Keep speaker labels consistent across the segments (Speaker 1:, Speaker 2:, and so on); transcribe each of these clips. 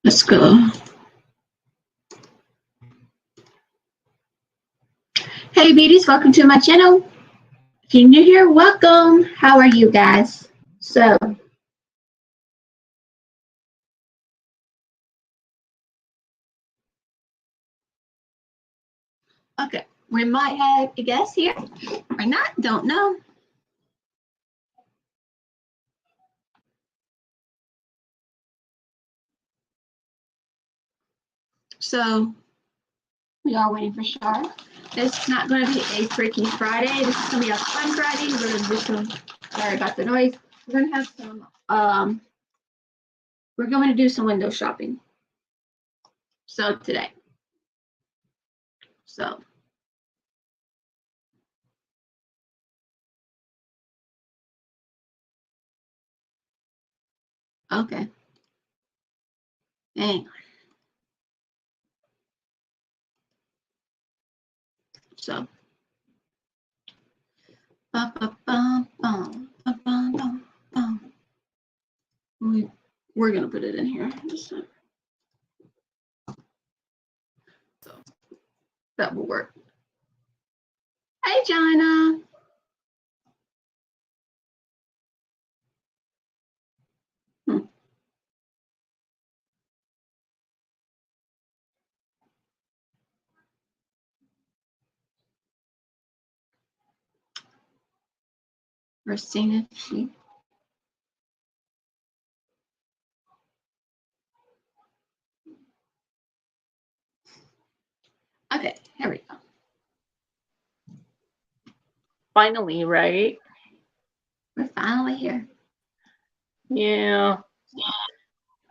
Speaker 1: Let's go. Hey beauties, welcome to my channel. If you're new here, welcome. How are you guys? So, okay, we might have a guest here or not, don't know. So, we are waiting for Shar. It's not going to be a Freaky Friday. This is going to be a fun Friday. We're going to do some, sorry about the noise. We're going to have some, we're going to do some window shopping. So, today. So, okay. Hang on. So, we're gonna put it in here. So that will work. Hey, Jana. Christina, she. Okay, here we go.
Speaker 2: Finally, right?
Speaker 1: We're finally here.
Speaker 2: Yeah.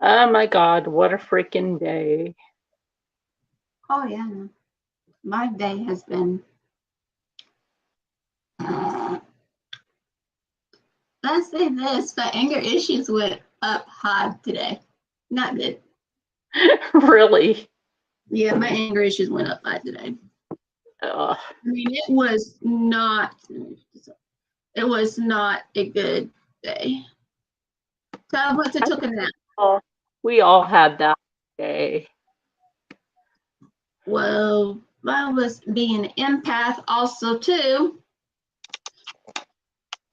Speaker 2: Oh my God, what a freaking day.
Speaker 1: Oh, yeah. My day has been. Let's say this, my anger issues went up high today. Not good.
Speaker 2: Really?
Speaker 1: Yeah, my anger issues went up high today.
Speaker 2: Ugh.
Speaker 1: I mean, it was not a good day. So I went to took a nap.
Speaker 2: We all had that day.
Speaker 1: Well, I was being an empath also too.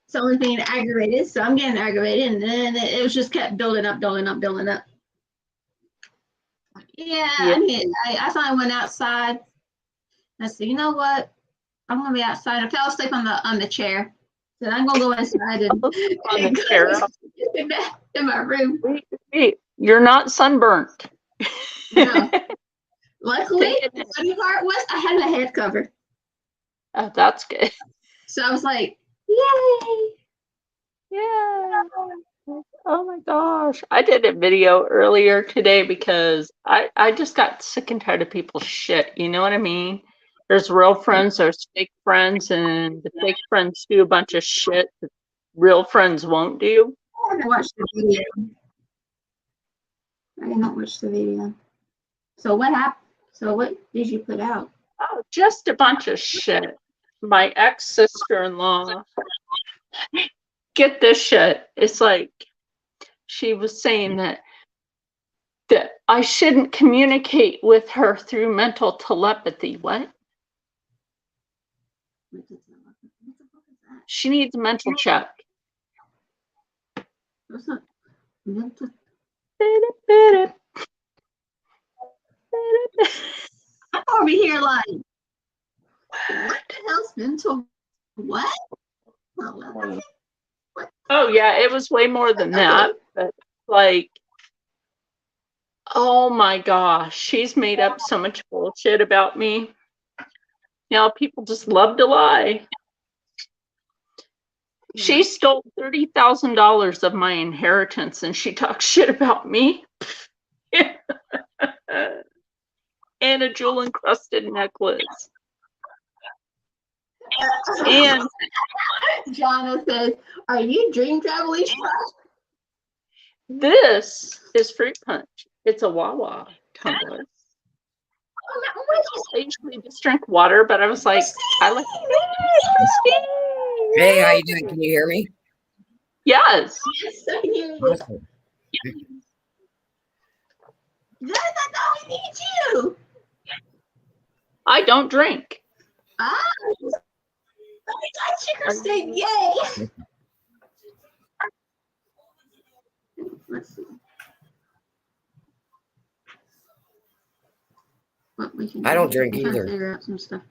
Speaker 1: So I was being aggravated, so I'm getting aggravated, and then it was just kept building up. Yeah. I mean, I finally went outside. I said, you know what? I'm gonna be outside. I fell asleep on the chair. So I'm gonna go inside and
Speaker 2: on the chair.
Speaker 1: in my room.
Speaker 2: Wait, you're not sunburnt.
Speaker 1: No. Luckily, the funny part was I had my head covered.
Speaker 2: Oh, that's good.
Speaker 1: So I was like, yay!
Speaker 2: Yeah. Oh my gosh. I did a video earlier today because I just got sick and tired of people's shit. You know what I mean? There's real friends, there's fake friends, and the fake friends do a bunch of shit that real friends won't do.
Speaker 1: I didn't watch the video. I didn't watch the video. So what happened? So what did you put out?
Speaker 2: Oh, just a bunch of shit. My ex-sister-in-law, get this shit. It's like she was saying that I shouldn't communicate with her through mental telepathy. What? She needs a mental check.
Speaker 1: What's up? Mental. I'm over here like, what the hell's mental? What?
Speaker 2: Oh yeah, it was way more than that. But like, oh my gosh, she's made up so much bullshit about me. Now people just love to lie. She stole $30,000 of my inheritance and she talks shit about me. And a jewel encrusted necklace. And
Speaker 1: Jana says, are you dream traveling?
Speaker 2: this is Fruit Punch. It's a Wawa tumbler. I usually just drink water, but I was like, I like Christine.
Speaker 3: Hey, how you doing? Can you hear me?
Speaker 2: Yes.
Speaker 1: Yes, I hear you.
Speaker 3: Awesome.
Speaker 1: I thought we need you.
Speaker 2: I don't drink.
Speaker 1: Ah, I got sugar steak. Yay. Let's see. What we can
Speaker 3: I don't
Speaker 1: do.
Speaker 3: drink
Speaker 1: I'm trying to
Speaker 3: either.
Speaker 1: figure out some stuff.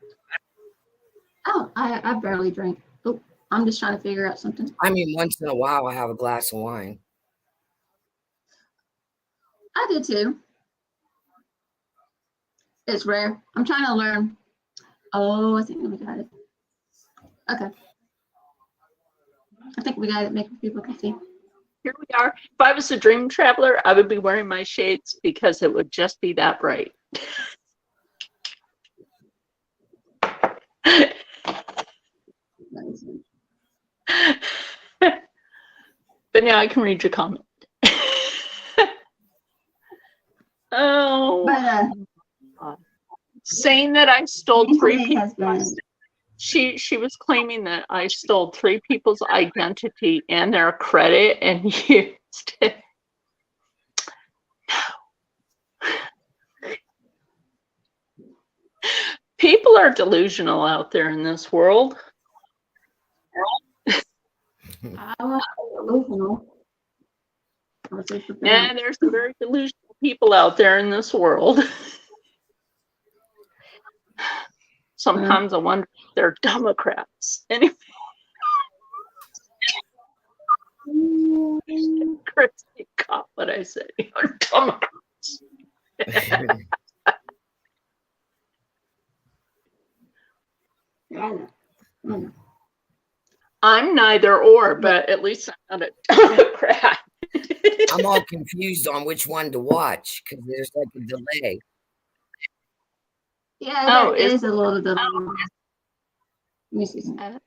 Speaker 1: Oh, I barely drink. Oh, I'm just trying to figure out something.
Speaker 3: I mean, once in a while, I have a glass of wine.
Speaker 1: I do too. It's rare. I'm trying to learn. Oh, I think we got it. Okay. I think we got it. Making people can see.
Speaker 2: Here we are. If I was a dream traveler, I would be wearing my shades because it would just be that bright. But now I can read your comment. Oh,
Speaker 1: But
Speaker 2: saying that I stole three
Speaker 1: it has
Speaker 2: people.
Speaker 1: been.
Speaker 2: She was claiming that I stole 3 people's identity and their credit and used it. No. People are delusional out there in this world.
Speaker 1: I was delusional.
Speaker 2: And there's some very delusional people out there in this world. Sometimes I wonder if they're Democrats. Anyway. Christy caught what I said. You're Democrats. I'm neither or, but at least I'm not a Democrat.
Speaker 3: I'm all confused on which one to watch because there's like a delay.
Speaker 1: Yeah,
Speaker 2: Oh,
Speaker 1: there is a little delay. Let me see some.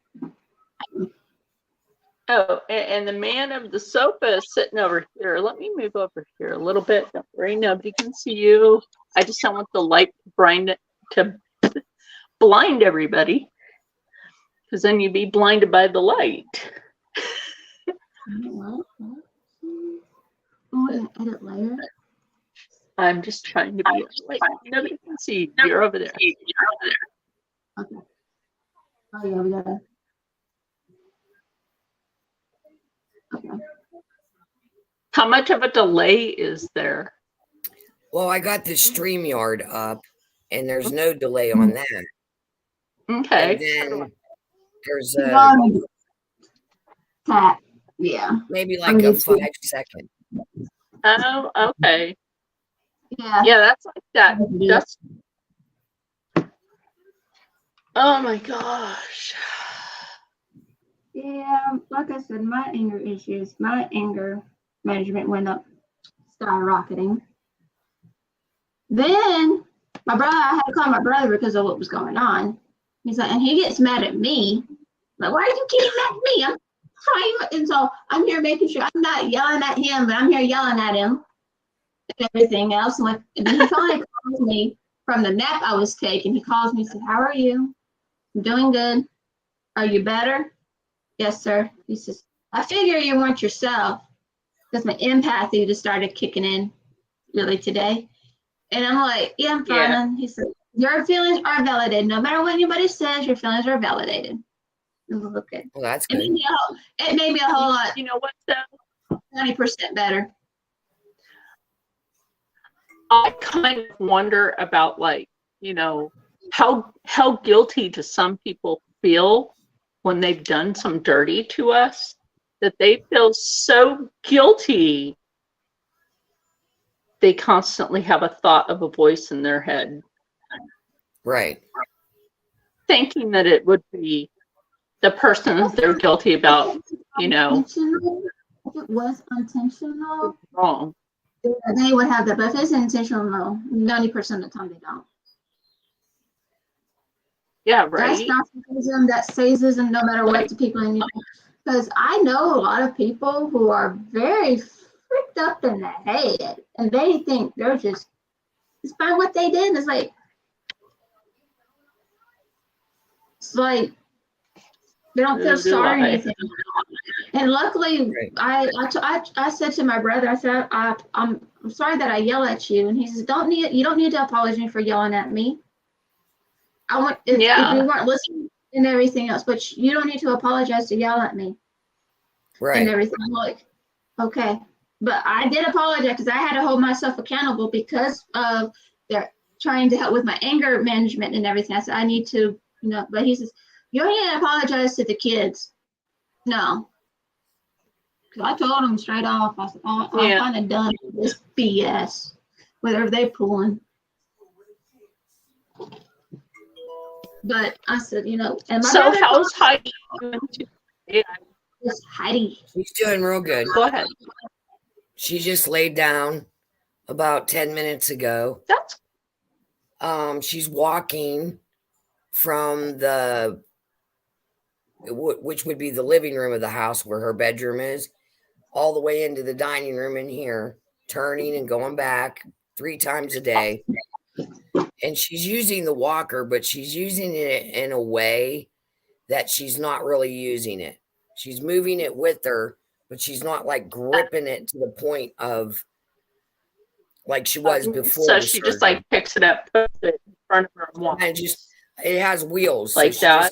Speaker 2: Oh, and the man of the sofa is sitting over here. Let me move over here a little bit. Don't worry, nobody can see you. I just don't want the light to blind everybody, because then you'd be blinded by the light.
Speaker 1: Oh, edit layer.
Speaker 2: I'm just trying to be like nobody can see. You're over there.
Speaker 1: Okay. Oh yeah, we gotta. Okay.
Speaker 2: How much of a delay is there?
Speaker 3: Well, I got the StreamYard up, and there's no delay on that.
Speaker 2: Okay.
Speaker 3: And then there's
Speaker 1: Tap. Yeah.
Speaker 3: maybe like a 5-second.
Speaker 2: Oh, okay.
Speaker 1: Yeah.
Speaker 2: Yeah, that's like that. That's. Oh my gosh.
Speaker 1: Yeah, like I said, my anger management went up, skyrocketing. Then I had to call my brother because of what was going on. He's like, and he gets mad at me. Like, why are you getting mad at me? I'm trying, and so I'm here making sure I'm not yelling at him, but I'm here yelling at him and everything else. And then he finally calls me from the nap I was taking. He calls me and said, "How are you? I'm doing good. Are you better?" "Yes, sir." He says, "I figure you weren't yourself," because my empathy just started kicking in really today. And I'm like, "Yeah, I'm fine."
Speaker 2: Yeah.
Speaker 1: And he said, "Your feelings are validated. No matter what anybody says, your feelings are validated." And we'll look good.
Speaker 3: Well, that's
Speaker 1: It
Speaker 3: good.
Speaker 1: made me a whole lot,
Speaker 2: You know what though?
Speaker 1: 20% better.
Speaker 2: I kind of wonder about like, you know, how guilty do some people feel when they've done some dirty to us, that they feel so guilty they constantly have a thought of a voice in their head
Speaker 3: Right.
Speaker 2: thinking that it would be the person that they're guilty about, you know,
Speaker 1: If it was intentional,
Speaker 2: wrong.
Speaker 1: they would have that. But if it's intentional, no, 90% of the time they don't.
Speaker 2: Yeah,
Speaker 1: That's
Speaker 2: right.
Speaker 1: narcissism, that sadism, no matter what to people. Because I know a lot of people who are very freaked up in the head, and they think they're just, despite what they did, it's like they don't feel sorry or anything. And luckily,
Speaker 3: Right.
Speaker 1: I said to my brother, I said, I'm I'm sorry that I yell at you. And he says, you don't need to apologize me for yelling at me. I want, if you weren't listening and everything else, but you don't need to apologize to yell at me.
Speaker 3: Right.
Speaker 1: And everything. I'm like, okay. But I did apologize because I had to hold myself accountable because of they're trying to help with my anger management and everything. I said, I need to, but he says, you don't need to apologize to the kids. No. Because I told him straight off, I said, I'm kind of done with this BS, whatever they're pulling. But I said, and my
Speaker 2: so how's Heidi doing today?
Speaker 1: Heidi.
Speaker 3: She's doing real good.
Speaker 2: Go ahead.
Speaker 3: She just laid down about 10 minutes ago.
Speaker 2: That's
Speaker 3: she's walking from which would be the living room of the house where her bedroom is, all the way into the dining room in here, turning and going back 3 times a day. And she's using the walker, but she's using it in a way that she's not really using it. She's moving it with her, but she's not like gripping it to the point of like she was before.
Speaker 2: So she just like picks it up, puts it in front of her and walks.
Speaker 3: And it has wheels.
Speaker 2: Like
Speaker 3: so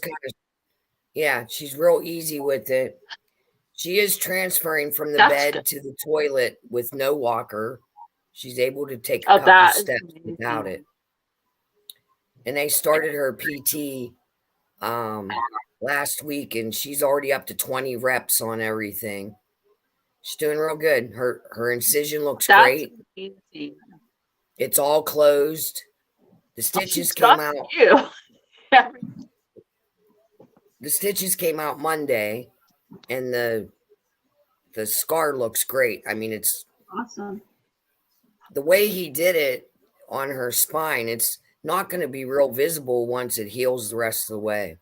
Speaker 2: that?
Speaker 3: She's real easy with it. She is transferring from the bed to the toilet with no walker. She's able to take a couple steps without it. And they started her PT last week, and she's already up to 20 reps on everything. She's doing real good. Her incision looks great.
Speaker 2: Easy.
Speaker 3: It's all closed. The stitches came out. The stitches came out Monday, and the scar looks great. I mean, it's
Speaker 1: awesome.
Speaker 3: The way he did it on her spine, it's not going to be real visible once it heals the rest of the way.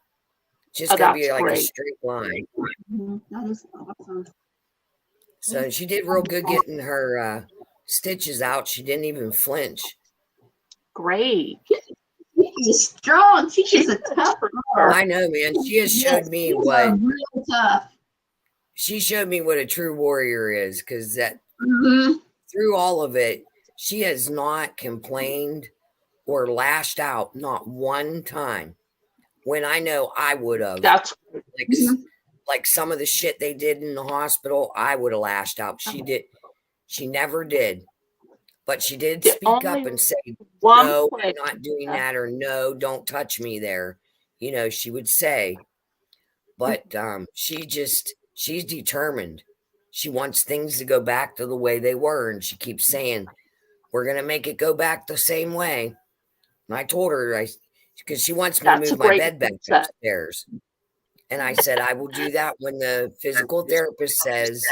Speaker 3: It's just going to be like a straight line.
Speaker 1: Mm-hmm. That is awesome.
Speaker 3: So she did real good getting her stitches out. She didn't even flinch.
Speaker 2: Great.
Speaker 1: She's strong. She's a tough girl.
Speaker 3: I know, man. She has showed me what real tough. She showed me what a true warrior is, because through all of it, she has not complained or lashed out, not one time. When I know I would have.
Speaker 2: That's
Speaker 3: like some of the shit they did in the hospital, I would have lashed out. She did. She never did. But she did speak up and say, no, I'm not doing that, or no, don't touch me there. She would say. But she's determined. She wants things to go back to the way they were. And she keeps saying, we're going to make it go back the same way. And I told her, because she wants me to move my bed back upstairs. And I said, I will do that when the physical therapist says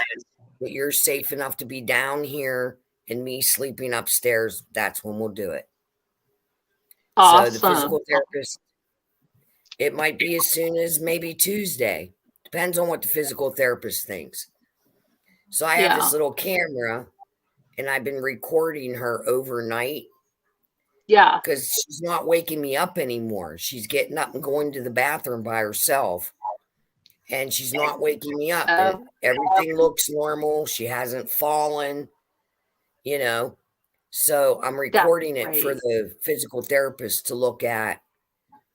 Speaker 3: that you're safe enough to be down here and me sleeping upstairs. That's when we'll do it.
Speaker 2: Awesome.
Speaker 3: So the physical therapist, it might be as soon as maybe Tuesday. Depends on what the physical therapist thinks. So I have this little camera, and I've been recording her overnight.
Speaker 2: Yeah.
Speaker 3: Because she's not waking me up anymore. She's getting up and going to the bathroom by herself. And she's not waking me up. And everything looks normal. She hasn't fallen, So I'm recording it for the physical therapist to look at,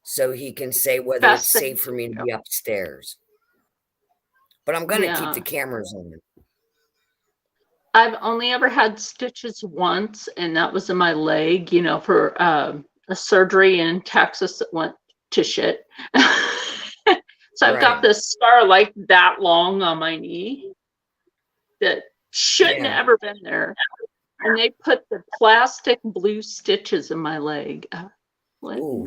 Speaker 3: so he can say whether it's safe for me to be upstairs. But I'm going to keep the cameras on.
Speaker 2: I've only ever had stitches once, and that was in my leg, for a surgery in Texas that went to shit. So I've got this scar like that long on my knee that shouldn't have ever been there. And they put the plastic blue stitches in my leg.
Speaker 3: Ooh.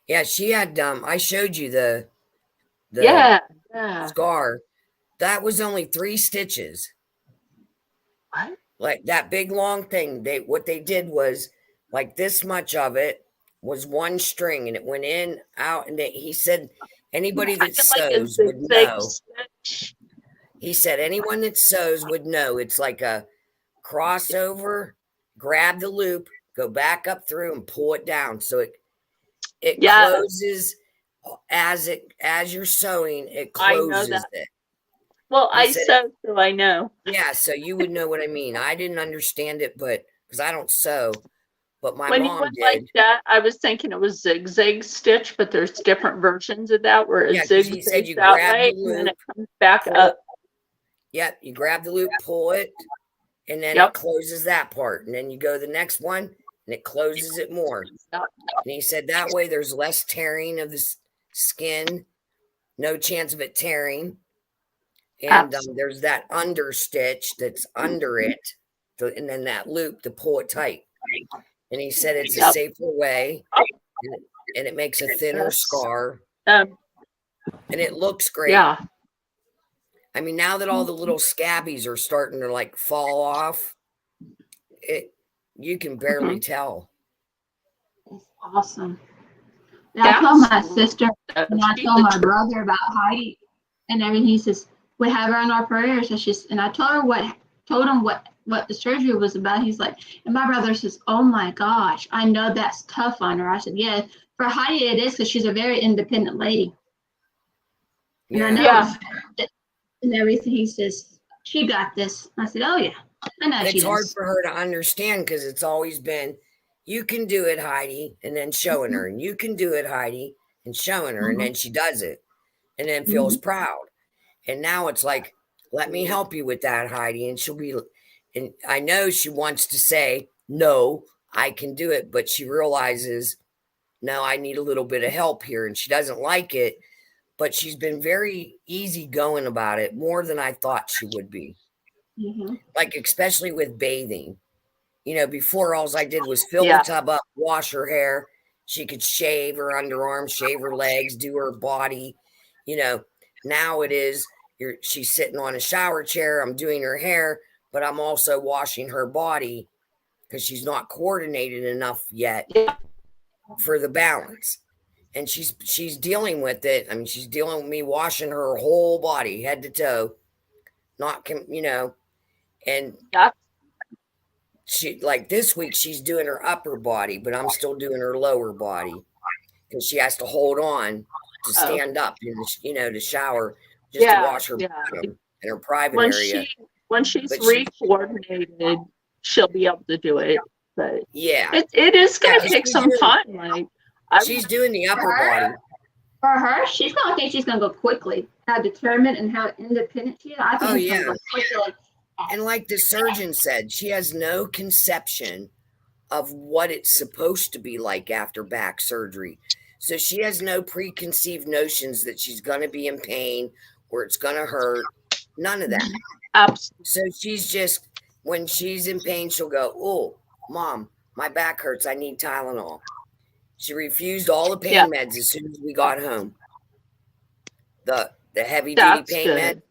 Speaker 3: Yeah, she had, I showed you the scar. That was only 3 stitches.
Speaker 2: What?
Speaker 3: Like that big long thing. What they did was like this much of it was one string, and it went in, out, and he said anybody that sews would know. He said anyone that sews would know. It's like a crossover, grab the loop, go back up through and pull it down. So it closes as you're sewing, it closes it.
Speaker 2: Well,
Speaker 3: He
Speaker 2: I
Speaker 3: said,
Speaker 2: sew, so I know.
Speaker 3: yeah, so you would know what I mean. I didn't understand it, but because I don't sew, but my
Speaker 2: When you
Speaker 3: mom
Speaker 2: went like
Speaker 3: did.
Speaker 2: that, I was thinking it was zigzag stitch, but there's different versions of that where it
Speaker 3: Yeah, because he said
Speaker 2: zigzags
Speaker 3: you
Speaker 2: that
Speaker 3: grab
Speaker 2: way
Speaker 3: the
Speaker 2: and then
Speaker 3: loop,
Speaker 2: it comes back
Speaker 3: pull it.
Speaker 2: up.
Speaker 3: Yep, you grab the loop, pull it, and then it
Speaker 2: Yep.
Speaker 3: closes that part. And then you go to the next one, and it closes it more. And he said that way there's less tearing of the skin, no chance of it tearing. And there's that under stitch that's under it, and then that loop to pull it tight. And he said it's a safer way, and it makes a thinner scar, and it looks great.
Speaker 2: Yeah.
Speaker 3: I mean, now that all the little scabbies are starting to like fall off, you can barely tell.
Speaker 1: It's awesome. And I told my sister and I told my brother about Heidi and everything. He says, we have her in our prayers. And I told him what the surgery was about. He's like, and my brother says, oh my gosh, I know that's tough on her. I said, yeah, for Heidi it is because she's a very independent lady. And I know and everything. He says, she got this. I said, oh yeah, I know she does.
Speaker 3: It's hard for her to understand because it's always been, you can do it, Heidi, and then showing her, and you can do it, Heidi, and showing her, and then she does it, and then feels proud. And now it's like, let me help you with that, Heidi. And she'll be, and I know she wants to say, no, I can do it, but she realizes, no, I need a little bit of help here, and she doesn't like it. But she's been very easygoing about it, more than I thought she would be. Like, especially with bathing. You know, before all I did was fill the tub up, wash her hair. She could shave her underarms, shave her legs, do her body. You know, now it is, she's sitting on a shower chair. I'm doing her hair, but I'm also washing her body because she's not coordinated enough yet for the balance. And she's dealing with it. I mean, she's dealing with me washing her whole body, head to toe. Not, you know, and she, like this week, she's doing her upper body, but I'm still doing her lower body because she has to hold on to stand up, you know, to shower, just to wash her bottom and her private area.
Speaker 2: When she's re-coordinated, she'll be able to do it. But it is going to take some time. Like,
Speaker 3: she's doing the upper body.
Speaker 1: For her, she's going to think she's going to go quickly. How determined and how independent she is. I think she's going to go quickly.
Speaker 3: And like the surgeon said, she has no conception of what it's supposed to be like after back surgery. So she has no preconceived notions that she's going to be in pain or it's going to hurt. None of that.
Speaker 2: Absolutely.
Speaker 3: So she's just, when she's in pain, she'll go, oh, Mom, my back hurts. I need Tylenol. She refused all the pain meds as soon as we got home. The heavy duty pain med.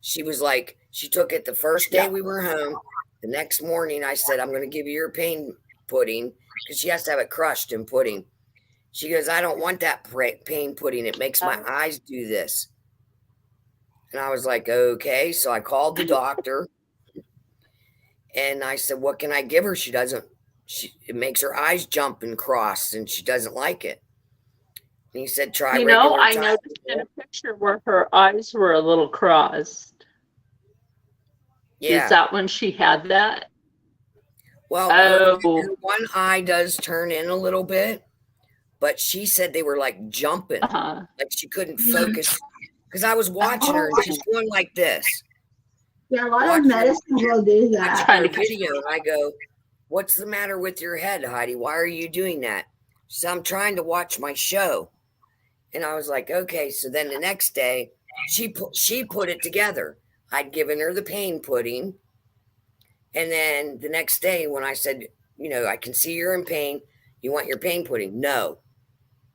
Speaker 3: She was like, she took it the first day we were home. The next morning, I said, I'm going to give you your pain pudding because she has to have it crushed in pudding. She goes, I don't want that pain pudding. It makes my eyes do this. And I was like, okay. So I called the doctor and I said, what can I give her? She doesn't, it makes her eyes jump and cross and she doesn't like it. And he said, try regular Tylenol.
Speaker 2: I noticed in a picture where her eyes were a little crossed.
Speaker 3: Yeah.
Speaker 2: Is that when she had that?
Speaker 3: Well, her one eye does turn in a little bit, but she said they were like jumping, like she couldn't focus. Because I was watching her and she's going like this.
Speaker 1: Yeah, a lot of medicine will do that.
Speaker 3: I watched her video and I go, what's the matter with your head, Heidi? Why are you doing that? She said, I'm trying to watch my show. And I was like, okay. So then the next day, she put it together. I'd given her the pain pudding. And then the next day when I said, you know, I can see you're in pain. You want your pain pudding? No.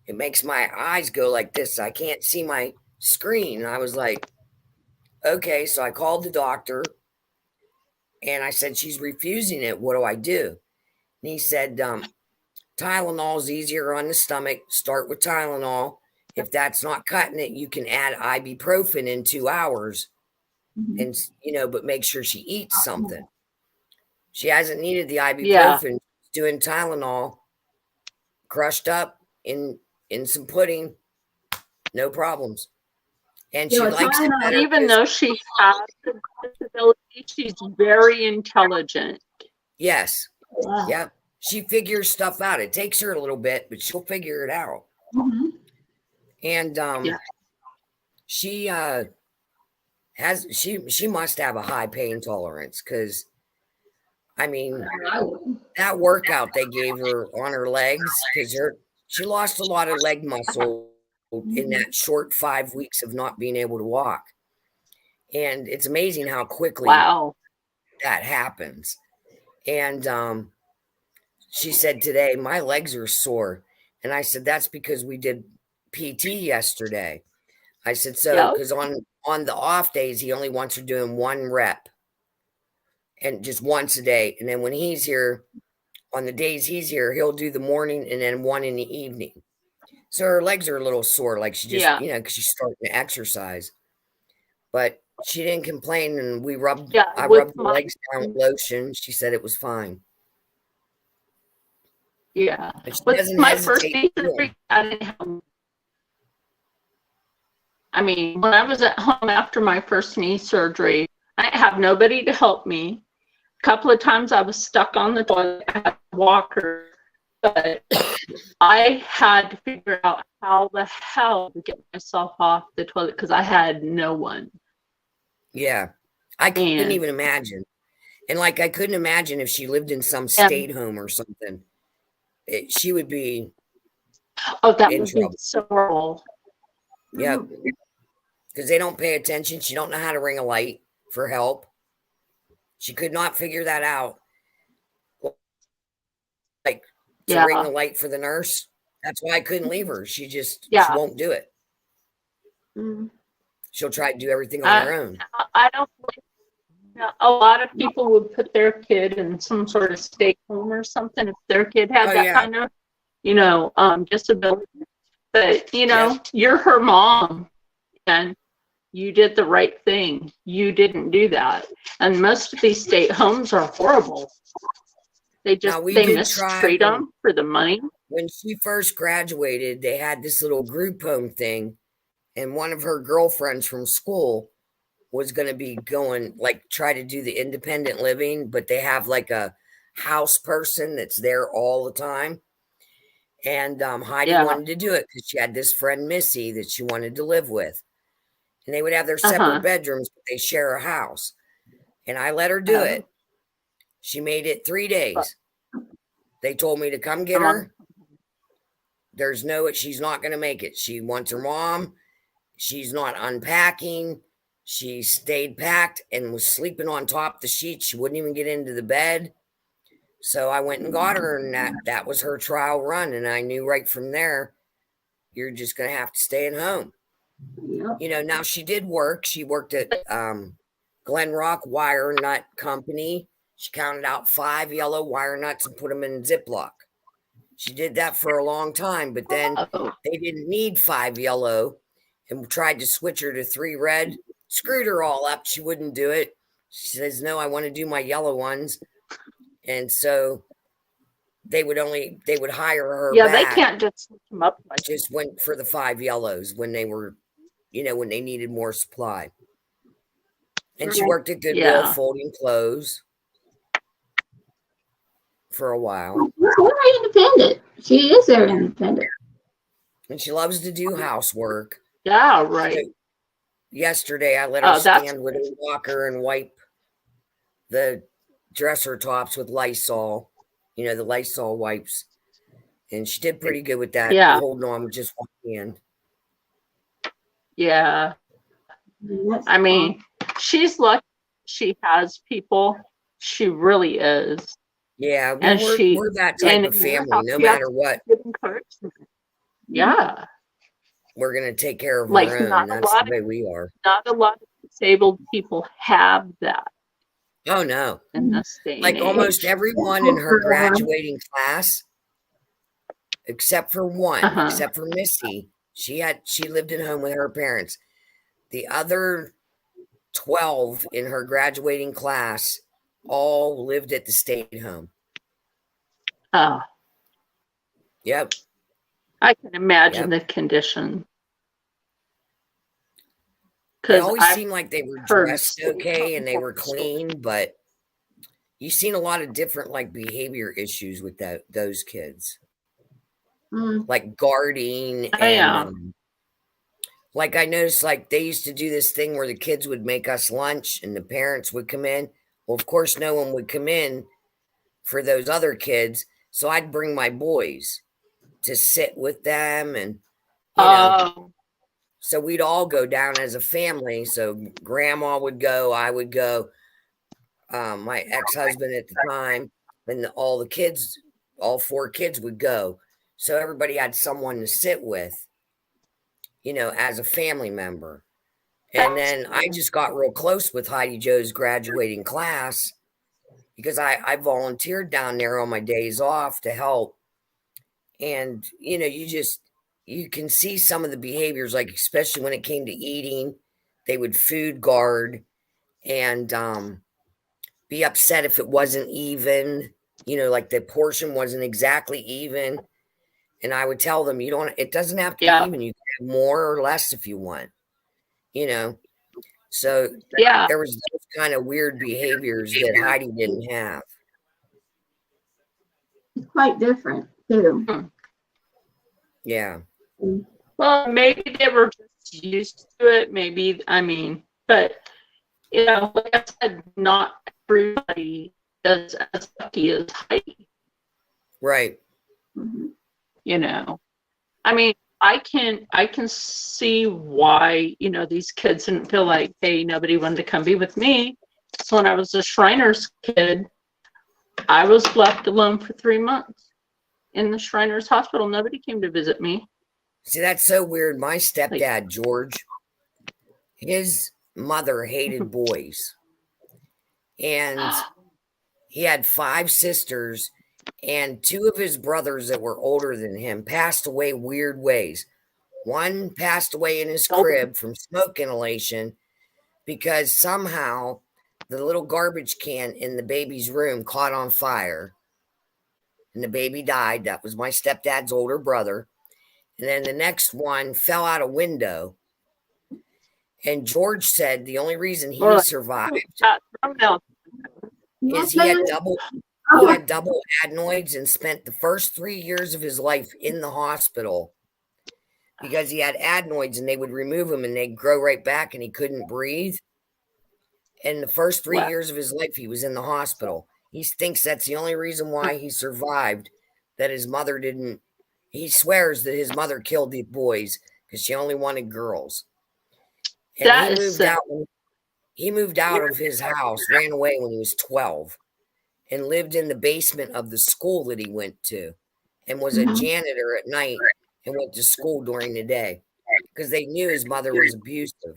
Speaker 3: It makes my eyes go like this. I can't see my screen. And I was like, okay. So I called the doctor and I said, she's refusing it. What do I do? And he said, Tylenol is easier on the stomach. Start with Tylenol. If that's not cutting it, you can add ibuprofen in 2 hours. And, you know, but make sure she eats something. She hasn't needed the ibuprofen. She's doing Tylenol, crushed up in some pudding. No problems. And
Speaker 1: You
Speaker 3: she
Speaker 1: know,
Speaker 3: likes it better.
Speaker 2: Even though she has a disability, she's very intelligent.
Speaker 3: Yes.
Speaker 1: Wow.
Speaker 3: Yep. She figures stuff out. It takes her a little bit, but she'll figure it out.
Speaker 1: Mhm.
Speaker 3: And she she must have a high pain tolerance, because I mean,
Speaker 1: I wouldn't.
Speaker 3: that workout they gave her on her legs, because she lost a lot of leg muscle in that short 5 weeks of not being able to walk. And it's amazing how quickly that happens. And she said today, my legs are sore. And I said, that's because we did PT yesterday. I said, so, because on the off days, he only wants her doing 1 rep and just once a day. And then when he's here, on the days he's here, he'll do the morning and then 1 in the evening. So her legs are a little sore, like she just, because she's starting to exercise. But she didn't complain, and I rubbed the legs down with lotion. She said it was fine.
Speaker 2: Yeah.
Speaker 3: But she
Speaker 2: With
Speaker 3: doesn't
Speaker 2: my first
Speaker 3: hesitate.
Speaker 2: surgery, I mean, when I was at home after my first knee surgery, I didn't have nobody to help me. A couple of times I was stuck on the toilet. I had a walker, but I had to figure out how the hell to get myself off the toilet because I had no one.
Speaker 3: Yeah. I couldn't even imagine. And like, I couldn't imagine if she lived in some state home or something. She would be
Speaker 2: that
Speaker 3: in
Speaker 2: would
Speaker 3: trouble.
Speaker 2: be so horrible.
Speaker 3: Yep. Because they don't pay attention. She don't know how to ring a light for help. She could not figure that out. Like, to ring the light for the nurse. That's why I couldn't leave her. She won't do it. She'll try to do everything on her own.
Speaker 2: I don't think a lot of people would put their kid in some sort of state home or something if their kid had kind of, disability. But, you're her mom and you did the right thing. You didn't do that. And most of these state homes are horrible. They mistreat them for the money.
Speaker 3: When she first graduated, they had this little group home thing. And one of her girlfriends from school was going to be going, try to do the independent living, but they have like a house person that's there all the time. And Heidi wanted to do it because she had this friend, Missy, that she wanted to live with. And they would have their separate bedrooms, but they share a house. And I let her do it. She made it 3 days. They told me to come get her. She's not going to make it. She wants her mom. She's not unpacking. She stayed packed and was sleeping on top of the sheets. She wouldn't even get into the bed. So I went and got her, and that was her trial run. And I knew right from there, you're just going to have to stay at home. Yep. Now she did work. She worked at Glen Rock Wire Nut Company. She counted out 5 yellow wire nuts and put them in Ziploc. She did that for a long time, but then they didn't need 5 yellow and tried to switch her to 3 red. Screwed her all up. She wouldn't do it. She says, no, I want to do my yellow ones. And so they would hire her back.
Speaker 2: They can't just switch them up.
Speaker 3: Just went for the 5 yellows when they were, when they needed more supply. And she worked at Goodwill folding clothes for a while.
Speaker 1: She's very independent. She is very independent.
Speaker 3: And she loves to do housework.
Speaker 2: Yeah, right.
Speaker 3: So yesterday, I let her stand with a walker and wipe the dresser tops with Lysol, the Lysol wipes. And she did pretty good with that, holding on with just one hand.
Speaker 2: Yeah. I mean, she's lucky she has people. She really is.
Speaker 3: Yeah, we're that type of family, no matter what.
Speaker 2: Yeah.
Speaker 3: We're going to take care of our own. That's the way we are.
Speaker 2: Not a lot of disabled people have that.
Speaker 3: Oh, no.
Speaker 2: In this day
Speaker 3: like almost everyone in her graduating class, except for one, except for Missy. She lived at home with her parents. The other 12 in her graduating class all lived at the state home.
Speaker 2: Oh.
Speaker 3: Yep.
Speaker 2: I can imagine the condition.
Speaker 3: They
Speaker 2: Because
Speaker 3: always
Speaker 2: I've
Speaker 3: seemed like they were
Speaker 2: heard
Speaker 3: dressed okay and they were clean, but you've seen a lot of different like behavior issues with those kids, like guarding and like I noticed like they used to do this thing where the kids would make us lunch and the parents would come in. Well, of course, no one would come in for those other kids, so I'd bring my boys to sit with them, and you know, so we'd all go down as a family. So grandma would go, I would go, my ex-husband at the time, and all the kids, all 4 kids would go. So everybody had someone to sit with, you know, as a family member. And then I just got real close with Heidi Joe's graduating class because I volunteered down there on my days off to help. And, you know, you can see some of the behaviors, like especially when it came to eating, they would food guard and be upset if it wasn't even, you know, like the portion wasn't exactly even. And I would tell them, it doesn't have to be even. You can have more or less if you want, you know. So there was those kind of weird behaviors that Heidi didn't have.
Speaker 1: It's quite different too.
Speaker 3: Yeah.
Speaker 2: Well, maybe they were just used to it. Maybe, I mean, but, you know, like I said, not everybody is as lucky as Heidi.
Speaker 3: Right.
Speaker 2: You know, I mean, I can see why, you know, these kids didn't feel like, hey, nobody wanted to come be with me. So when I was a Shriners kid, I was left alone for 3 months in the Shriners Hospital. Nobody came to visit me.
Speaker 3: See, that's so weird. My stepdad, George, his mother hated boys. And he had 5 sisters, and 2 of his brothers that were older than him passed away weird ways. One passed away in his crib from smoke inhalation because somehow the little garbage can in the baby's room caught on fire and the baby died. That was my stepdad's older brother. And then the next one fell out a window. And George said the only reason he survived is he had double adenoids and spent the first 3 years of his life in the hospital because he had adenoids and they would remove them and they'd grow right back and he couldn't breathe. And the first 3 years of his life, he was in the hospital. He thinks that's the only reason why he survived, that his mother didn't. He swears that his mother killed the boys because she only wanted girls. And he moved out of his house, ran away when he was 12, and lived in the basement of the school that he went to, and was a janitor at night and went to school during the day because they knew his mother was abusive.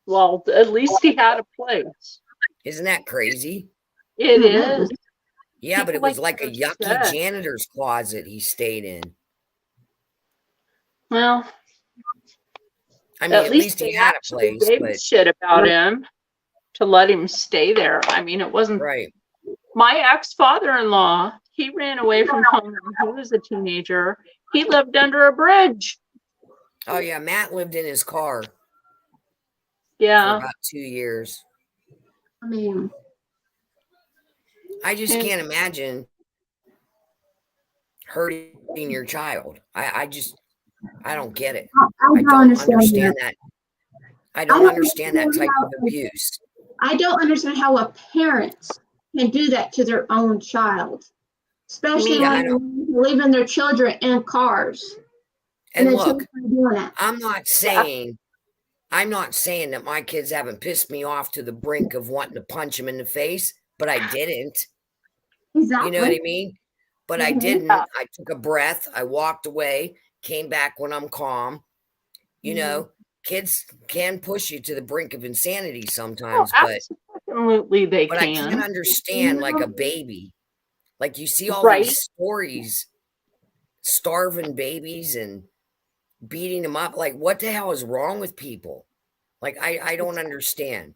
Speaker 2: Well, at least he had a place.
Speaker 3: Isn't that crazy?
Speaker 2: It is.
Speaker 3: Yeah, but it was like a yucky janitor's closet he stayed in.
Speaker 2: Well,
Speaker 3: I mean, at least he had a place.
Speaker 2: But shit about him to let him stay there. I mean, it wasn't
Speaker 3: right.
Speaker 2: My ex-father-in-law, he ran away from home when he was a teenager. He lived under a bridge.
Speaker 3: Oh, yeah. Matt lived in his car.
Speaker 2: Yeah.
Speaker 3: For about 2 years.
Speaker 1: I mean,
Speaker 3: I just can't imagine hurting your child. I don't get it. I don't understand that. I don't understand that type of abuse.
Speaker 1: I don't understand how a parent can do that to their own child, especially when leaving their children in cars.
Speaker 3: And look, I'm not saying that my kids haven't pissed me off to the brink of wanting to punch them in the face, but I didn't.
Speaker 1: Exactly.
Speaker 3: You know what I mean? But I didn't. I took a breath. I walked away, came back when I'm calm. You know, kids can push you to the brink of insanity sometimes, but
Speaker 2: absolutely they can.
Speaker 3: I can't understand like a baby. Like you see all these stories, starving babies and beating them up. Like, what the hell is wrong with people? Like, I don't understand.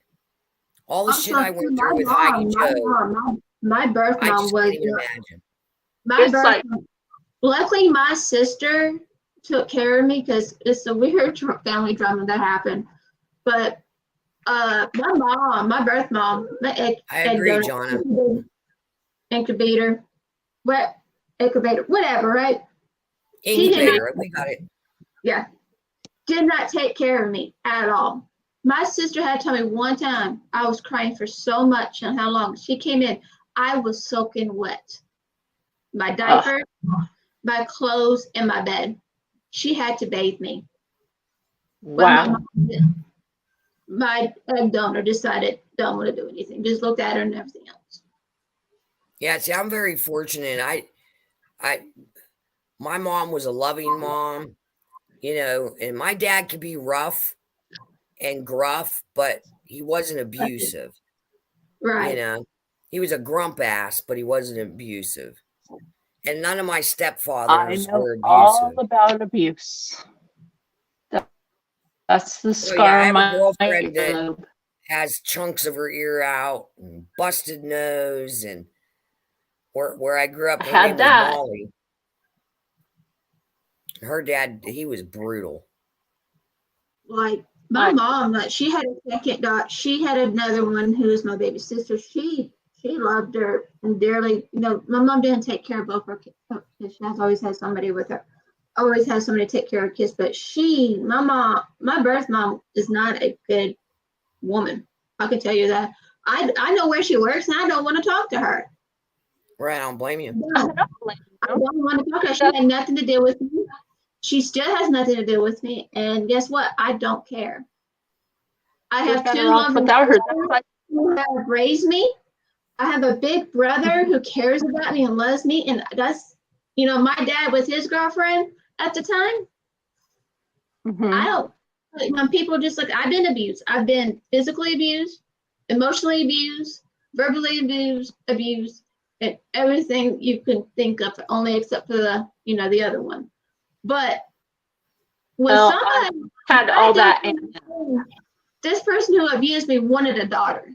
Speaker 3: All the shit I went through with Heidi Joe.
Speaker 1: My birth mom was. Luckily, my sister took care of me because it's a weird family drama that happened. But my birth mom,
Speaker 3: I agree, Jonna.
Speaker 1: Incubator, whatever, right?
Speaker 3: Incubator, we got it.
Speaker 1: Yeah, did not take care of me at all. My sister had to tell me one time I was crying for so much and how long. She came in, I was soaking wet. My diaper, my clothes, and my bed. She had to bathe me.
Speaker 2: Wow.
Speaker 1: My egg donor decided don't want to do anything. Just looked at her and everything else.
Speaker 3: Yeah, see, I'm very fortunate. My mom was a loving mom, and my dad could be rough and gruff, but he wasn't abusive.
Speaker 1: Right.
Speaker 3: He was a grump ass, but he wasn't abusive. And none of my
Speaker 2: I
Speaker 3: stepfathers
Speaker 2: know
Speaker 3: were
Speaker 2: all
Speaker 3: abusive.
Speaker 2: about abuse. That's the
Speaker 3: So yeah, I
Speaker 2: scar
Speaker 3: have
Speaker 2: on
Speaker 3: a
Speaker 2: my
Speaker 3: girlfriend that
Speaker 2: earlobe.
Speaker 3: has chunks of her ear out and busted nose, and where I grew up, her name
Speaker 2: Had
Speaker 3: was
Speaker 2: that.
Speaker 3: Molly. Her dad, he was brutal.
Speaker 1: Like my mom, she had a second daughter. She had another one who was my baby sister. She loved her and dearly. My mom didn't take care of both her kids. She has always had somebody with her. Always has somebody to take care of kids. But my birth mom is not a good woman. I can tell you that. I know where she works and I don't want to talk to her.
Speaker 3: Right, I don't blame you.
Speaker 1: I don't want to talk to her. She had nothing to do with me. She still has nothing to do with me. And guess what? I don't care. I have two loving sisters who have raised me. I have a big brother who cares about me and loves me. And that's, my dad with his girlfriend at the time. I don't, when people just like, I've been abused. I've been physically abused, emotionally abused, verbally abused, and everything you can think of, only except for the other one. But when somebody
Speaker 2: had all that,
Speaker 1: this person who abused me wanted a daughter.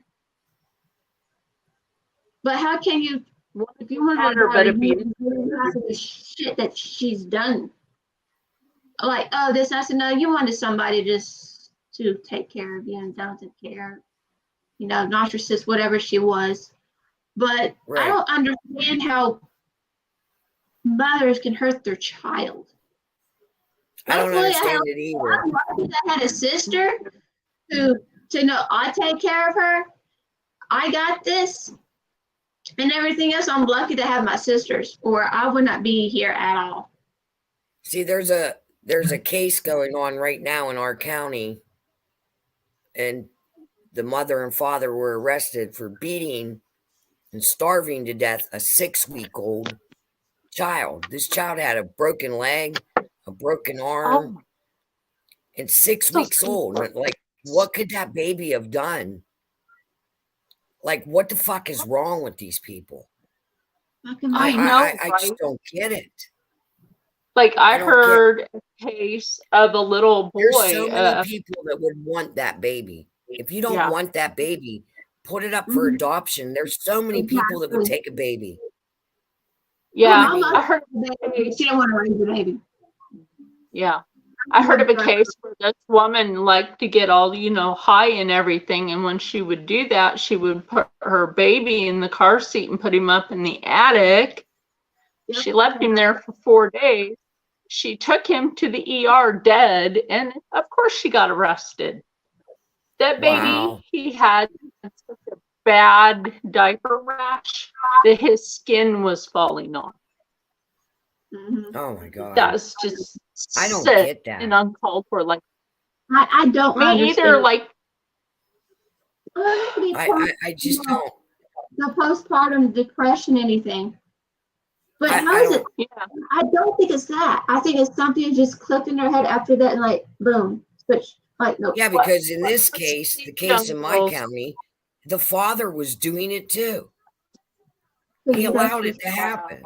Speaker 1: But how can you, if you want a daughter, the shit that she's done? Like, oh, this, I said, no, you wanted somebody just to take care of you and doesn't care, narcissist, whatever she was. But I don't understand how mothers can hurt their child.
Speaker 3: I don't understand it either.
Speaker 1: I had a sister who, I take care of her. I got this. And everything else, I'm lucky to have my sisters, or I would not be here at all.
Speaker 3: See, there's a case going on right now in our county, and the mother and father were arrested for beating and starving to death a 6-week-old child. This child had a broken leg, a broken arm, and 6 weeks old. Like, what could that baby have done? Like, what the fuck is wrong with these people? I just don't get it.
Speaker 2: Like, I heard a case of a little boy.
Speaker 3: There's so many people that would want that baby. If you don't want that baby, put it up for adoption. There's so many people that would take a baby.
Speaker 2: Yeah, I heard
Speaker 1: she don't want to raise a baby.
Speaker 2: Yeah. I heard of a case where this woman liked to get all, high and everything. And when she would do that, she would put her baby in the car seat and put him up in the attic. Yep. She left him there for 4 days. She took him to the ER dead. And of course she got arrested. That baby, he had such a bad diaper rash that his skin was falling off.
Speaker 1: Mm-hmm.
Speaker 3: Oh my God.
Speaker 2: That's just
Speaker 3: I don't get that.
Speaker 2: And uncalled for. Like,
Speaker 1: I don't
Speaker 2: me
Speaker 1: understand.
Speaker 2: either. Like,
Speaker 3: I just don't.
Speaker 1: The postpartum depression, anything. But how is it? Yeah. I don't think it's that. I think it's something that just clicked in their head after that, and like boom, switch. Like no.
Speaker 3: Yeah, because in this case, the case in my county, the father was doing it too. He allowed it to happen.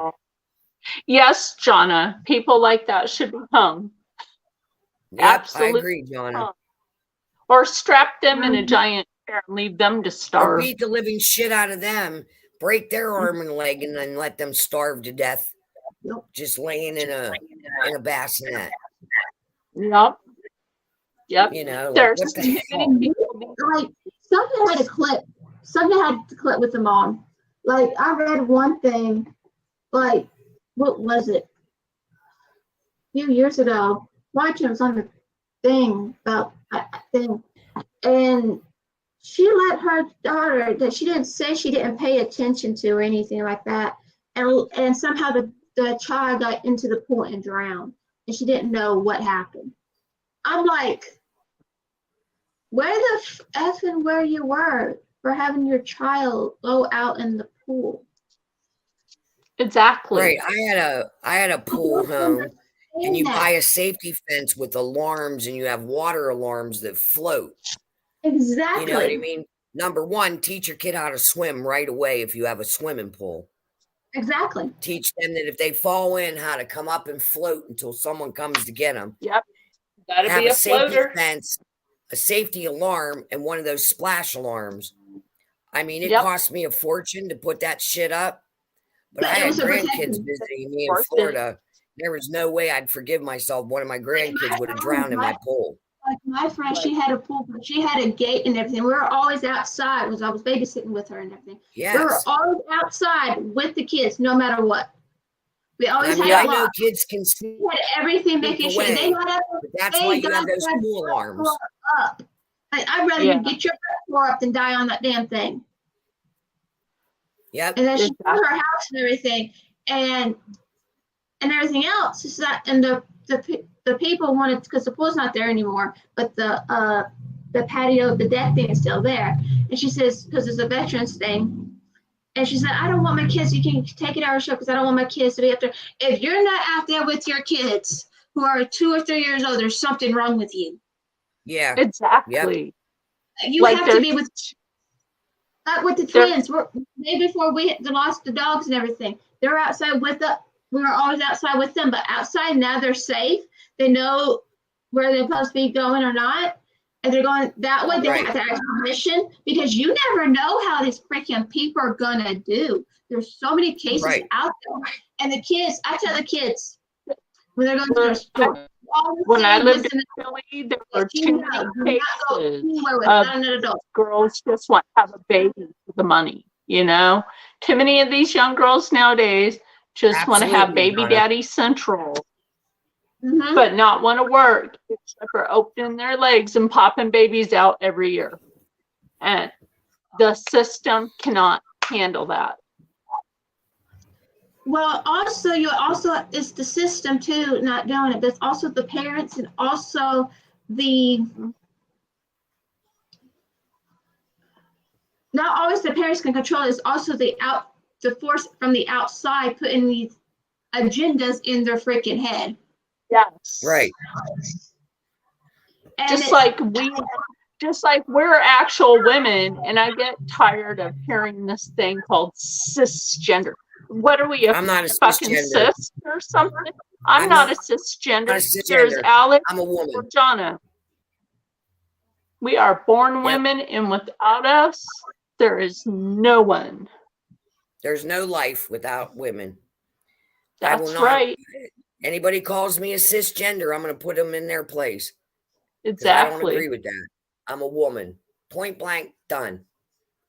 Speaker 2: Yes, Jonna. People like that should be hung.
Speaker 3: Yep, absolutely. I agree, Jonna.
Speaker 2: Or strap them in a giant chair and leave them to starve.
Speaker 3: Or beat the living shit out of them, break their arm and leg, and then let them starve to death, just laying in a bassinet.
Speaker 2: Yep. Yep.
Speaker 3: You know, like,
Speaker 2: There's
Speaker 3: what the
Speaker 2: too
Speaker 3: hell?
Speaker 2: many people.
Speaker 1: Like something had to clip. Something had to clip with the mom. Like I read one thing, like what was it? A few years ago, watching it was on the thing about a thing, and she let her daughter that she didn't say she didn't pay attention to or anything like that, and somehow the child got into the pool and drowned, and she didn't know what happened. I'm like, where the effing where you were for having your child go out in the pool?
Speaker 2: Exactly.
Speaker 3: Right. I had a pool home, and you buy a safety fence with alarms, and you have water alarms that float.
Speaker 1: Exactly.
Speaker 3: You know what I mean? Number one, teach your kid how to swim right away if you have a swimming pool.
Speaker 1: Exactly.
Speaker 3: Teach them that if they fall in, how to come up and float until someone comes to get them.
Speaker 2: Yep. Gotta
Speaker 3: Have
Speaker 2: be a
Speaker 3: safety
Speaker 2: floater.
Speaker 3: fence, a safety alarm, and one of those splash alarms. I mean, it
Speaker 2: Yep.
Speaker 3: cost me a fortune to put that shit up, but I
Speaker 1: But it
Speaker 3: had
Speaker 1: was a
Speaker 3: grandkids
Speaker 1: protection.
Speaker 3: visiting me in
Speaker 2: Worth it.
Speaker 3: Florida. There was no way I'd forgive myself. One of my grandkids would have drowned in my pool.
Speaker 1: Like my friend, she had a pool, but she had a gate and everything. We were always outside because I was babysitting with her and everything. We were
Speaker 3: Yes.
Speaker 1: always outside with the kids, no matter what. We
Speaker 3: I
Speaker 1: always
Speaker 3: mean,
Speaker 1: had
Speaker 3: I
Speaker 1: it
Speaker 3: know
Speaker 1: locked.
Speaker 3: kids can sneak
Speaker 1: We had everything making sure they
Speaker 3: away,
Speaker 1: got up.
Speaker 3: but that's
Speaker 1: They
Speaker 3: why you have
Speaker 1: got
Speaker 3: those
Speaker 1: that
Speaker 3: pool
Speaker 1: front
Speaker 3: alarms.
Speaker 1: door up. Like, I'd rather
Speaker 2: Yeah.
Speaker 1: you get your front door up than die on that damn thing.
Speaker 3: Yep.
Speaker 1: And then she
Speaker 2: Exactly.
Speaker 1: blew her house and everything, and everything else. Is that and the people wanted, because the pool's not there anymore, but the patio, the deck thing is still there. And she says, because it's a veterans thing. And she said, I don't want my kids, you can take it out of show because I don't want my kids to be up there. If you're not out there with your kids who are 2 or 3 years old, there's something wrong with you.
Speaker 3: Yeah.
Speaker 2: Exactly.
Speaker 1: You
Speaker 2: Like
Speaker 1: have to be with the
Speaker 2: there-
Speaker 1: twins. Day before we lost the dogs and everything. They're outside with we were always outside with them, but outside now they're safe. They know where they're supposed to be going or not. And they're going that way. They
Speaker 3: Right.
Speaker 1: have to ask permission because you never know how these freaking people are gonna do. There's so many cases
Speaker 3: Right.
Speaker 1: out there. And the kids, I tell the kids when they're going to the store,
Speaker 2: When I lived in Philly, there were too many cases of
Speaker 1: an adult.
Speaker 2: girls just want to have a baby for the money, you know? Too many of these young girls nowadays just want to have
Speaker 3: Absolutely,
Speaker 2: baby
Speaker 3: Donna.
Speaker 2: daddy central,
Speaker 1: Mhm.
Speaker 2: but not want to work except for opening their legs and popping babies out every year. And the system cannot handle that.
Speaker 1: Well, also it's the system too not doing it. There's also the parents and also not always the parents can control it. It's also the force from the outside putting these agendas in their freaking head.
Speaker 2: Yes.
Speaker 3: Right.
Speaker 1: And
Speaker 2: Just like we're actual women, and I get tired of hearing this thing called cisgender. What are we, a
Speaker 3: I'm not a
Speaker 2: fucking
Speaker 3: cisgender.
Speaker 2: cis or something? I'm not a cisgender.
Speaker 3: not a cisgender.
Speaker 2: There's Alex
Speaker 3: I'm a woman.
Speaker 2: or Jonna. We are born
Speaker 3: Yep.
Speaker 2: women, and without us, there is no one.
Speaker 3: There's no life without women. I will
Speaker 2: That's
Speaker 3: not-
Speaker 2: right.
Speaker 3: Anybody calls me a cisgender, I'm going to put them in their place. 'Cause I don't agree
Speaker 2: Exactly.
Speaker 3: with that. I'm a woman. Point blank, done.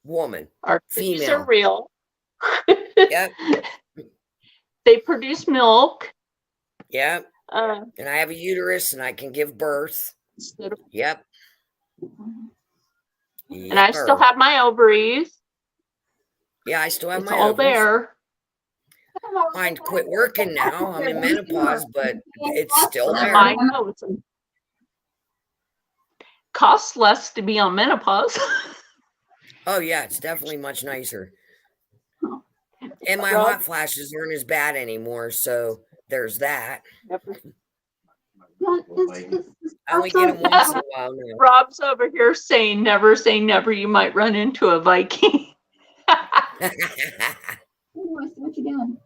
Speaker 3: Woman.
Speaker 2: Our titties
Speaker 3: Female.
Speaker 2: are real.
Speaker 3: Yep.
Speaker 2: They produce milk.
Speaker 3: Yep.
Speaker 2: Uh,
Speaker 3: And I have a uterus and I can give birth.
Speaker 2: instead of-
Speaker 3: Yep.
Speaker 2: and I still have my ovaries.
Speaker 3: Yeah, I still have
Speaker 2: It's
Speaker 3: my
Speaker 2: all
Speaker 3: ovaries.
Speaker 2: there.
Speaker 3: Mine quit working now. I'm in menopause, but it's still there.
Speaker 2: I know it's costs less to be on menopause.
Speaker 3: Oh yeah, it's definitely much nicer. And my
Speaker 2: Rob-
Speaker 3: hot flashes aren't as bad anymore, so there's that.
Speaker 1: Well, it's
Speaker 3: I only get them once in a while now.
Speaker 2: Rob's over here saying, "Never say never. You might run into a Viking."
Speaker 1: what you doing?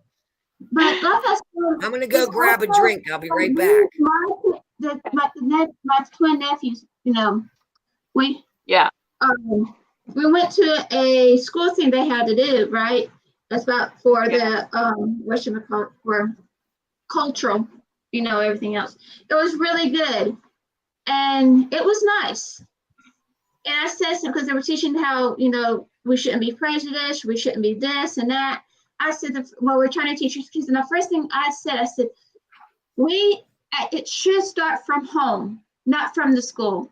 Speaker 1: But like I said,
Speaker 3: I'm gonna go grab a drink. I'll be right back.
Speaker 1: My twin nephews, we
Speaker 2: Yeah.
Speaker 1: We went to a school thing they had to do, right? That's about for the for cultural, everything else. It was really good. And it was nice. And I said, because they were teaching how, we shouldn't be prejudiced, we shouldn't be this and that. I said, we're trying to teach your kids. And the first thing I said, it should start from home, not from the school.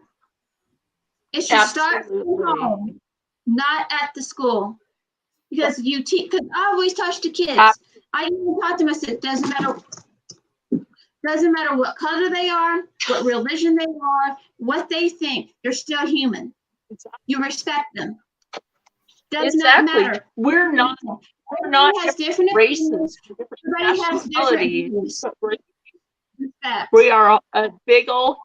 Speaker 1: It should start from home, not at the school. Because because I always touch the kids. I even talk to them, I said, doesn't matter what color they are, what religion they are, what they think, they're still human. You respect them. Does not matter.
Speaker 2: We're not different races.
Speaker 1: Everybody has different views.
Speaker 2: We are a big old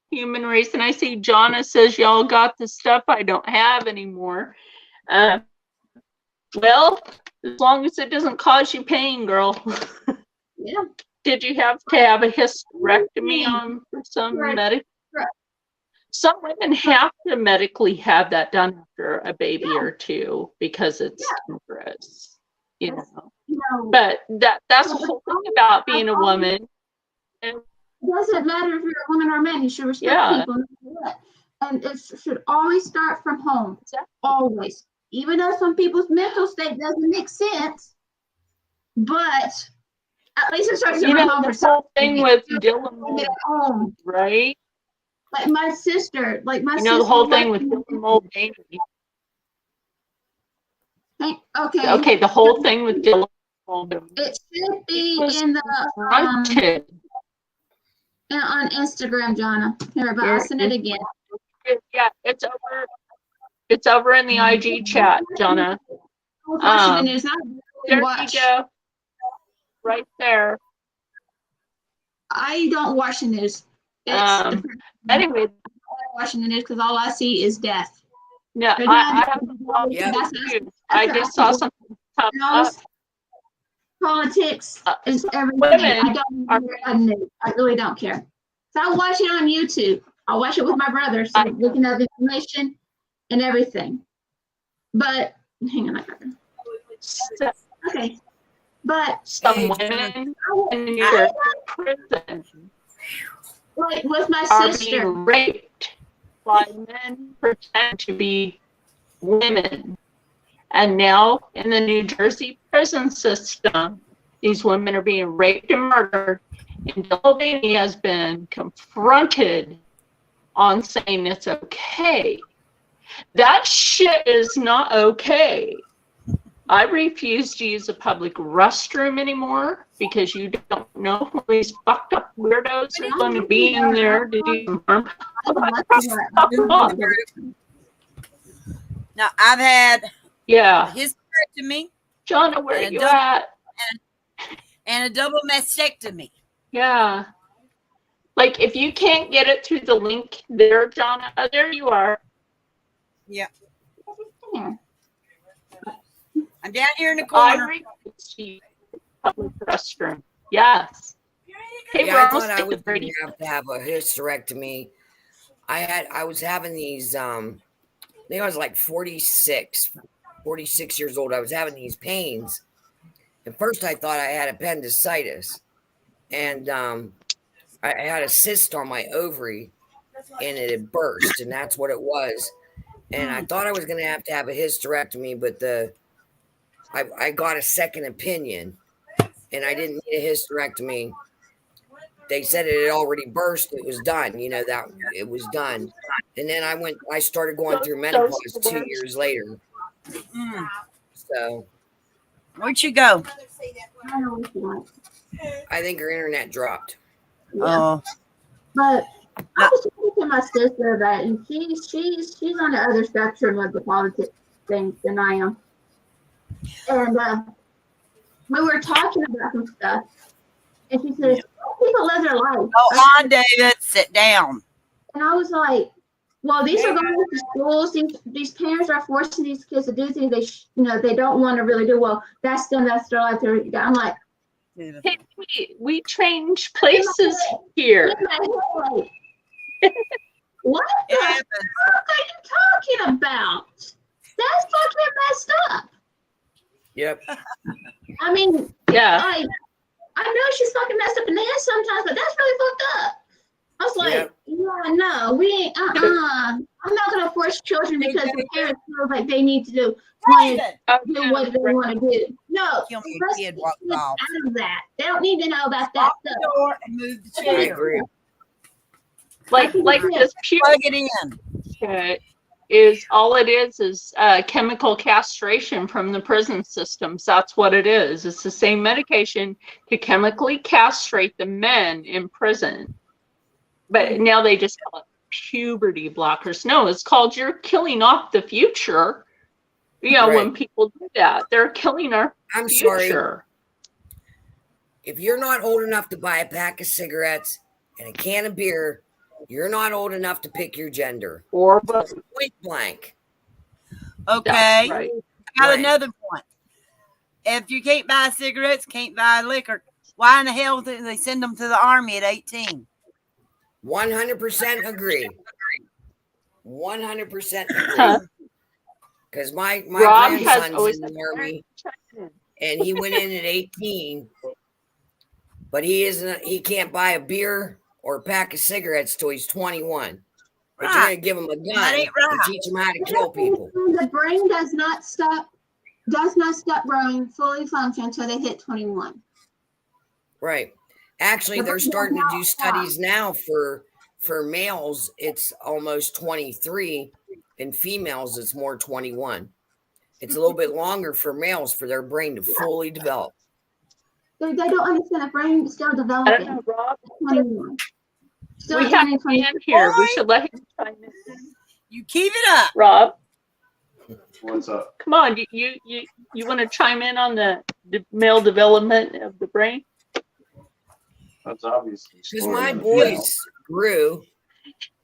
Speaker 2: human race. And I see Jonna says y'all got the stuff I don't have anymore. Well, as long as it doesn't cause you pain, girl.
Speaker 1: Yeah.
Speaker 2: Did you have to have a hysterectomy for some medical? Some women have to medically have that done after a baby or two because it's dangerous, But that's the whole thing about being a woman.
Speaker 1: It doesn't matter if you're a woman or a man. You should respect people. And it should always start from home. Always. Even though some people's mental state doesn't make sense, but at least it starts from home.
Speaker 2: The whole thing with Dylan, right?
Speaker 1: Like my sister,
Speaker 2: the whole thing with Dylan Mulvaney. Okay, the whole thing with Dylan Mulvaney.
Speaker 1: It should be in the on Instagram, Jonna. Here, but I'll send it again.
Speaker 2: Yeah, it's over. It's over in the IG chat, Jonna. There you go. Right there.
Speaker 1: I don't watch the news.
Speaker 2: Anyway,
Speaker 1: I'm watching the news because all I see is death.
Speaker 2: Yeah, I just saw something pop up.
Speaker 1: Politics is everything. I really don't care. So I watch it on YouTube. I watch it with my brother, so we can have information and everything. But hang on, I got it. Okay. But
Speaker 2: some women in prison,
Speaker 1: like with my sister,
Speaker 2: are being raped by men pretend to be women. And now in the New Jersey prison system, these women are being raped and murdered. And Mulvaney has been confronted on saying it's okay. That shit is not okay. I refuse to use a public restroom anymore because you don't know who these fucked up weirdos are going to be in there to do some harm.
Speaker 4: Now, I've had hysterectomy.
Speaker 2: Jonna, where are you at?
Speaker 4: And a double mastectomy.
Speaker 2: Yeah. Like, if you can't get it through the link there, Jonna, there you are.
Speaker 4: Yeah. I'm down here in the corner.
Speaker 2: Public restroom. Yes.
Speaker 3: Hey, I thought I was going to have a hysterectomy. I was having these, I think I was like 46 years old. I was having these pains. At first I thought I had appendicitis. And I had a cyst on my ovary and it had burst, and that's what it was. And I thought I was going to have a hysterectomy, but I got a second opinion, and I didn't need a hysterectomy. They said it had already burst. It was done. That it was done. And then I started going through menopause 2 years later. So
Speaker 4: where'd you go?
Speaker 3: I think her internet dropped.
Speaker 4: Oh.
Speaker 1: But I was talking to my sister about it, and she's on the other spectrum of the politics thing than I am. And we were talking about some stuff, and she says, people live their life.
Speaker 4: Go on, David, sit down.
Speaker 1: And I was like, well, these are going to schools. These parents are forcing these kids to do things they don't want to really do. Well, that's them. That's their life. I'm like,
Speaker 2: hey, we change places here.
Speaker 1: What the fuck are you talking about? That's fucking messed up.
Speaker 3: Yep.
Speaker 1: I mean,
Speaker 2: yeah.
Speaker 1: I know she's fucking messed up in the head sometimes, but that's really fucked up. I was like,
Speaker 3: Yep.
Speaker 1: yeah, no, we ain't, I'm not gonna force children because the parents feel like they need to do
Speaker 4: David,
Speaker 1: do what they want to do. No,
Speaker 4: Kill me,
Speaker 1: let's
Speaker 4: kid
Speaker 1: get
Speaker 4: walks
Speaker 1: kids
Speaker 4: off.
Speaker 1: out of that. They don't need to know about that
Speaker 4: Lock the
Speaker 1: stuff.
Speaker 4: door and move the
Speaker 3: I
Speaker 4: chair.
Speaker 3: agree.
Speaker 2: like this
Speaker 4: Plug it in.
Speaker 2: puberty is all it is chemical castration from the prison systems. That's what it is. It's the same medication to chemically castrate the men in prison. But now they just call it puberty blockers. No, it's called you're killing off the future. You know, when
Speaker 3: Right.
Speaker 2: people do that, they're killing our
Speaker 3: I'm sorry.
Speaker 2: future.
Speaker 3: If you're not old enough to buy a pack of cigarettes and a can of beer, you're not old enough to pick your gender.
Speaker 2: Or both.
Speaker 3: Point blank.
Speaker 4: Okay.
Speaker 2: That's right.
Speaker 4: I got
Speaker 3: Right.
Speaker 4: another point. If you can't buy cigarettes, can't buy liquor, why in the hell do they send them to the army at 18?
Speaker 3: 100% agree. 100% agree.
Speaker 2: Huh.
Speaker 3: Because my
Speaker 2: Rob has
Speaker 3: grandson's
Speaker 2: always
Speaker 3: in the
Speaker 2: said,
Speaker 3: army and he went in at 18, but he can't buy a beer or a pack of cigarettes till he's 21. But you're
Speaker 4: Right.
Speaker 3: gonna give him a gun
Speaker 4: That ain't right.
Speaker 3: to teach him how to kill people.
Speaker 1: The brain does not stop growing fully function until they hit 21.
Speaker 3: Right. Actually, they're starting to do studies now for males. It's almost 23, and females it's more 21. It's a little bit longer for males for their brain to fully develop.
Speaker 1: They don't understand the brain is still
Speaker 2: I don't
Speaker 1: developing.
Speaker 2: know, Rob.
Speaker 1: 21. Still
Speaker 2: We have a
Speaker 1: 20.
Speaker 2: man here. We should let him chime in.
Speaker 4: You keep it up.
Speaker 2: Rob,
Speaker 5: What's up?
Speaker 2: come on. You want to chime in on the male development of the brain?
Speaker 5: That's obviously.
Speaker 3: Because my boys grew.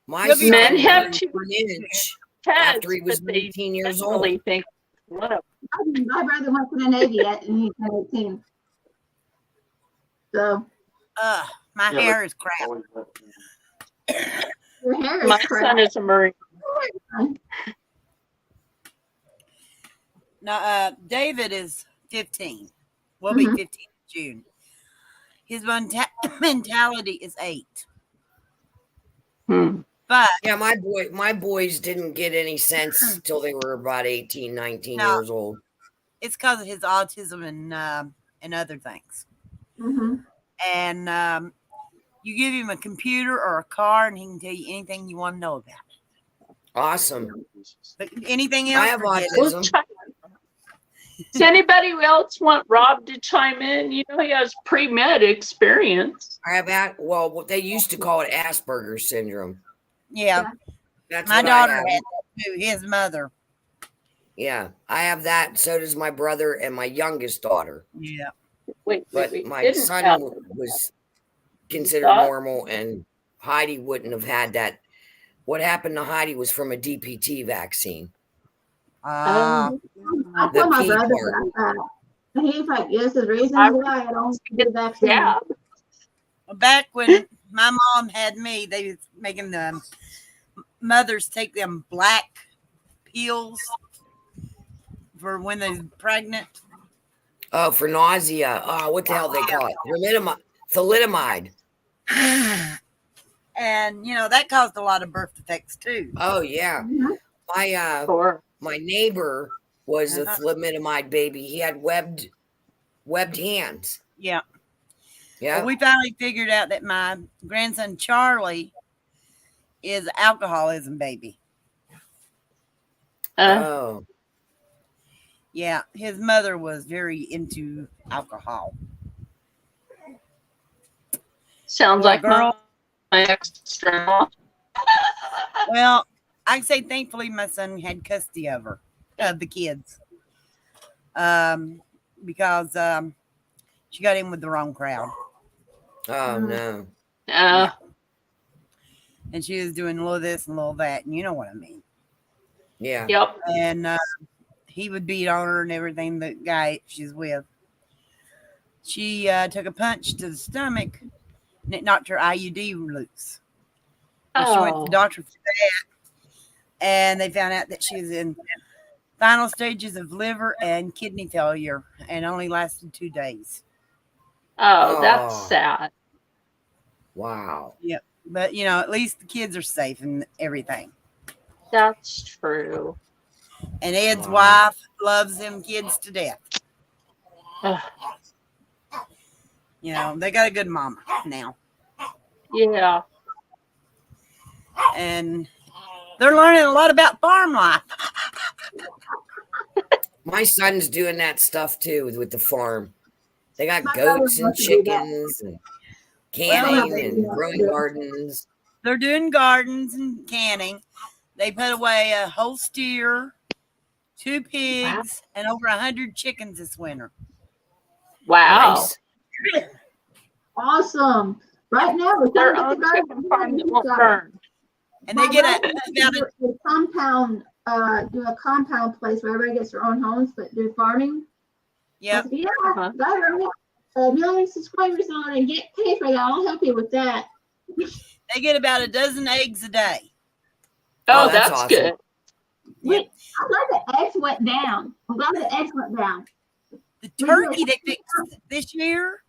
Speaker 3: My
Speaker 4: Men
Speaker 3: son
Speaker 2: have
Speaker 3: grew
Speaker 2: two
Speaker 3: 1 inch
Speaker 2: Heads,
Speaker 3: after he was
Speaker 2: but they
Speaker 3: 19 years old.
Speaker 2: definitely think one of
Speaker 1: My brother went to the Navy yet, and he's 18. So
Speaker 4: My
Speaker 5: Yeah,
Speaker 4: hair is crap.
Speaker 1: your hair is
Speaker 2: my
Speaker 1: crap.
Speaker 2: son is a Marine.
Speaker 4: Now, David is 15. Will be
Speaker 1: Mhm.
Speaker 4: 15 in June. His mentality is 8.
Speaker 2: Hmm.
Speaker 4: But
Speaker 3: Yeah, my boys didn't get any sense till they were about 18, 19
Speaker 4: No.
Speaker 3: years old.
Speaker 4: it's because of his autism and other things.
Speaker 1: Mm-hmm.
Speaker 4: And you give him a computer or a car, and he can tell you anything you want to know about it.
Speaker 3: Awesome.
Speaker 4: But anything else?
Speaker 3: I have
Speaker 4: forget it.
Speaker 3: autism.
Speaker 2: Does anybody else want Rob to chime in? You know, he has pre-med experience.
Speaker 3: I have what they used to call it Asperger's syndrome.
Speaker 4: Yeah,
Speaker 3: That's
Speaker 4: my
Speaker 3: what I
Speaker 4: daughter
Speaker 3: have.
Speaker 4: had that too. His mother.
Speaker 3: Yeah, I have that. So does my brother and my youngest daughter.
Speaker 4: Yeah.
Speaker 2: Wait,
Speaker 3: But
Speaker 2: wait.
Speaker 3: my
Speaker 2: Didn't
Speaker 3: son
Speaker 2: have-
Speaker 3: was considered
Speaker 2: thought-
Speaker 3: normal, and Heidi wouldn't have had that. What happened to Heidi was from a DPT vaccine.
Speaker 4: Uh,
Speaker 1: I
Speaker 3: The
Speaker 1: told my
Speaker 3: pee
Speaker 1: brother
Speaker 3: part.
Speaker 1: about that. And he's like, yes, the reason
Speaker 2: I
Speaker 1: why I don't get the vaccine.
Speaker 2: Yeah.
Speaker 4: back when my mom had me, they was making the mothers take them black pills for when they're pregnant.
Speaker 3: Oh, for nausea. Oh, what the hell they call it? Thalidomide.
Speaker 4: And that caused a lot of birth defects too.
Speaker 3: Oh yeah.
Speaker 1: Mhm.
Speaker 2: Or
Speaker 3: My neighbor was a
Speaker 4: Uh-huh.
Speaker 3: thalidomide baby. He had webbed hands.
Speaker 4: Yeah.
Speaker 3: Yeah.
Speaker 4: Well, we finally figured out that my grandson Charlie is an alcoholism baby.
Speaker 3: Oh.
Speaker 4: Yeah, his mother was very into alcohol.
Speaker 2: sounds
Speaker 4: Well,
Speaker 2: like
Speaker 4: girl.
Speaker 2: my ex-grandma.
Speaker 4: Well, I can say thankfully my son had custody of the kids. Because she got in with the wrong crowd.
Speaker 3: Oh no.
Speaker 4: And she was doing a little this and a little that, and you know what I mean.
Speaker 3: Yeah.
Speaker 2: Yep.
Speaker 4: And he would beat on her and everything, the guy she's with. She took a punch to the stomach, and it knocked her IUD loose. And she went to the doctor for that, and they found out that she was in final stages of liver and kidney failure, and only lasted 2 days.
Speaker 2: Oh, that's
Speaker 3: Oh.
Speaker 2: sad.
Speaker 3: Wow.
Speaker 4: But at least the kids are safe and everything.
Speaker 2: That's true.
Speaker 4: And Ed's
Speaker 3: Wow.
Speaker 4: wife loves them kids to death.
Speaker 2: Ugh,
Speaker 4: They got a good mama now.
Speaker 2: yeah.
Speaker 4: And they're learning a lot about farm life.
Speaker 3: My son's doing that stuff too with the farm. They got
Speaker 1: My brother
Speaker 3: goats and
Speaker 1: wants to do that.
Speaker 3: chickens and canning
Speaker 1: Well,
Speaker 3: and growing gardens.
Speaker 4: They're doing gardens and canning. They put away a whole steer, 2 pigs, and over 100 chickens this winter.
Speaker 2: Wow.
Speaker 3: Nice.
Speaker 1: Awesome. Right now, we're
Speaker 2: Their
Speaker 1: trying
Speaker 2: own
Speaker 1: to get
Speaker 2: chicken farm that won't burn.
Speaker 4: And they get about
Speaker 1: the compound, do a compound place where everybody gets their own homes, but do farming.
Speaker 4: Yep.
Speaker 1: I said, yeah,
Speaker 2: Uh-huh.
Speaker 1: got a million subscribers on and get paid for that. I'll help you with that.
Speaker 4: They get about a dozen eggs a day.
Speaker 2: Oh,
Speaker 3: Oh, that's
Speaker 2: that's
Speaker 3: awesome.
Speaker 2: good.
Speaker 1: Wait, I'm glad the eggs went down. I'm glad the eggs went down.
Speaker 4: The turkey they fixed this year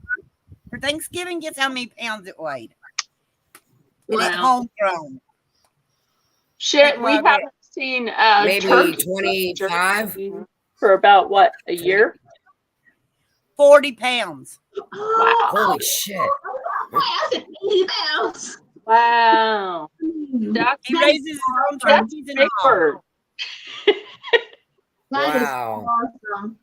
Speaker 4: for Thanksgiving, guess how many pounds it weighed? And it's
Speaker 2: Wow.
Speaker 4: homegrown.
Speaker 2: Shit, we
Speaker 4: Well,
Speaker 2: haven't seen
Speaker 3: Maybe
Speaker 2: turkey
Speaker 3: 25.
Speaker 2: for about what, a year?
Speaker 4: 40 pounds.
Speaker 1: Oh,
Speaker 3: Holy shit.
Speaker 1: I said 80 pounds.
Speaker 2: Wow. That's
Speaker 4: He raises his own
Speaker 2: that's
Speaker 4: turkeys and
Speaker 2: big
Speaker 4: all.
Speaker 2: bird.
Speaker 1: That is
Speaker 3: Wow.
Speaker 1: awesome.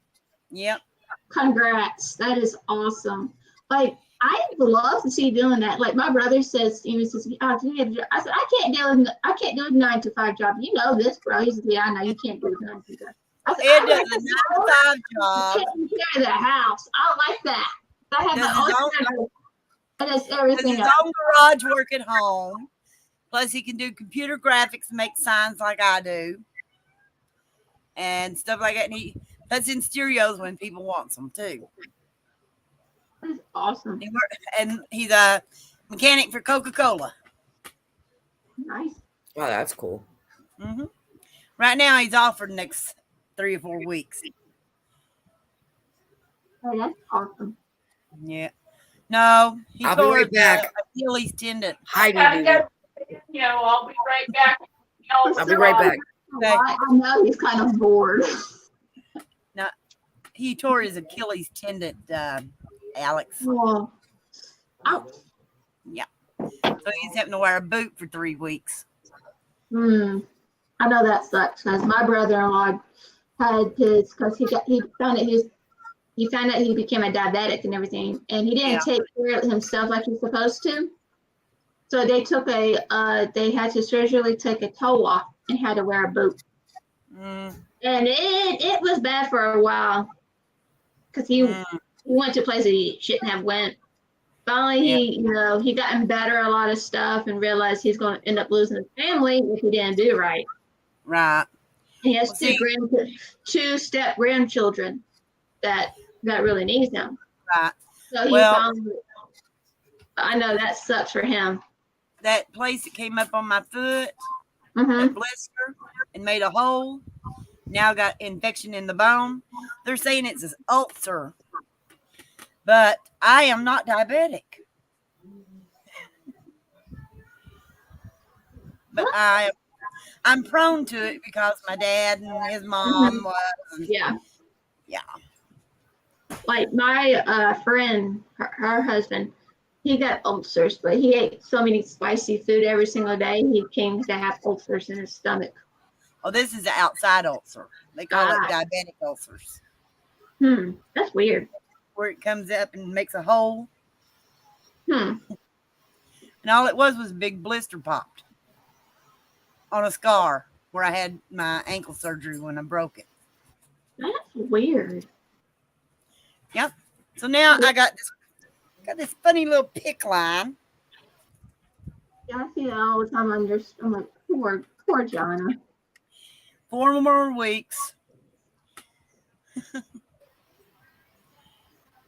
Speaker 4: Yep.
Speaker 1: Congrats. That is awesome. Like, I'd love to see you doing that. Like my brother says, he says, oh, can you get a job? I said, I can't do a 9-to-5 job. You know this, bro. He said, yeah, I know you can't do a 9-to-5. I said,
Speaker 4: Ed
Speaker 1: I
Speaker 4: does
Speaker 1: like
Speaker 4: a
Speaker 1: this
Speaker 4: 9-to-5 job.
Speaker 1: taking care of the house. I like that. I have
Speaker 4: Does
Speaker 1: my
Speaker 4: his
Speaker 1: own
Speaker 4: own-
Speaker 1: schedule, and it's
Speaker 4: Does
Speaker 1: everything
Speaker 4: his
Speaker 1: else.
Speaker 4: own garage work at home. Plus, he can do computer graphics and make signs like I do. And stuff like that. And he puts in stereos when people want them too.
Speaker 1: That's awesome.
Speaker 4: And he's a mechanic for Coca-Cola.
Speaker 1: Nice.
Speaker 3: Oh, that's cool.
Speaker 4: hmm Right now, he's off for the next 3 or 4 weeks.
Speaker 1: Hey, that's awesome.
Speaker 4: Yeah. No, he
Speaker 3: I'll be
Speaker 4: tore
Speaker 3: right back.
Speaker 4: Achilles tendon.
Speaker 3: Heidi,
Speaker 2: I'll be right back.
Speaker 3: I'll be right back.
Speaker 4: Okay.
Speaker 1: I know he's kind of bored.
Speaker 4: He tore his Achilles tendon, Alex.
Speaker 1: Well, ouch.
Speaker 4: So he's having to wear a boot for 3 weeks.
Speaker 1: I know that sucks because my brother-in-law had his, because he found out he became a diabetic and everything, and he didn't take care of himself like he's supposed to. So they took they had to surgically take a toe off and had to wear a boot.
Speaker 4: Mm,
Speaker 1: And it was bad for a while because he went to places he shouldn't have went. Finally, he gotten better at a lot of stuff and realized he's going to end up losing his family if he didn't do right.
Speaker 4: right.
Speaker 1: He has two step grandchildren that really needs him.
Speaker 4: Right.
Speaker 1: So he
Speaker 4: Well-
Speaker 1: found. I know that sucks for him.
Speaker 4: That place that came up on my foot,
Speaker 1: Mm-hmm.
Speaker 4: that blister, and made a hole. Now got infection in the bone. They're saying it's an ulcer. But I am not diabetic. But I'm prone to it because my dad and his mom was.
Speaker 1: Yeah.
Speaker 4: Yeah.
Speaker 1: Like my friend, her husband, he got ulcers, but he ate so many spicy food every single day. He came to have ulcers in his stomach.
Speaker 4: Oh, this is an outside ulcer. They call it diabetic ulcers,
Speaker 1: That's weird.
Speaker 4: where it comes up and makes a hole.
Speaker 1: Hmm.
Speaker 4: And all it was a big blister popped on a scar where I had my ankle surgery when I broke it.
Speaker 1: That's weird.
Speaker 4: Yep. So now I got this funny little pick line.
Speaker 1: Yeah, I see that all the time. I'm like, poor Jana.
Speaker 4: 4 more weeks.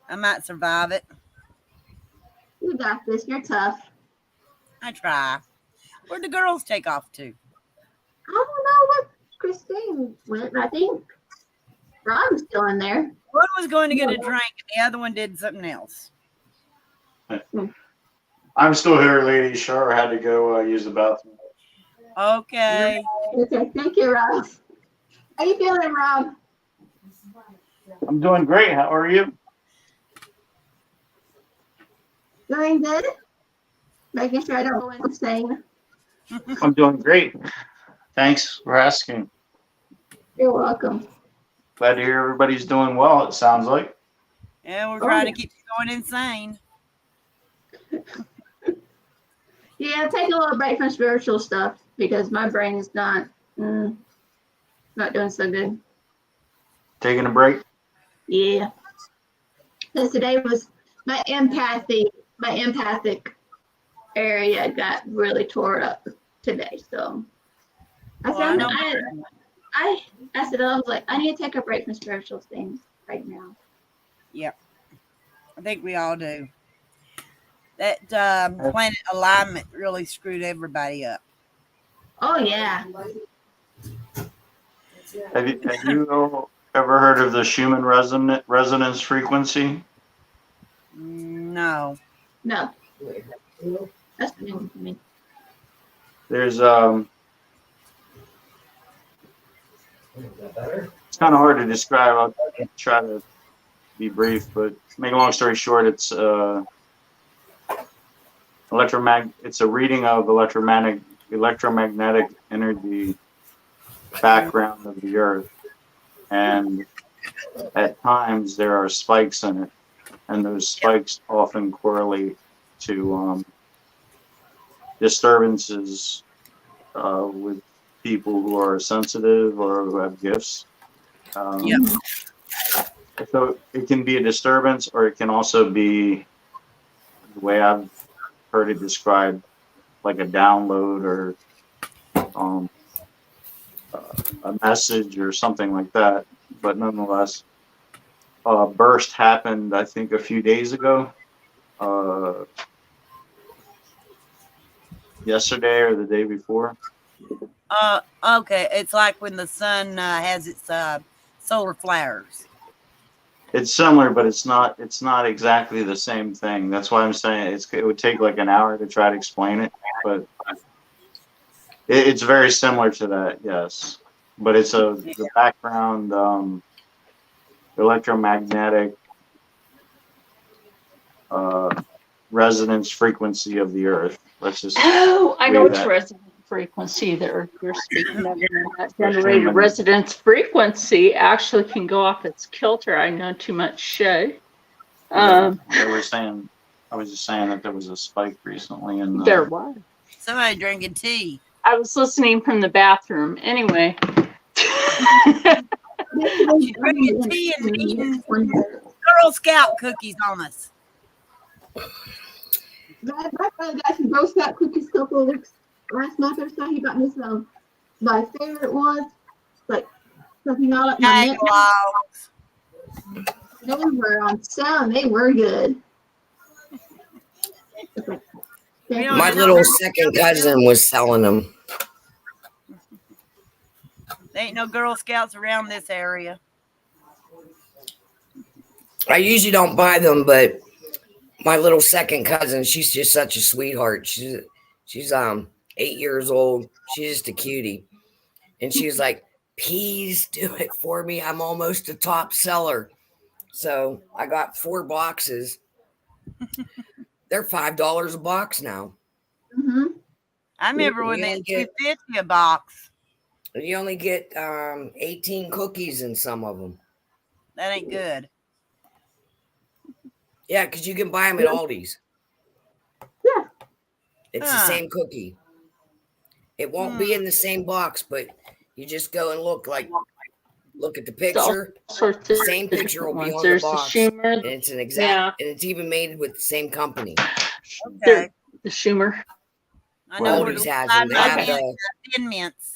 Speaker 4: I might survive it.
Speaker 1: You got this. You're tough.
Speaker 4: I try. Where'd the girls take off to?
Speaker 1: I don't know what Christine went, but I think Rob's still in there.
Speaker 4: One was going to get a drink, and the other one did something else.
Speaker 5: I'm still here, lady. Char had to go use the bathroom.
Speaker 4: Okay.
Speaker 1: Okay, thank you, Rob. How you feeling, Rob?
Speaker 5: I'm doing great. How are you?
Speaker 1: Doing good? Making sure I don't go insane.
Speaker 5: I'm doing great. Thanks for asking.
Speaker 1: You're welcome.
Speaker 5: Glad to hear everybody's doing well, it sounds like.
Speaker 4: Yeah, we're trying to keep you going insane.
Speaker 1: Yeah, take a little break from spiritual stuff because my brain is not doing so good.
Speaker 5: Taking a break?
Speaker 1: Yeah. Because today was my empathic area got really tore up today. So I said, I was like, I need to take a break from spiritual things right now.
Speaker 4: Yep. I think we all do. That planet alignment really screwed everybody up.
Speaker 1: Oh yeah.
Speaker 5: Have you ever heard of the Schumann resonance frequency?
Speaker 4: No.
Speaker 1: No. That's the new one for me.
Speaker 5: There's it's kind of hard to describe. I'll try to be brief, but make a long story short, it's it's a reading of electromagnetic energy background of the Earth, and at times there are spikes in it, and those spikes often correlate to disturbances with people who are sensitive or who have gifts. So it can be a disturbance, or it can also be, the way I've heard it described, like a download or a message or something like that. But nonetheless, a burst happened, I think, a few days ago, yesterday or the day before.
Speaker 4: Okay. It's like when the sun has its solar flares.
Speaker 5: It's similar, but it's not exactly the same thing. That's why I'm saying it would take like an hour to try to explain it, but it's very similar to that, yes. But it's the background electromagnetic resonance frequency of the Earth. Let's just
Speaker 2: I know it's
Speaker 5: that.
Speaker 2: resonance frequency that you're speaking of. That generated resonance frequency actually can go off its kilter. I know too much shit.
Speaker 5: I was just saying that there was a spike recently, and
Speaker 2: there was
Speaker 4: Somebody drinking tea.
Speaker 2: I was listening from the bathroom. Anyway.
Speaker 4: She's drinking tea and eating Girl Scout cookies on us.
Speaker 1: My brother got some Girl Scout cookies a couple of weeks last month or so. He got me some. My favorite ones, like something all up my neck. They were on sale and they were good.
Speaker 3: My little second cousin was selling them.
Speaker 4: There ain't no Girl Scouts around this area.
Speaker 3: I usually don't buy them, but my little second cousin, she's just such a sweetheart. She's 8 years old. She's just a cutie. And she's like, please do it for me. I'm almost a top seller. So I got 4 boxes. They're $5 a box now.
Speaker 1: Mm-hmm.
Speaker 4: I remember when they were $2.50 a box.
Speaker 3: You only get 18 cookies in some of them.
Speaker 4: That ain't good.
Speaker 3: Yeah, because you can buy them at Aldi's.
Speaker 1: Yeah.
Speaker 3: It's the same cookie. It won't be in the same box, but you just go and look at the picture. The same picture will be on the box. And it's an exact, and it's even made with the same company.
Speaker 4: Okay.
Speaker 2: The Schumer.
Speaker 4: I know
Speaker 3: Aldi's has them. They have the
Speaker 4: Thin Mints.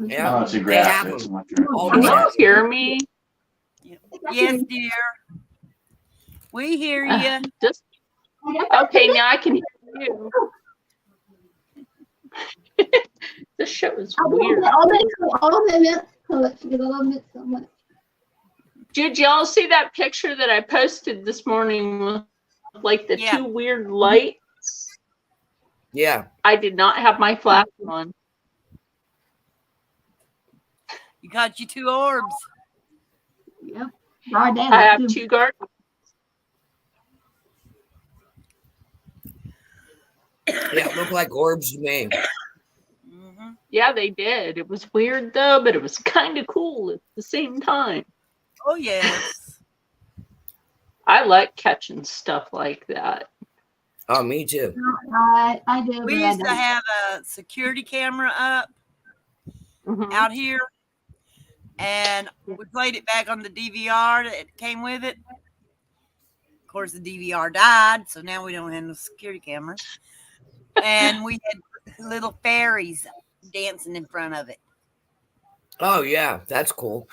Speaker 3: Yeah,
Speaker 5: it's a
Speaker 3: they
Speaker 5: graph.
Speaker 3: have
Speaker 5: It's
Speaker 3: them.
Speaker 5: much
Speaker 3: Aldi's
Speaker 2: Can you
Speaker 3: has
Speaker 2: hear me?
Speaker 4: Yes, dear. We hear you.
Speaker 2: Okay, now I can hear you. This show is weird.
Speaker 1: All the mint collection because I love mint so much.
Speaker 2: Did y'all see that picture that I posted this morning with like the
Speaker 4: Yeah.
Speaker 2: two weird lights.
Speaker 3: Yeah.
Speaker 2: I did not have my flash on.
Speaker 4: You got your 2 orbs.
Speaker 1: Yep. Broad
Speaker 2: I
Speaker 1: daylight
Speaker 2: have
Speaker 1: too.
Speaker 2: 2 guards.
Speaker 3: Yeah, it looked like orbs to me.
Speaker 4: Mm-hmm.
Speaker 2: Yeah, they did. It was weird though, but it was kind of cool at the same time.
Speaker 4: Oh, yes.
Speaker 2: I like catching stuff like that.
Speaker 3: Oh, me too.
Speaker 1: I do,
Speaker 4: We
Speaker 1: but I
Speaker 4: used to
Speaker 1: don't.
Speaker 4: have a security camera up
Speaker 2: Mhm.
Speaker 4: out here, and we played it back on the DVR that came with it. Of course, the DVR died, so now we don't have no security cameras. And we had little fairies dancing in front of it.
Speaker 3: Oh, yeah, that's cool.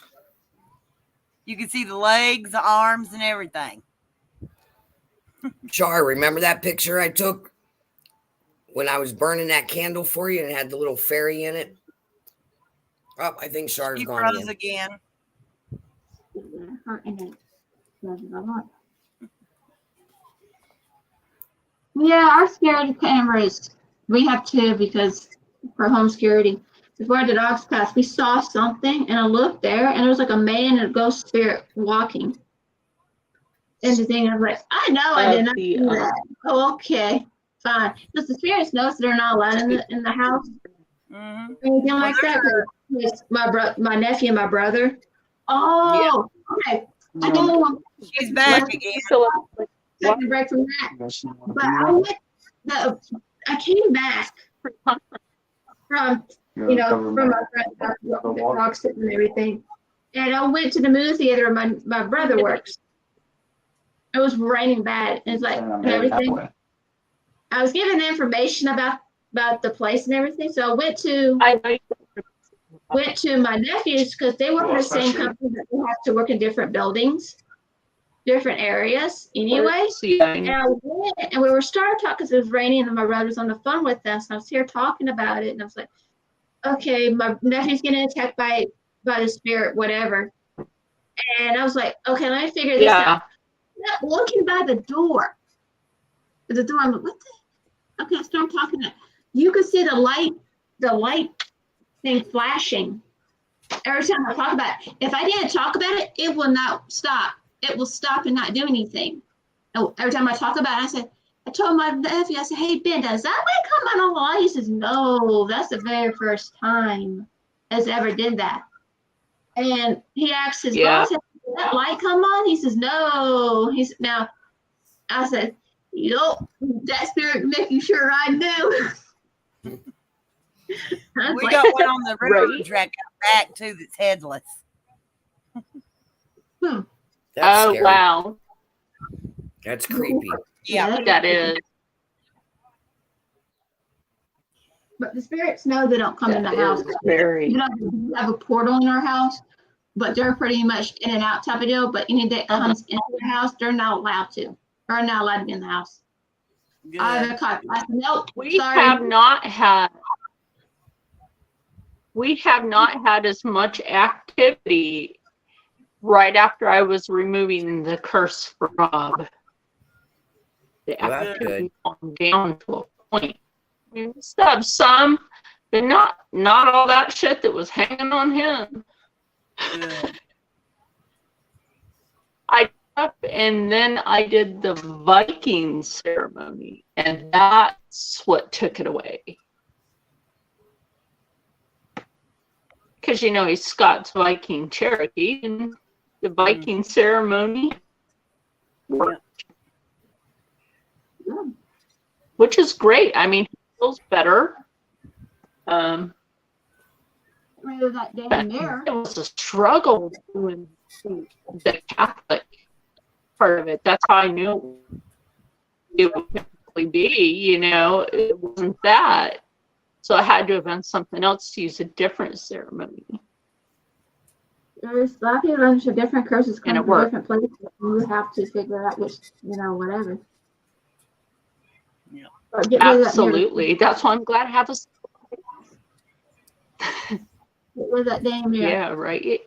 Speaker 4: You could see the legs, the arms, and everything.
Speaker 3: Char, remember that picture I took when I was burning that candle for you and it had the little fairy in it? Oh, I think Char's
Speaker 4: She
Speaker 3: gone
Speaker 4: froze
Speaker 3: again.
Speaker 4: again.
Speaker 1: Her and it doesn't go on. Yeah, our security cameras, we have 2 because for home security. Before the dogs passed, we saw something and I looked there and it was like a man and a ghost spirit walking. And the thing, I was like, I know I did not
Speaker 2: The,
Speaker 1: do that. Oh, okay, fine. Because the spirits knows they're not allowed in the house
Speaker 4: Mm-hmm.
Speaker 1: or anything like that. 'Cause my nephew and my brother. Oh, okay. I know.
Speaker 4: She's back again.
Speaker 1: Take a break from that. But I came back from from my friend dog sitting and everything, and I went to the movie theater. My brother works. It was raining bad. And it's like and everything. I was given the information about the place and everything, so I went to my nephews because they work in the same company, but they have to work in different buildings, different areas anyway. And I went and we were starting talking because it was raining and my brother was on the phone with us. And I was here talking about it and I was like, okay, my nephew's getting attacked by the spirit, whatever. And I was like, okay, let me figure this out. Looking by the door. I'm like, what the? Okay, I start talking. You could see the light thing flashing every time I talk about it. If I didn't talk about it, it will not stop. It will stop and not do anything. Oh, every time I talk about it, I told my nephew, I said, hey, Ben, does that light come on all the light? He says, no, that's the very first time has ever did that. And he asked his boss, did that light come on? He says, no. He said, now, I said, that spirit making sure I knew.
Speaker 4: We got one on the railroad track out back too that's headless.
Speaker 3: That's scary.
Speaker 2: Wow.
Speaker 3: That's creepy.
Speaker 4: Yeah,
Speaker 2: That is.
Speaker 1: But the spirits know they don't come in the house.
Speaker 2: Very.
Speaker 1: We have a portal in our house, but they're pretty much in and out type of deal. But anything that comes into the house, they're not allowed to. Or not allowed to be in the house.
Speaker 4: good.
Speaker 1: I said, nope,
Speaker 2: We
Speaker 1: sorry.
Speaker 2: have not had as much activity right after I was removing the curse from Rob. The
Speaker 3: Well, that's
Speaker 2: activity calmed down to a point. We still have some, but not all that shit that was hanging on him.
Speaker 4: Good.
Speaker 2: And then I did the Viking ceremony, and that's what took it away. Because, he's Scots Viking Cherokee, and the Viking ceremony worked.
Speaker 1: Yeah.
Speaker 2: Which is great. I mean, he feels better.
Speaker 1: Remember that day in there.
Speaker 2: It was a struggle doing the Catholic part of it. That's how I knew it would typically be, it wasn't that. So I had to invent something else to use a different ceremony.
Speaker 1: There's a lot of people understand different curses come
Speaker 2: And it
Speaker 1: from
Speaker 2: worked.
Speaker 1: different places. You have to figure out which, whatever.
Speaker 4: Yeah.
Speaker 1: But get rid of that
Speaker 2: Absolutely. That's why I'm glad I have a.
Speaker 1: Get rid of that damn mirror.
Speaker 2: Yeah, right.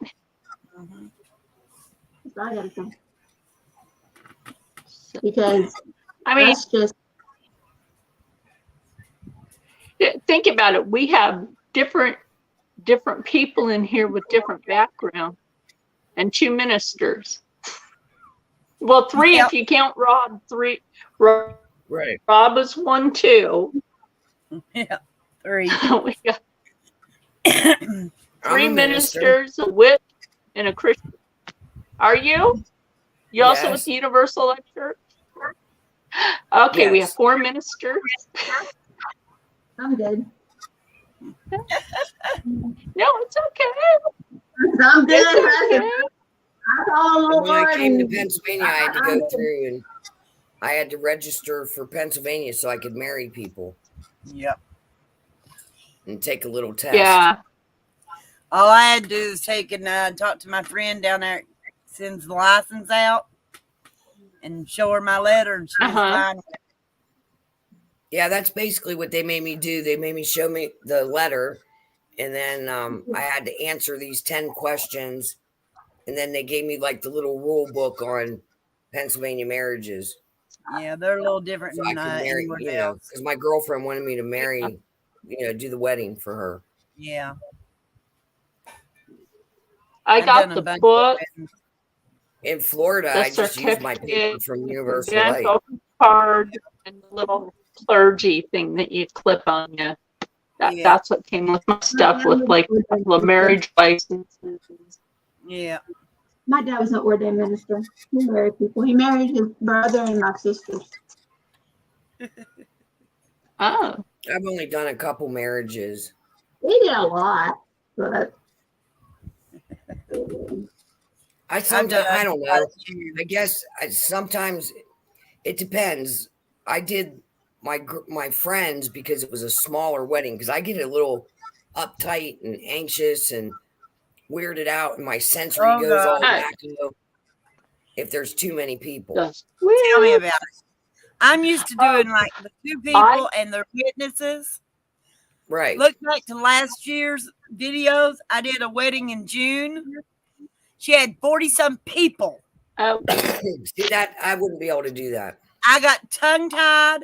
Speaker 4: Mhm.
Speaker 1: That's all I gotta say. Because
Speaker 2: I mean,
Speaker 1: That's just
Speaker 2: think about it. We have different people in here with different backgrounds, and 2 ministers. Well, 3
Speaker 4: Yep.
Speaker 2: if you count Rob. 3. Rob
Speaker 3: Right.
Speaker 2: is 1 too.
Speaker 4: Yeah, 3.
Speaker 2: We got
Speaker 3: I'm
Speaker 2: 3
Speaker 3: a minister.
Speaker 2: ministers, a witch, and a Christian. Are you? You also with
Speaker 3: Yes.
Speaker 2: the Universal Life Church? Okay, we have
Speaker 3: Yes.
Speaker 2: 4 ministers.
Speaker 1: I'm good.
Speaker 2: No, it's okay.
Speaker 1: I'm good.
Speaker 2: It's okay.
Speaker 1: Oh,
Speaker 3: When I
Speaker 1: Lord.
Speaker 3: came to Pennsylvania, I had to go through and I had to register for Pennsylvania so I could marry people
Speaker 4: Yep.
Speaker 3: and take a little test.
Speaker 2: Yeah.
Speaker 4: All I had to do is take and talk to my friend down there, sends the license out, and show her my letter, and she was fine with it.
Speaker 3: Yeah, that's basically what they made me do. They made me show me the letter, and then I had to answer these 10 questions, and then they gave me like the little rule book on Pennsylvania marriages.
Speaker 4: Yeah, they're a little different
Speaker 3: So I
Speaker 4: than
Speaker 3: could marry,
Speaker 4: anywhere
Speaker 3: you know,
Speaker 4: else.
Speaker 3: because my girlfriend wanted me to marry, you know, do the wedding for her.
Speaker 4: Yeah.
Speaker 2: I
Speaker 4: I've
Speaker 2: got
Speaker 4: done a
Speaker 2: the
Speaker 4: bunch of
Speaker 2: book,
Speaker 4: weddings.
Speaker 3: In Florida,
Speaker 2: the
Speaker 3: I just used my paper
Speaker 2: certificate,
Speaker 3: from
Speaker 2: the
Speaker 3: Universal Life.
Speaker 2: dental card, and the little clergy thing that you clip on you.
Speaker 4: Yeah.
Speaker 2: That's what came with my stuff, with like a couple of marriage licenses.
Speaker 4: Yeah.
Speaker 1: My dad was an ordained minister. He married people. He married his brother and my sisters.
Speaker 2: Oh,
Speaker 3: I've only done a couple marriages.
Speaker 1: He did a lot, but
Speaker 3: I sometimes, I don't know.
Speaker 4: know.
Speaker 3: I guess sometimes it depends. I did my friends because it was a smaller wedding, because I get a little uptight and anxious and weirded out, and my sensory
Speaker 4: Oh,
Speaker 3: goes all
Speaker 4: God.
Speaker 3: wacko if there's too many people.
Speaker 2: just
Speaker 4: Tell me about it. I'm used to doing like the 2 people and their witnesses.
Speaker 3: Right.
Speaker 4: Look back to last year's videos. I did a wedding in June. She had 40-some people.
Speaker 2: oh,
Speaker 3: See, that I wouldn't be able to do that.
Speaker 4: I got tongue-tied,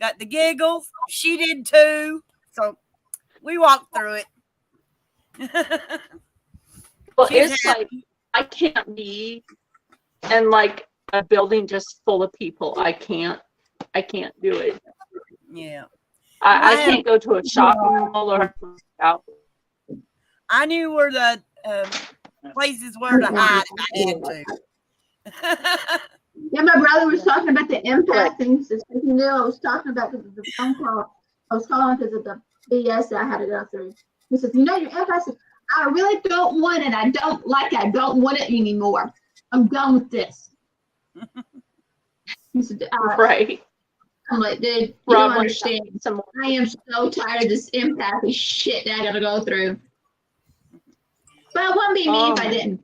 Speaker 4: got the giggles. She did too. So we walked through it.
Speaker 2: well,
Speaker 4: She's
Speaker 2: it's
Speaker 4: happy.
Speaker 2: like I can't be in like a building just full of people. I can't do it.
Speaker 4: Yeah.
Speaker 2: I can't go to a shopping mall or out.
Speaker 4: I knew where the places were to hide if I had to.
Speaker 1: yeah, my brother was talking about the impact things. He knew I was talking about because of the phone call. I was calling because of the BS that I had to go through. He says, you know, your impact. I said, I really don't want it. I don't like it. I don't want it anymore. I'm done with this. He said,
Speaker 2: Right.
Speaker 1: I'm like, dude, you
Speaker 2: Rob,
Speaker 1: don't understand.
Speaker 2: some
Speaker 1: I am so tired of this empathy shit that I gotta go through. But it wouldn't be me if I didn't.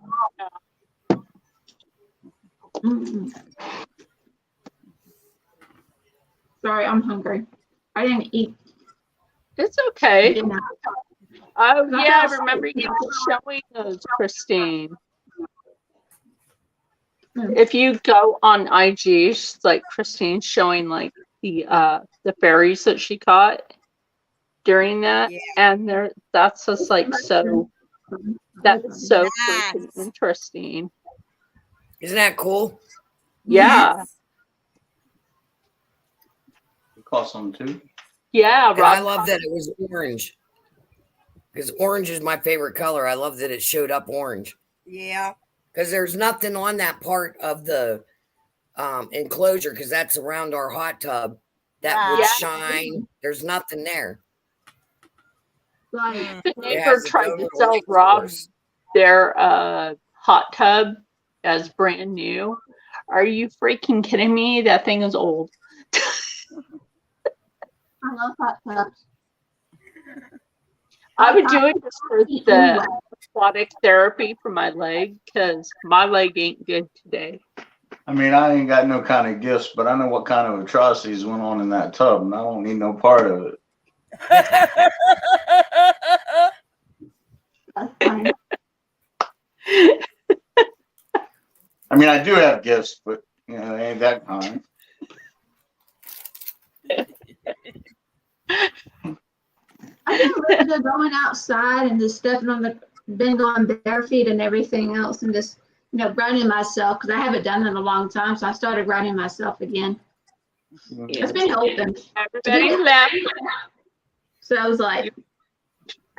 Speaker 1: Mm-mm. Sorry, I'm hungry. I didn't eat.
Speaker 2: It's
Speaker 1: I
Speaker 2: okay.
Speaker 1: did not.
Speaker 2: Oh yeah, I remember you showing those, Christine. If you go on IG, it's like Christine showing like the fairies that she caught during that,
Speaker 4: Yeah.
Speaker 2: and that's just like that's so
Speaker 4: Nice.
Speaker 2: freaking interesting.
Speaker 3: Isn't that cool?
Speaker 2: Yeah,
Speaker 5: You caught some too?
Speaker 2: yeah,
Speaker 3: And I
Speaker 2: Rob.
Speaker 3: love that it was orange, because orange is my favorite color. I love that it showed up orange,
Speaker 4: Yeah.
Speaker 3: because there's nothing on that part of the enclosure, because that's around our hot tub that would
Speaker 2: Yeah.
Speaker 3: shine. There's nothing there.
Speaker 1: Like,
Speaker 2: The
Speaker 3: It
Speaker 2: neighbor
Speaker 3: has its
Speaker 2: tried
Speaker 3: own
Speaker 2: to
Speaker 3: little
Speaker 2: sell
Speaker 3: light
Speaker 2: Rob
Speaker 3: source.
Speaker 2: their hot tub as brand new. Are you freaking kidding me? That thing is old.
Speaker 1: I love hot tubs.
Speaker 2: I would do it just for the aquatic therapy for my leg, because my leg ain't good today.
Speaker 5: I mean, I ain't got no kind of gifts, but I know what kind of atrocities went on in that tub, and I don't need no part of it.
Speaker 1: That's fine.
Speaker 5: I mean, I do have gifts, but you know, they ain't that kind.
Speaker 1: I'm really going outside and just stepping on been going bare feet and everything else and just, grounding myself because I haven't done it in a long time. So I started grounding myself again. It's been helping.
Speaker 2: Everybody laugh.
Speaker 1: So I was like,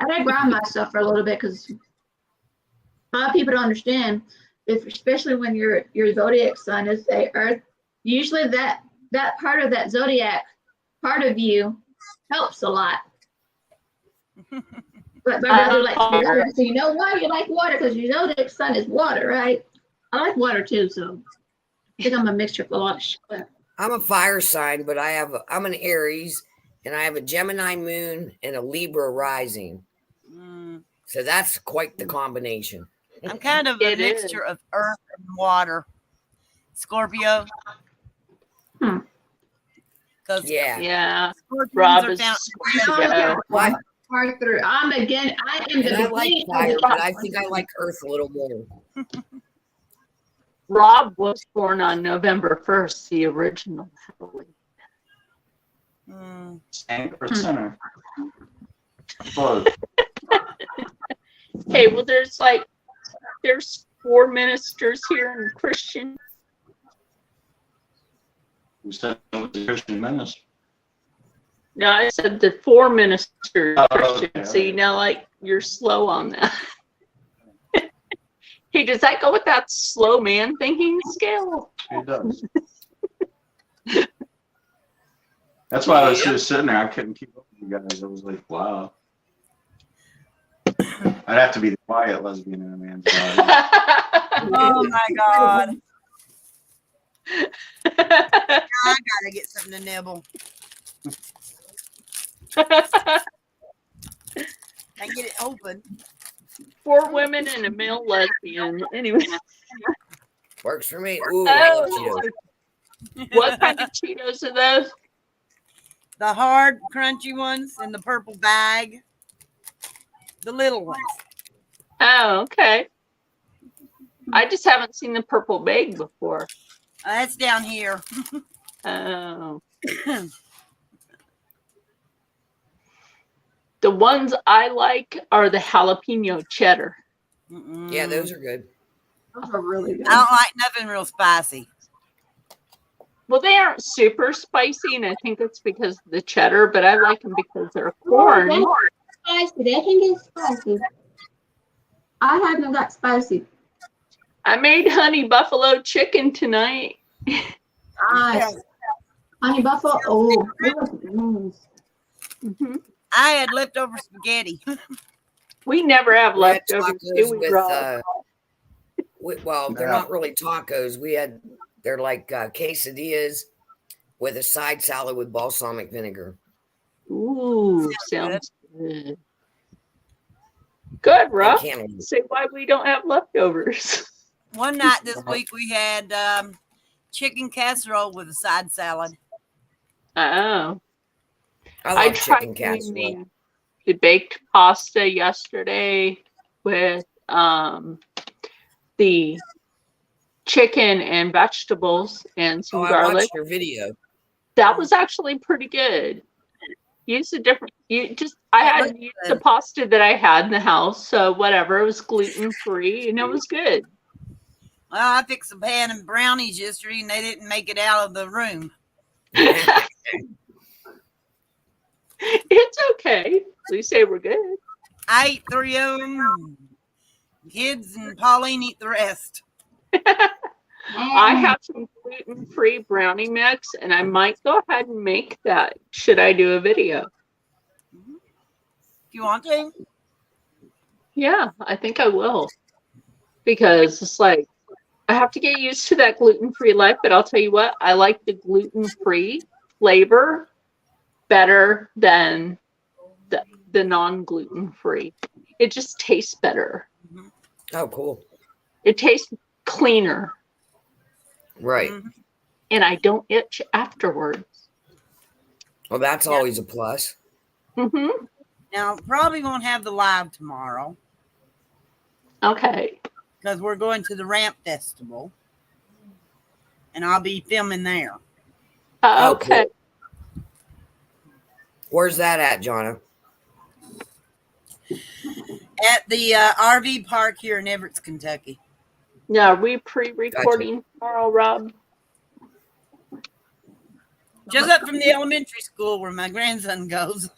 Speaker 1: I gotta ground myself for a little bit because a lot of people don't understand, especially when your zodiac sign is a Earth. Usually that part of that zodiac part of you helps a lot. But my brother likes water, so you know why you like water because your zodiac sign is water, right? I like water too, so I think I'm a mixture of a lot of shit.
Speaker 3: I'm a fire sign, but I'm an Aries, and I have a Gemini moon and a Libra rising. So that's quite the combination.
Speaker 4: I'm kind of a mixture of earth and water. Scorpio.
Speaker 3: Yeah.
Speaker 2: Rob is Scorpio.
Speaker 3: What?
Speaker 1: Part through. I am the
Speaker 3: I like fire, but I think I like earth a little more.
Speaker 2: Rob was born on November 1st, the original Halloween.
Speaker 5: Anchor center. Close.
Speaker 2: Hey, well, there's 4 ministers here in Christian.
Speaker 5: You said it was a Christian minister.
Speaker 2: No, I said the 4 ministers Christian.
Speaker 5: Okay.
Speaker 2: So you're slow on that. Hey, does that go with that slow man thinking scale?
Speaker 5: It does. That's why I was just sitting there. I couldn't keep up with you guys. I was like, wow. I'd have to be the quiet lesbian in a man's body.
Speaker 4: Oh my God. I gotta get something to nibble. I get it open.
Speaker 2: 4 women and a male lesbian. Anyway.
Speaker 3: Works for me. Ooh, I love Cheetos.
Speaker 2: What kind of Cheetos are those?
Speaker 4: The hard, crunchy ones in the purple bag. The little ones.
Speaker 2: Oh, okay. I just haven't seen the purple bag before.
Speaker 4: That's down here.
Speaker 2: Oh. The ones I like are the jalapeno cheddar.
Speaker 3: Yeah, those are good.
Speaker 1: Those are really good.
Speaker 4: I don't like nothing real spicy.
Speaker 2: Well, they aren't super spicy, and I think that's because of the cheddar, but I like them because they're corn.
Speaker 1: Spicy. They can get spicy. I haven't got spicy.
Speaker 2: I made honey buffalo chicken tonight.
Speaker 1: Nice. Honey buffalo. Oh,
Speaker 2: Mm-hmm.
Speaker 4: I had leftover spaghetti.
Speaker 2: We never have
Speaker 3: We had
Speaker 2: leftovers.
Speaker 3: tacos well, they're not really tacos. They're like quesadillas with a side salad with balsamic vinegar.
Speaker 2: Ooh, sounds good. Good, Rob. Say why we don't have leftovers.
Speaker 4: One night this week we had chicken casserole with a side salad.
Speaker 2: Oh.
Speaker 3: I
Speaker 2: tried
Speaker 3: chicken casserole.
Speaker 2: doing the baked pasta yesterday with the chicken and vegetables and some
Speaker 3: I
Speaker 2: garlic.
Speaker 3: watched your video.
Speaker 2: That was actually pretty good. I had used the pasta that I had in the house, so whatever. It was gluten free and it was good.
Speaker 4: Well, I fixed a pan of brownies yesterday and they didn't make it out of the room.
Speaker 2: It's okay. At least they were good.
Speaker 4: I ate 3 of them. Kids and Pauline eat the rest.
Speaker 2: I have some gluten-free brownie mix, and I might go ahead and make that. Should I do a video?
Speaker 4: If you want to.
Speaker 2: Yeah, I think I will. Because it's like, I have to get used to that gluten-free life, but I'll tell you what, I like the gluten-free flavor better than the non-gluten-free. It just tastes better.
Speaker 3: Oh, cool.
Speaker 2: It tastes cleaner.
Speaker 3: Right.
Speaker 2: And I don't itch afterwards.
Speaker 3: Well, that's always a plus.
Speaker 2: Mm-hmm.
Speaker 4: Now, probably won't have the live tomorrow.
Speaker 2: Okay.
Speaker 4: Because we're going to the Ramp Festival. And I'll be filming there.
Speaker 2: Okay.
Speaker 3: Cool. Where's that at, Jonna?
Speaker 4: at the RV park here in Everett, Kentucky.
Speaker 2: Now, are we pre-recording tomorrow, Rob?
Speaker 4: Just up from the elementary school where my grandson goes.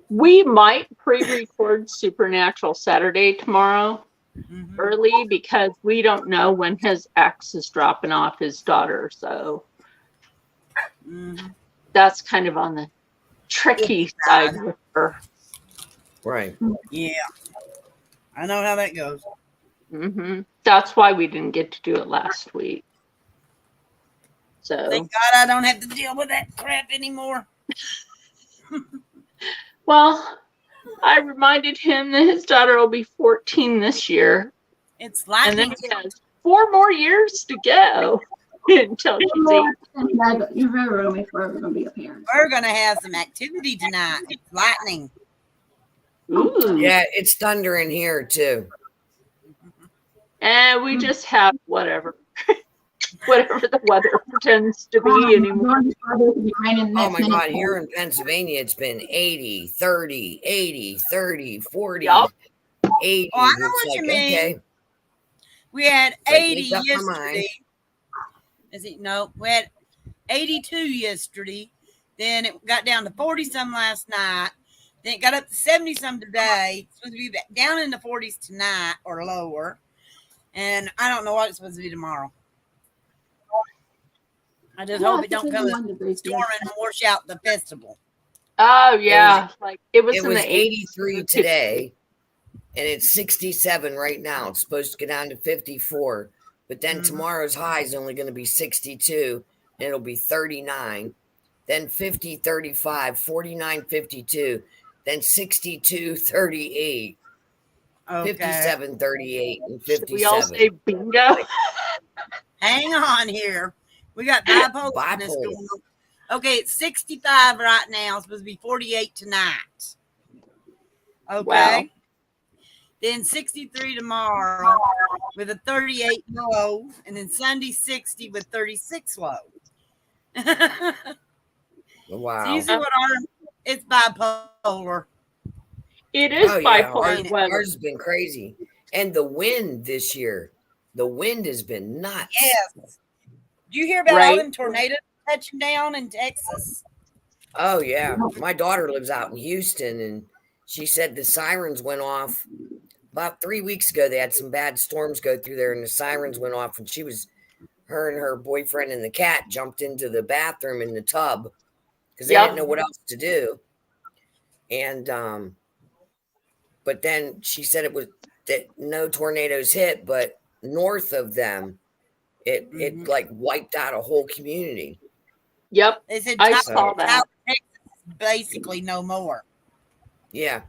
Speaker 2: We might pre-record Supernatural Saturday tomorrow
Speaker 4: Mhm.
Speaker 2: early because we don't know when his ex is dropping off his daughter. So
Speaker 4: Mhm.
Speaker 2: that's kind of on the tricky side with her.
Speaker 3: Right.
Speaker 4: Yeah. I know how that goes.
Speaker 2: That's why we didn't get to do it last week. So,
Speaker 4: Thank God I don't have to deal with that crap anymore.
Speaker 2: well, I reminded him that his daughter will be 14 this year.
Speaker 4: It's
Speaker 2: And
Speaker 4: lightning.
Speaker 2: then he has 4 more years to go until she's 8.
Speaker 1: You're very early for ever going to be a parent.
Speaker 4: We're going to have some activity tonight. It's lightning.
Speaker 2: Ooh.
Speaker 3: Yeah, it's thundering here too.
Speaker 2: And we just have whatever the weather pretends to be anymore.
Speaker 3: Oh my God, here in Pennsylvania, it's been 80, 30, 80, 30, 40,
Speaker 2: Yup.
Speaker 3: 80.
Speaker 4: Oh, I know
Speaker 3: It's
Speaker 4: what you
Speaker 3: like,
Speaker 4: mean.
Speaker 3: okay.
Speaker 4: We had
Speaker 3: Like,
Speaker 4: 80
Speaker 3: make up my mind.
Speaker 4: yesterday. No, we had 82 yesterday. Then it got down to 40 some last night. Then it got up to 70 some today. It's supposed to be back down in the 40s tonight or lower. And I don't know what it's supposed to be tomorrow. I just hope it don't come storming and wash out the festival.
Speaker 2: Oh yeah, it was
Speaker 3: It
Speaker 2: in
Speaker 3: was
Speaker 2: the
Speaker 3: 83 today, and it's 67 right now. It's supposed to go down to 54, but then tomorrow's high is only going to be 62, and it'll be 39, then 50, 35, 49, 52, then 62, 38,
Speaker 4: Okay.
Speaker 3: 57, 38, and
Speaker 2: Should we all
Speaker 3: 57.
Speaker 2: say bingo?
Speaker 4: Hang on here. We got bipolar.
Speaker 3: Bipolar.
Speaker 4: Okay, it's 65 right now. It's supposed to be 48 tonight. Okay.
Speaker 2: Wow.
Speaker 4: Then 63 tomorrow with a 38 low. And then Sunday 60 with 36 low.
Speaker 3: Wow.
Speaker 4: So you see what it's bipolar.
Speaker 2: It is bipolar
Speaker 3: Ours,
Speaker 2: weather.
Speaker 3: ours has been crazy. And the wind this year, the wind has been nuts.
Speaker 4: Yes. Do you hear about all
Speaker 2: Right.
Speaker 4: them tornadoes touching down in Texas?
Speaker 3: Oh, yeah. My daughter lives out in Houston, and she said the sirens went off about 3 weeks ago. They had some bad storms go through there, and the sirens went off, and her and her boyfriend and the cat jumped into the bathroom in the tub because they didn't know what else to do. And, but then she said it was that no tornadoes hit, but north of them, it like wiped out a whole community.
Speaker 2: Yep.
Speaker 4: They said
Speaker 2: I saw that.
Speaker 4: Texas basically no more.
Speaker 3: Yeah.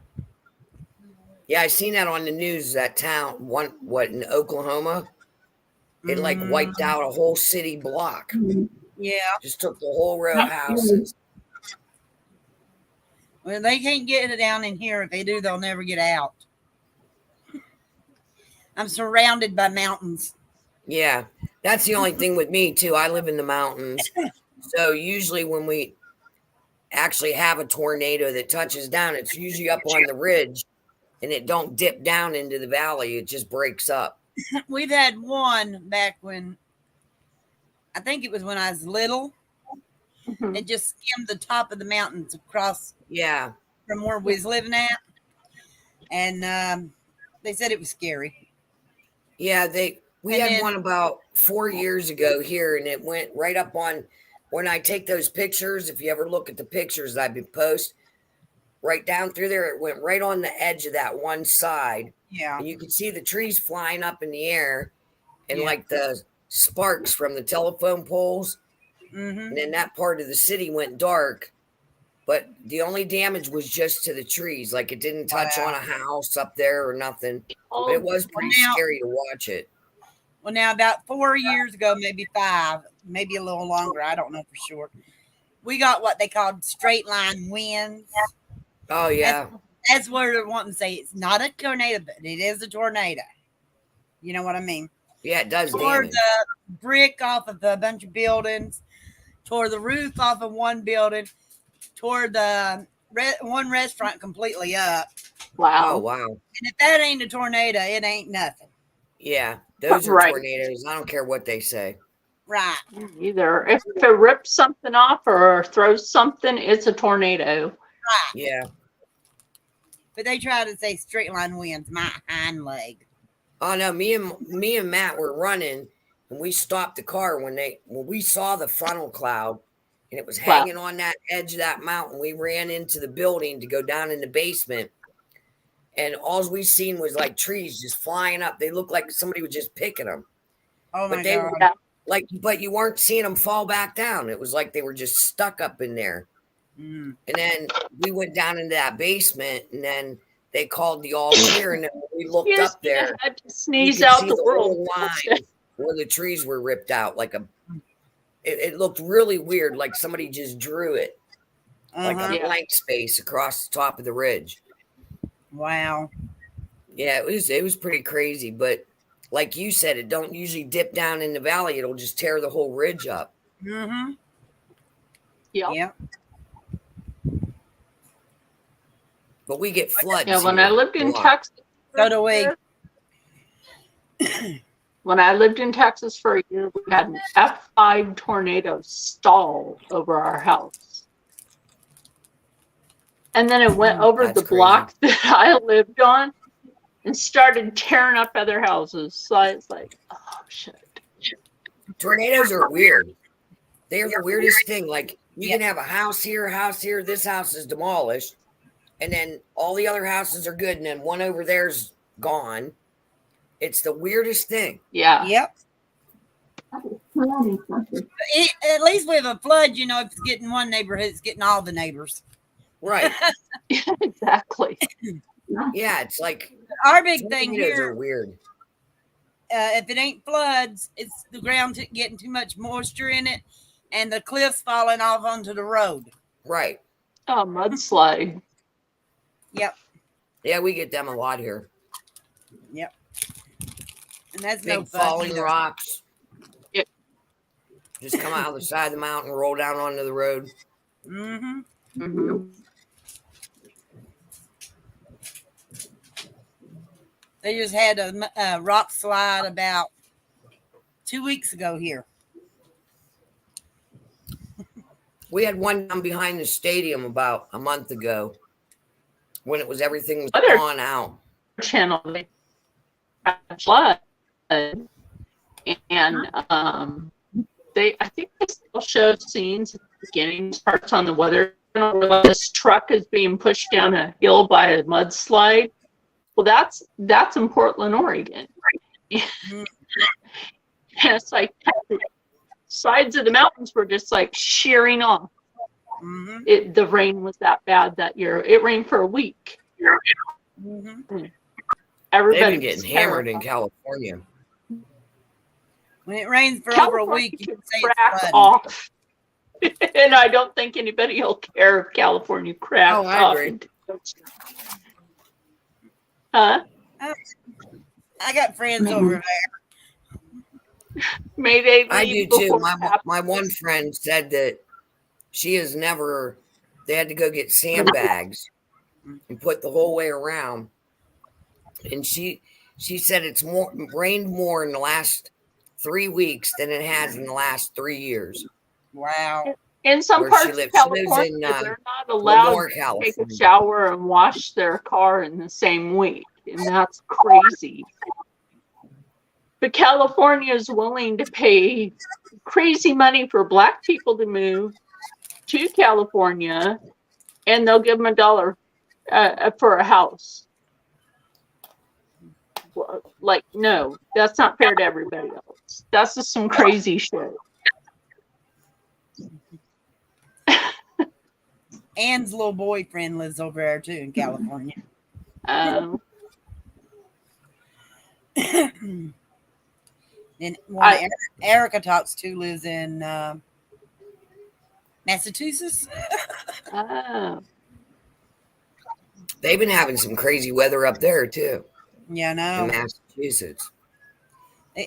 Speaker 3: Yeah, I seen that on the news. That town, in Oklahoma, it like wiped out a whole city block.
Speaker 4: Yeah.
Speaker 3: Just took the whole row of houses.
Speaker 4: Well, they can't get it down in here. If they do, they'll never get out. I'm surrounded by mountains.
Speaker 3: Yeah, that's the only thing with me too. I live in the mountains, so usually when we actually have a tornado that touches down, it's usually up on the ridge, and it don't dip down into the valley. It just breaks up.
Speaker 4: We've had one back when, I think it was when I was little. It just skimmed the top of the mountains across.
Speaker 3: Yeah.
Speaker 4: From where we was living at, and they said it was scary.
Speaker 3: Yeah, we had one about 4 years ago here, and it went right up on. When I take those pictures, if you ever look at the pictures that I've been post, right down through there, it went right on the edge of that one side.
Speaker 4: Yeah,
Speaker 3: and you could see the trees flying up in the air, and like the sparks from the telephone poles. And then that part of the city went dark, but the only damage was just to the trees. Like it didn't touch on a house up there or nothing. But it was pretty scary to watch it.
Speaker 4: Well, now about 4 years ago, maybe 5, maybe a little longer. I don't know for sure. We got what they called straight line winds.
Speaker 3: Oh, yeah.
Speaker 4: That's where they're wanting to say it's not a tornado, but it is a tornado. You know what I mean?
Speaker 3: Yeah, it does
Speaker 4: Tore
Speaker 3: damage.
Speaker 4: the brick off of a bunch of buildings, tore the roof off of one building, tore the one restaurant completely up.
Speaker 2: Wow.
Speaker 3: Oh wow.
Speaker 4: And if that ain't a tornado, it ain't nothing.
Speaker 3: Yeah, those are
Speaker 2: Right.
Speaker 3: tornadoes. I don't care what they say.
Speaker 4: Right.
Speaker 2: Either if it rips something off or throws something, it's a tornado.
Speaker 4: Right.
Speaker 3: Yeah.
Speaker 4: But they try to say straight line winds, my hind leg.
Speaker 3: Oh no, me and Matt were running, and we stopped the car when we saw the funnel cloud, and it was hanging on that edge of that mountain. We ran into the building to go down in the basement, and all we seen was like trees just flying up. They looked like somebody was just picking them.
Speaker 4: Oh my
Speaker 3: But they
Speaker 4: God.
Speaker 3: were but you weren't seeing them fall back down. It was like they were just stuck up in there.
Speaker 4: Mm.
Speaker 3: And then we went down into that basement, and then they called the all clear, and then when we looked
Speaker 2: Yes,
Speaker 3: up there,
Speaker 2: I had to
Speaker 3: you
Speaker 2: sneeze
Speaker 3: could
Speaker 2: out
Speaker 3: see
Speaker 2: the
Speaker 3: the
Speaker 2: world.
Speaker 3: whole line where the trees were ripped out. It looked really weird, like somebody just drew it, like a
Speaker 2: Yeah.
Speaker 3: blank space across the top of the ridge.
Speaker 4: Wow.
Speaker 3: Yeah, it was pretty crazy, but like you said, it don't usually dip down in the valley. It'll just tear the whole ridge up.
Speaker 4: Mm-hmm.
Speaker 2: Yeah.
Speaker 4: Yep.
Speaker 3: But we get floods.
Speaker 2: Yeah, when
Speaker 3: here
Speaker 2: I lived
Speaker 3: a
Speaker 2: in
Speaker 3: lot.
Speaker 2: Texas.
Speaker 4: So do we.
Speaker 2: When I lived in Texas for a year, we had an F5 tornado stall over our house. And then it went over
Speaker 3: That's
Speaker 2: the block that I lived on and started tearing up other houses. So I was like, oh, shit.
Speaker 3: Tornadoes are weird. They're the weirdest thing. Like you can have a house here, this house is demolished, and then all the other houses are good, and then one over there's gone. It's the weirdest thing.
Speaker 2: Yeah.
Speaker 4: Yep. At least with a flood, you know, if it's getting one neighborhood, it's getting all the neighbors.
Speaker 3: Right.
Speaker 2: Exactly.
Speaker 3: Yeah, it's like
Speaker 4: Our big thing
Speaker 3: tornadoes
Speaker 4: here,
Speaker 3: are weird.
Speaker 4: if it ain't floods, it's the ground getting too much moisture in it and the cliffs falling off onto the road.
Speaker 3: Right.
Speaker 2: Oh, mudslide.
Speaker 4: Yep.
Speaker 3: Yeah, we get them a lot here.
Speaker 4: Yep. And that's
Speaker 3: Big
Speaker 4: no fun
Speaker 3: falling
Speaker 4: either.
Speaker 3: rocks.
Speaker 2: Yep.
Speaker 3: Just come out of the side of the mountain, roll down onto the road.
Speaker 4: Mm-hmm.
Speaker 2: Mm-hmm.
Speaker 4: They just had a rock slide about 2 weeks ago here.
Speaker 3: We had one down behind the stadium about a month ago when it was everything was
Speaker 2: Other-
Speaker 3: gone out.
Speaker 2: Channel, they had flood. And I think they still show scenes at the beginning, parts on the weather channel where this truck is being pushed down a hill by a mudslide. Well, that's in Portland, Oregon. And it's like the sides of the mountains were just like shearing off.
Speaker 4: Mm-hmm.
Speaker 2: The rain was that bad that year. It rained for a week.
Speaker 4: Mm-hmm.
Speaker 3: They've
Speaker 2: Everybody
Speaker 3: been
Speaker 2: was
Speaker 3: getting hammered in
Speaker 2: terrified.
Speaker 3: California.
Speaker 4: When it rains for over a week, you can say
Speaker 2: crack
Speaker 4: it's flooding.
Speaker 2: off. And I don't think anybody will care if California cracks
Speaker 3: Oh, I
Speaker 2: off.
Speaker 3: agree.
Speaker 2: Huh?
Speaker 4: I got friends over there.
Speaker 2: May they leave
Speaker 3: I do too.
Speaker 2: before
Speaker 3: My
Speaker 2: it happens.
Speaker 3: one friend said that she has never. They had to go get sandbags and put the whole way around, and she said it's rained more in the last 3 weeks than it has in the last 3 years.
Speaker 4: Wow.
Speaker 2: In some
Speaker 3: where
Speaker 2: parts
Speaker 3: she
Speaker 2: of
Speaker 3: lives. She lives
Speaker 2: California,
Speaker 3: in,
Speaker 2: they're not allowed
Speaker 3: Lenore,
Speaker 2: to take
Speaker 3: California.
Speaker 2: a shower and wash their car in the same week. And that's crazy. But California is willing to pay crazy money for Black people to move to California, and they'll give them $1 for a house. Well, like, no, that's not fair to everybody else. That's just some crazy shit.
Speaker 4: Ann's little boyfriend lives over there too in California. And one Erica talks to lives in Massachusetts.
Speaker 2: Oh.
Speaker 3: They've been having some crazy weather up there too.
Speaker 4: Yeah,
Speaker 3: In
Speaker 4: no.
Speaker 3: Massachusetts.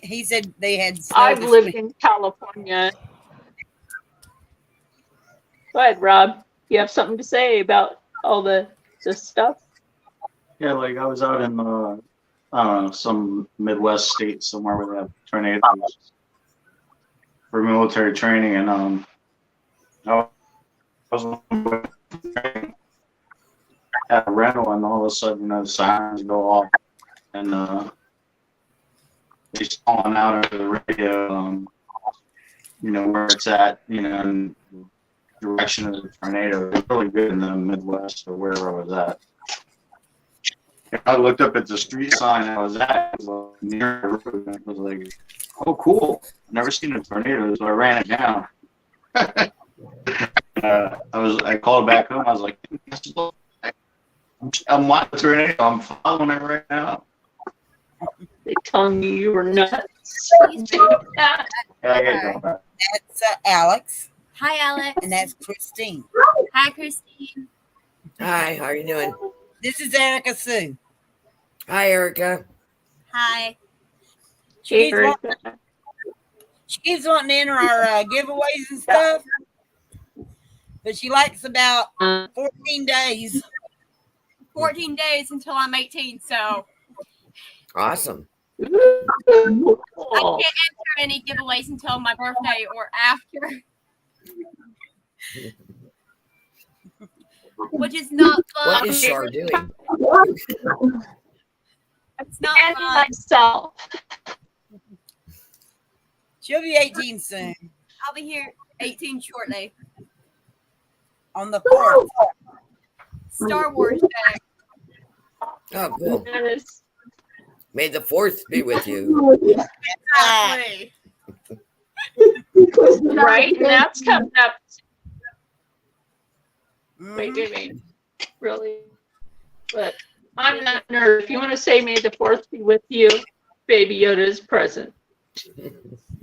Speaker 4: He said they had snow
Speaker 2: I've
Speaker 4: this
Speaker 2: lived
Speaker 4: week.
Speaker 2: in California. Go ahead, Rob. You have something to say about all the stuff?
Speaker 5: Yeah, like I was out in I don't know, some Midwest state somewhere where they have tornadoes for military training, and I was at a rental, and all of a sudden, the sirens go off, and they're calling out over the radio, where it's at, and direction of the tornado. It was really good in the Midwest or wherever I was at. I looked up at the street sign I was at. It was near the road, and I was like, "Oh, cool! I've never seen a tornado," so I ran it down. I called back home. I was like, "I'm watching the tornado. I'm following it right now."
Speaker 2: They telling me you were nuts.
Speaker 5: Yeah, I get it.
Speaker 4: That's Alex,
Speaker 6: Hi, Alex.
Speaker 4: and that's Christine.
Speaker 6: Hi, Christine.
Speaker 3: Hi, how are you doing?
Speaker 4: This is Erica Sue.
Speaker 3: Hi, Erica.
Speaker 6: Hi.
Speaker 4: She keeps wanting to enter our giveaways and stuff, but she likes about 14 days.
Speaker 6: 14 days until I'm 18, so
Speaker 3: Awesome.
Speaker 6: I can't enter any giveaways until my birthday or after. Which is not fun.
Speaker 3: What is Char doing?
Speaker 6: It's not
Speaker 2: And
Speaker 6: fun.
Speaker 2: myself.
Speaker 4: She'll be 18 soon,
Speaker 6: I'll be here 18 shortly.
Speaker 4: on the 4th.
Speaker 6: Star Wars Day.
Speaker 3: Oh, cool.
Speaker 2: Yes.
Speaker 3: May the 4th be with you.
Speaker 6: Exactly.
Speaker 2: Right? And that's coming up.
Speaker 4: Mhm.
Speaker 2: Wait. Really? But I'm not nerd. If you want to say May the 4th be with you, Baby Yoda is present.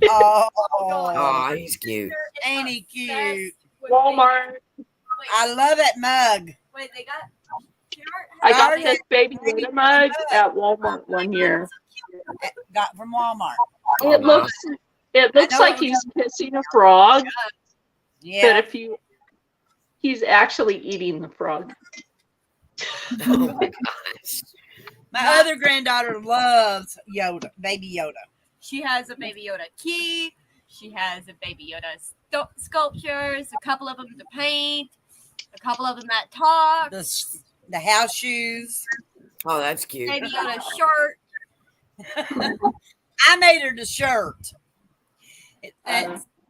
Speaker 4: Oh,
Speaker 3: Oh, he's cute.
Speaker 4: ain't he cute?
Speaker 2: Walmart.
Speaker 4: I love that mug.
Speaker 6: Wait, they got shirt?
Speaker 2: I got
Speaker 4: Already-
Speaker 2: this Baby Yoda mug at Walmart one year.
Speaker 4: Got from Walmart.
Speaker 2: It looks
Speaker 4: know
Speaker 2: like
Speaker 4: it
Speaker 2: he's kissing a frog, but
Speaker 4: Yeah.
Speaker 2: he's actually eating the frog.
Speaker 3: Oh my gosh.
Speaker 4: My other granddaughter loves Yoda, Baby Yoda.
Speaker 6: She has a Baby Yoda key. She has a Baby Yoda sculptures, a couple of them to paint, a couple of them that talk,
Speaker 4: The house shoes.
Speaker 3: Oh, that's cute.
Speaker 6: Baby Yoda shirt.
Speaker 4: I made her the shirt. It's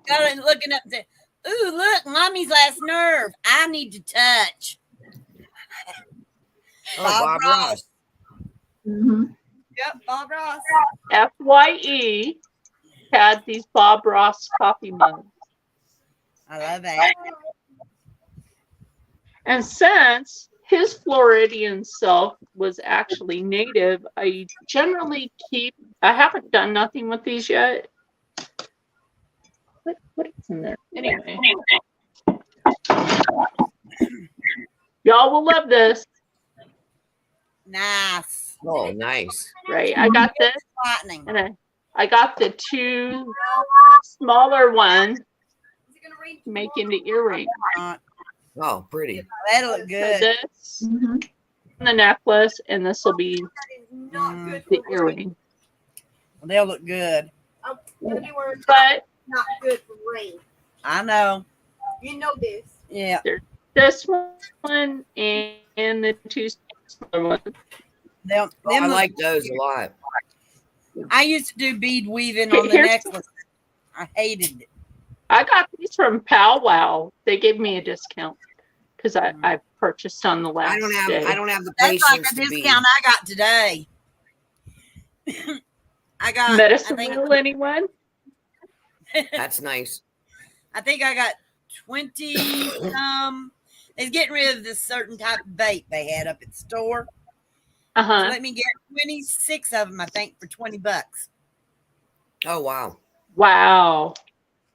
Speaker 4: got it looking up there. Ooh, look, mommy's last nerve. I need to touch.
Speaker 3: Oh, Bob Ross.
Speaker 1: Mhm.
Speaker 6: Yep, Bob Ross.
Speaker 2: FYE had these Bob Ross coffee mugs.
Speaker 4: I love that.
Speaker 2: And since his Floridian self was actually native, I haven't done nothing with these yet. What is in there? Anyway. Y'all will love this,
Speaker 4: Nice.
Speaker 3: Oh, nice.
Speaker 2: right? I got this,
Speaker 4: Lightning.
Speaker 2: and I got the two smaller ones
Speaker 6: Is it gonna rain
Speaker 2: to make into earrings.
Speaker 3: Oh, pretty.
Speaker 4: That'll look
Speaker 2: So
Speaker 4: good.
Speaker 2: this,
Speaker 1: Mhm.
Speaker 2: the necklace, and this will be
Speaker 6: That is not good
Speaker 2: the
Speaker 6: for rain.
Speaker 2: earring.
Speaker 4: They'll look good.
Speaker 6: I'm gonna be wearing
Speaker 2: But
Speaker 6: not good for rain.
Speaker 4: I know.
Speaker 6: You know this.
Speaker 4: Yeah.
Speaker 2: this one and the two smaller ones.
Speaker 4: Them
Speaker 3: I
Speaker 4: look-
Speaker 3: like those a lot.
Speaker 4: I used to do bead weaving on the
Speaker 2: Here's-
Speaker 4: necklace. I hated it.
Speaker 2: I got these from Powwow. They gave me a discount because I purchased on the last
Speaker 3: I don't
Speaker 2: day.
Speaker 3: have the
Speaker 4: That's
Speaker 3: patience
Speaker 4: like a
Speaker 3: to be.
Speaker 4: discount I got today. I got
Speaker 2: Medicine
Speaker 4: I think,
Speaker 2: wheel, anyone?
Speaker 3: That's nice.
Speaker 4: I think I got 20 They's getting rid of this certain type of bait they had up at the store. So
Speaker 2: Uh-huh.
Speaker 4: let me get 26 of them, I think, for $20.
Speaker 3: Oh, wow.
Speaker 2: Wow.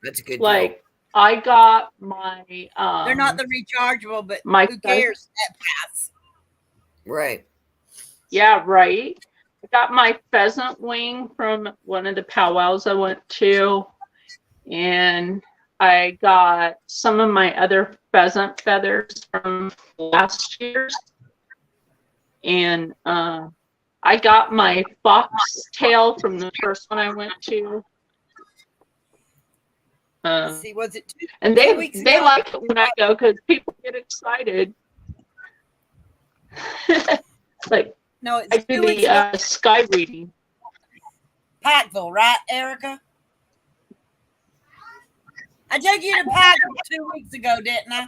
Speaker 3: That's a good
Speaker 2: Like I got my
Speaker 4: They're not the rechargeable, but
Speaker 2: my
Speaker 4: who cares? That price.
Speaker 3: deal. Right.
Speaker 2: Yeah, right. I got my pheasant wing from one of the powwows I went to, and I got some of my other pheasant feathers from last year's. and I got my foxtail from the first one I went to.
Speaker 4: See, was it 2
Speaker 2: And
Speaker 4: 2 weeks
Speaker 2: they
Speaker 4: ago?
Speaker 2: like it when I go because people get excited. Like
Speaker 4: No, it's
Speaker 2: I
Speaker 4: 2
Speaker 2: do
Speaker 4: weeks ago.
Speaker 2: the sky reading.
Speaker 4: Pikeville, right, Erica? I took you to Pikeville 2 weeks ago, didn't I?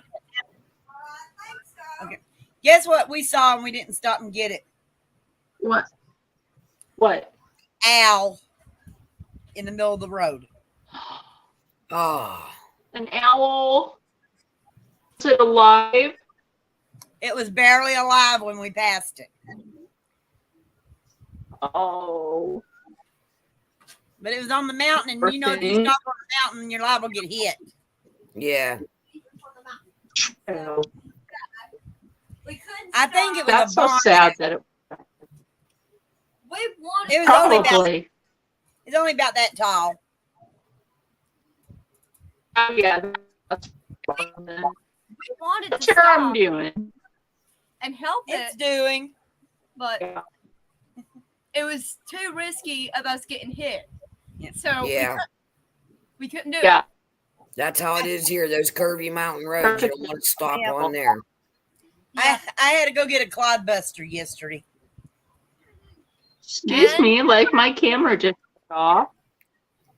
Speaker 4: Okay. Guess what we saw and we didn't stop and get it?
Speaker 1: What?
Speaker 2: What?
Speaker 4: Owl in the middle of the road.
Speaker 3: Oh,
Speaker 2: An owl? Is it alive?
Speaker 4: It was barely alive when we passed it,
Speaker 2: Oh.
Speaker 4: but it was on the mountain, and you know if you
Speaker 2: Poor thing.
Speaker 4: stop on the mountain, you're liable to get hit.
Speaker 3: yeah.
Speaker 2: Oh.
Speaker 4: I think it was
Speaker 2: That's
Speaker 4: a
Speaker 2: so
Speaker 4: barn.
Speaker 2: sad that it
Speaker 6: We wanted.
Speaker 4: It was only about,
Speaker 2: probably.
Speaker 4: it's only about that tall.
Speaker 2: Oh yeah. That's fun then.
Speaker 6: We wanted to
Speaker 2: What's your arm
Speaker 6: stop
Speaker 2: doing?
Speaker 6: and help
Speaker 4: It's
Speaker 6: it,
Speaker 4: doing.
Speaker 6: but
Speaker 2: Yeah.
Speaker 6: it was too risky of us getting hit.
Speaker 4: Yeah.
Speaker 6: So
Speaker 3: Yeah.
Speaker 6: we couldn't do
Speaker 2: Yeah.
Speaker 6: it.
Speaker 3: That's how it is here. Those curvy mountain roads, you don't want to stop on there.
Speaker 4: I had to go get a clodbuster yesterday.
Speaker 2: Excuse me, like my camera just went off.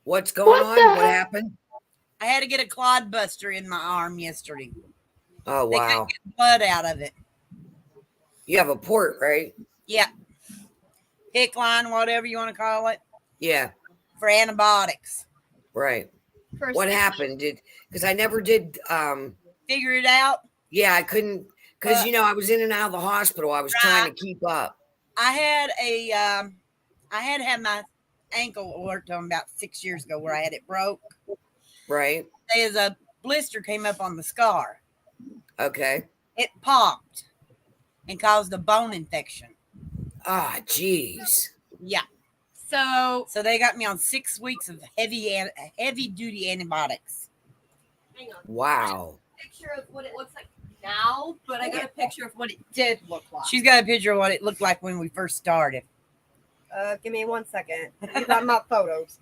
Speaker 3: What's going
Speaker 2: What
Speaker 3: on?
Speaker 2: the
Speaker 3: What
Speaker 2: heck?
Speaker 3: happened?
Speaker 4: I had to get a clodbuster in my arm yesterday.
Speaker 3: Oh,
Speaker 4: They
Speaker 3: wow.
Speaker 4: couldn't get blood out of it.
Speaker 3: You have a port, right?
Speaker 4: Yeah. Hick line, whatever you want to call it,
Speaker 3: Yeah,
Speaker 4: for antibiotics.
Speaker 3: right.
Speaker 6: For
Speaker 3: What
Speaker 6: 6
Speaker 3: happened? Because I never did,
Speaker 4: Figure it out.
Speaker 3: yeah, I couldn't, because, I was in and out of the hospital. I was trying to keep up.
Speaker 4: I had to have my ankle worked on about 6 years ago where I had it broke.
Speaker 3: Right.
Speaker 4: There's a blister came up on the scar.
Speaker 3: Okay.
Speaker 4: It popped and caused a bone infection.
Speaker 3: Ah, jeez.
Speaker 4: Yeah.
Speaker 6: So
Speaker 4: So they got me on 6 weeks of heavy duty antibiotics.
Speaker 6: hang on.
Speaker 3: Wow.
Speaker 6: Picture of what it looks like now, but I got a picture of what it did look like.
Speaker 4: She's got a picture of what it looked like when we first started.
Speaker 7: Give me 1 second. These are my photos.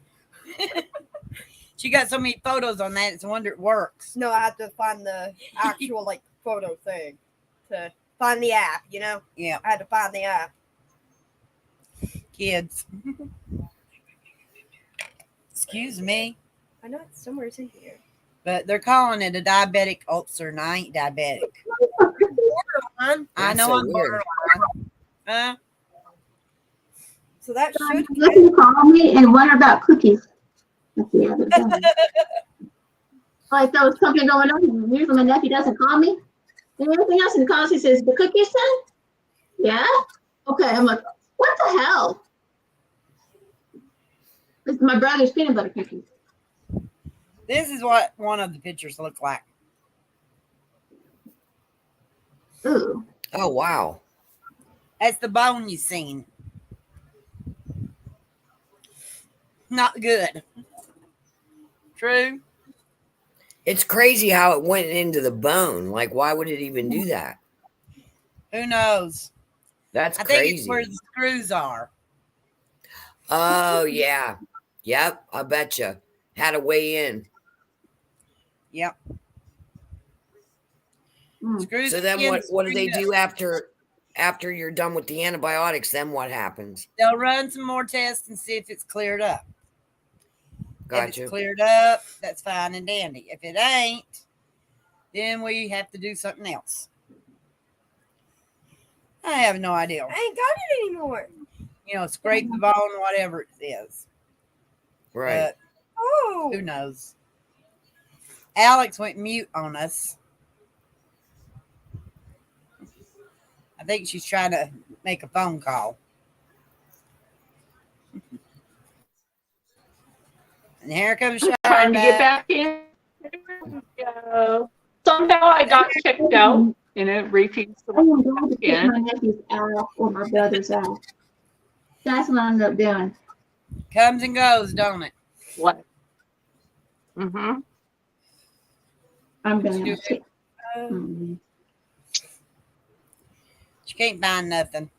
Speaker 4: She got so many photos on that, it's a wonder it works.
Speaker 7: No, I have to find the actual photo thing to find the app.
Speaker 4: Yeah,
Speaker 7: I had to find the app.
Speaker 4: kids. Excuse me,
Speaker 7: I know it's somewhere in here.
Speaker 4: but they're calling it a diabetic ulcer, and I ain't diabetic.
Speaker 7: Borderline.
Speaker 4: I
Speaker 3: That's
Speaker 4: know
Speaker 3: so
Speaker 4: I'm
Speaker 3: weird.
Speaker 4: borderline.
Speaker 7: So that should
Speaker 1: You can call me and wonder about cookies. That's the other thing. Like there was something going on. Usually my nephew doesn't call me. And everything else in the calls, he says, the cookies son? Yeah? Okay. I'm like, what the hell? It's my brother's peanut butter cookies.
Speaker 4: This is what one of the pictures look like.
Speaker 1: Ooh.
Speaker 3: Oh, wow.
Speaker 4: That's the bone you seen. Not good. True.
Speaker 3: It's crazy how it went into the bone. Like, why would it even do that?
Speaker 4: Who knows?
Speaker 3: That's
Speaker 4: I think
Speaker 3: crazy.
Speaker 4: it's where the screws are.
Speaker 3: Oh, yeah. Yep, I betcha. Had to weigh in.
Speaker 4: Yep.
Speaker 1: Mm.
Speaker 4: Screws.
Speaker 3: So then
Speaker 4: in,
Speaker 3: what do they
Speaker 4: screws
Speaker 3: do after you're done with the antibiotics? Then what happens?
Speaker 4: They'll run some more tests and see if it's cleared up. If
Speaker 3: Gotcha.
Speaker 4: it's cleared up, that's fine and dandy. If it ain't, then we have to do something else. I have no idea.
Speaker 7: I ain't got it anymore.
Speaker 4: Scrape the bone, whatever it is.
Speaker 3: Right.
Speaker 4: But
Speaker 7: Oh.
Speaker 4: who knows? Alex went mute on us. I think she's trying to make a phone call. And here comes Sharon
Speaker 2: Trying to get
Speaker 4: back.
Speaker 2: back in. There we go. Somehow I got kicked out and it refused to
Speaker 1: I am
Speaker 2: let me
Speaker 1: glad to
Speaker 2: back
Speaker 1: pick
Speaker 2: in.
Speaker 1: my nephew's out or my brother's out. That's what I ended up doing.
Speaker 4: Comes and goes, don't it?
Speaker 2: What? Mm-hmm.
Speaker 1: I'm gonna
Speaker 4: Stupid.
Speaker 1: Mm.
Speaker 4: She can't find nothing.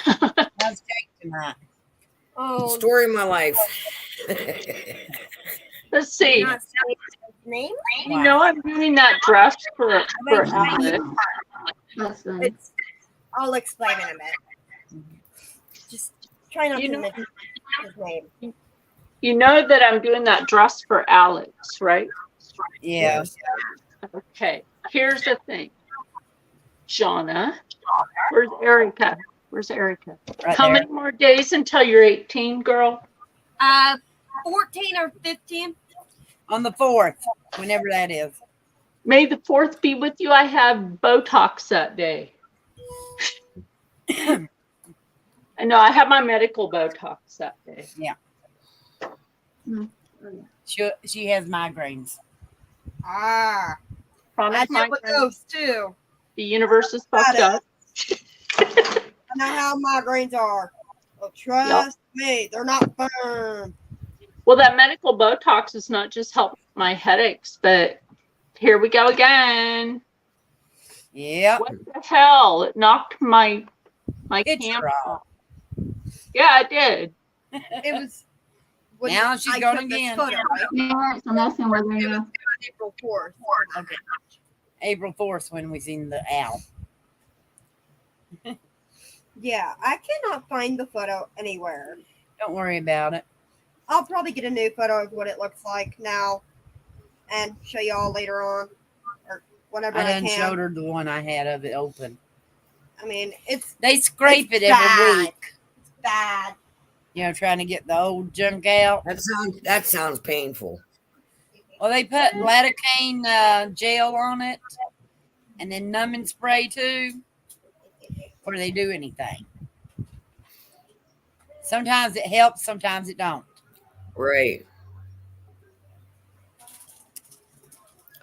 Speaker 4: How's Jake tonight?
Speaker 7: Oh,
Speaker 3: Story of my life.
Speaker 2: Let's see.
Speaker 7: not saying his name.
Speaker 2: You know, I'm doing that dress for Alex.
Speaker 1: That's funny.
Speaker 7: I'll explain in a minute. Just try not
Speaker 2: You
Speaker 7: to
Speaker 2: know-
Speaker 7: mention his name.
Speaker 2: You know that I'm doing that dress for Alex, right?
Speaker 4: Yeah.
Speaker 2: Okay. Here's the thing. Shauna, where's Erica? Where's Erica?
Speaker 4: Right
Speaker 2: How
Speaker 4: there.
Speaker 2: many more days until you're 18, girl?
Speaker 6: 14 or 15.
Speaker 4: On the 4th, whenever that is.
Speaker 2: May the 4th be with you. I have Botox that day. I know I have my medical Botox that day.
Speaker 4: She has migraines.
Speaker 7: Ah, I
Speaker 2: Chronic
Speaker 7: deal with
Speaker 2: migraine.
Speaker 7: those too.
Speaker 2: The universe is fucked up.
Speaker 7: I know how migraines are. Well, trust me, they're not fun.
Speaker 2: Well, that medical Botox has not just helped my headaches, but here we go again.
Speaker 4: Yep.
Speaker 2: What the hell? It knocked my
Speaker 4: Picture
Speaker 2: camera
Speaker 4: off.
Speaker 2: off. Yeah, it did.
Speaker 7: It was. when
Speaker 4: Now she's
Speaker 7: I
Speaker 4: going
Speaker 7: took this
Speaker 4: again.
Speaker 7: Photo, right?
Speaker 1: Yeah, so that's when we're
Speaker 7: It was
Speaker 1: gonna.
Speaker 7: on April 4th.
Speaker 4: Okay. April 4th when we seen the owl.
Speaker 7: Yeah, I cannot find the photo anywhere.
Speaker 4: Don't worry about it.
Speaker 7: I'll probably get a new photo of what it looks like now and show y'all later on or whenever
Speaker 4: I
Speaker 7: I
Speaker 4: done
Speaker 7: can.
Speaker 4: showed her the one I had of it open.
Speaker 7: I mean, it's
Speaker 4: They scrape it every
Speaker 7: bad.
Speaker 4: week.
Speaker 7: It's bad.
Speaker 4: You know, trying to get the old junk out.
Speaker 3: That sounds painful.
Speaker 4: Well, they put lidocaine gel on it and then numbing spray too before they do anything. Sometimes it helps, sometimes it don't.
Speaker 3: Right.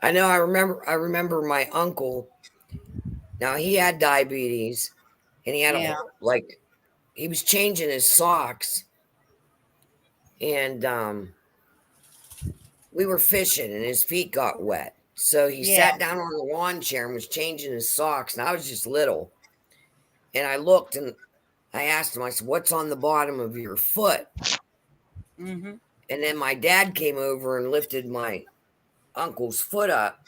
Speaker 3: I know. I remember my uncle. Now he had diabetes, and he had
Speaker 4: Yeah.
Speaker 3: he was changing his socks, and we were fishing, and his feet got wet. So he
Speaker 4: Yeah.
Speaker 3: sat down on the lawn chair and was changing his socks. And I was just little, and I looked and I asked him. I said, "What's on the bottom of your foot?"
Speaker 4: Mm-hmm.
Speaker 3: And then my dad came over and lifted my uncle's foot up,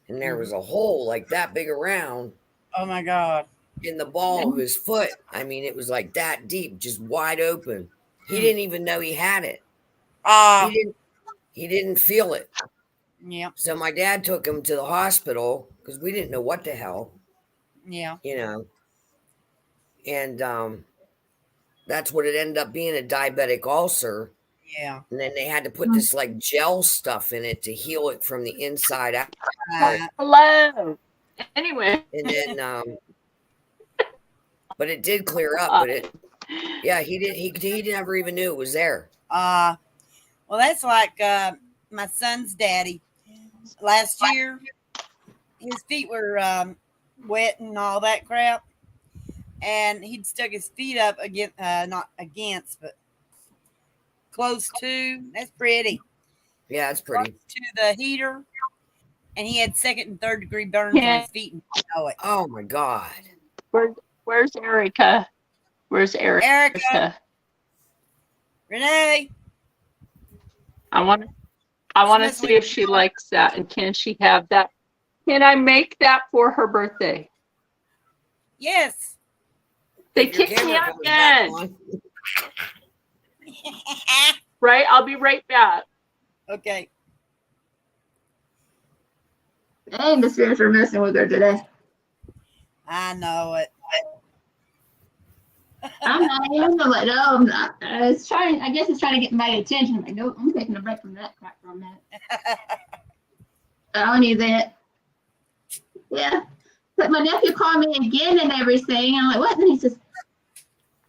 Speaker 3: and there was a hole like that big around
Speaker 4: Oh my God.
Speaker 3: in the ball of his foot. I mean, it was like that deep, just wide open. He
Speaker 4: Hmm.
Speaker 3: didn't even know he had it.
Speaker 4: Ah,
Speaker 3: He didn't feel it.
Speaker 4: yeah,
Speaker 3: So my dad took him to the hospital because we didn't know what the hell,
Speaker 4: yeah.
Speaker 3: you know. And that's what it ended up being, a diabetic ulcer.
Speaker 4: Yeah.
Speaker 3: And then they had to put this like gel stuff in it to heal it from the inside out.
Speaker 2: Hello. Anyway,
Speaker 3: And then but it did clear up, but he never even knew it was there.
Speaker 4: Well, that's like my son's daddy. Last year, his feet were wet and all that crap, and he'd stuck his feet up against, not against, but close to. That's pretty.
Speaker 3: Yeah, it's
Speaker 4: Close
Speaker 3: pretty.
Speaker 4: to the heater, and he had 2nd and 3rd degree burns on his feet. And didn't know it.
Speaker 3: Oh my God.
Speaker 2: where's Erica? Where's Erica?
Speaker 4: Erica, Renee.
Speaker 2: I want to see if she likes that, and can she have that? Can I make that for her birthday?
Speaker 4: Yes.
Speaker 2: They
Speaker 3: If your
Speaker 2: kicked me
Speaker 3: camera
Speaker 2: out
Speaker 3: comes back
Speaker 2: again.
Speaker 3: on.
Speaker 2: Right? I'll be right back.
Speaker 4: Okay.
Speaker 1: Dang, the spirits are messing with her today.
Speaker 4: I know it.
Speaker 1: I'm not even like, no, I'm not. It's trying. I guess it's trying to get my attention. I'm like, nope, I'm taking a break from that crap for a minute. I don't need that. Yeah. But my nephew called me again and everything. I'm like, what? And he says,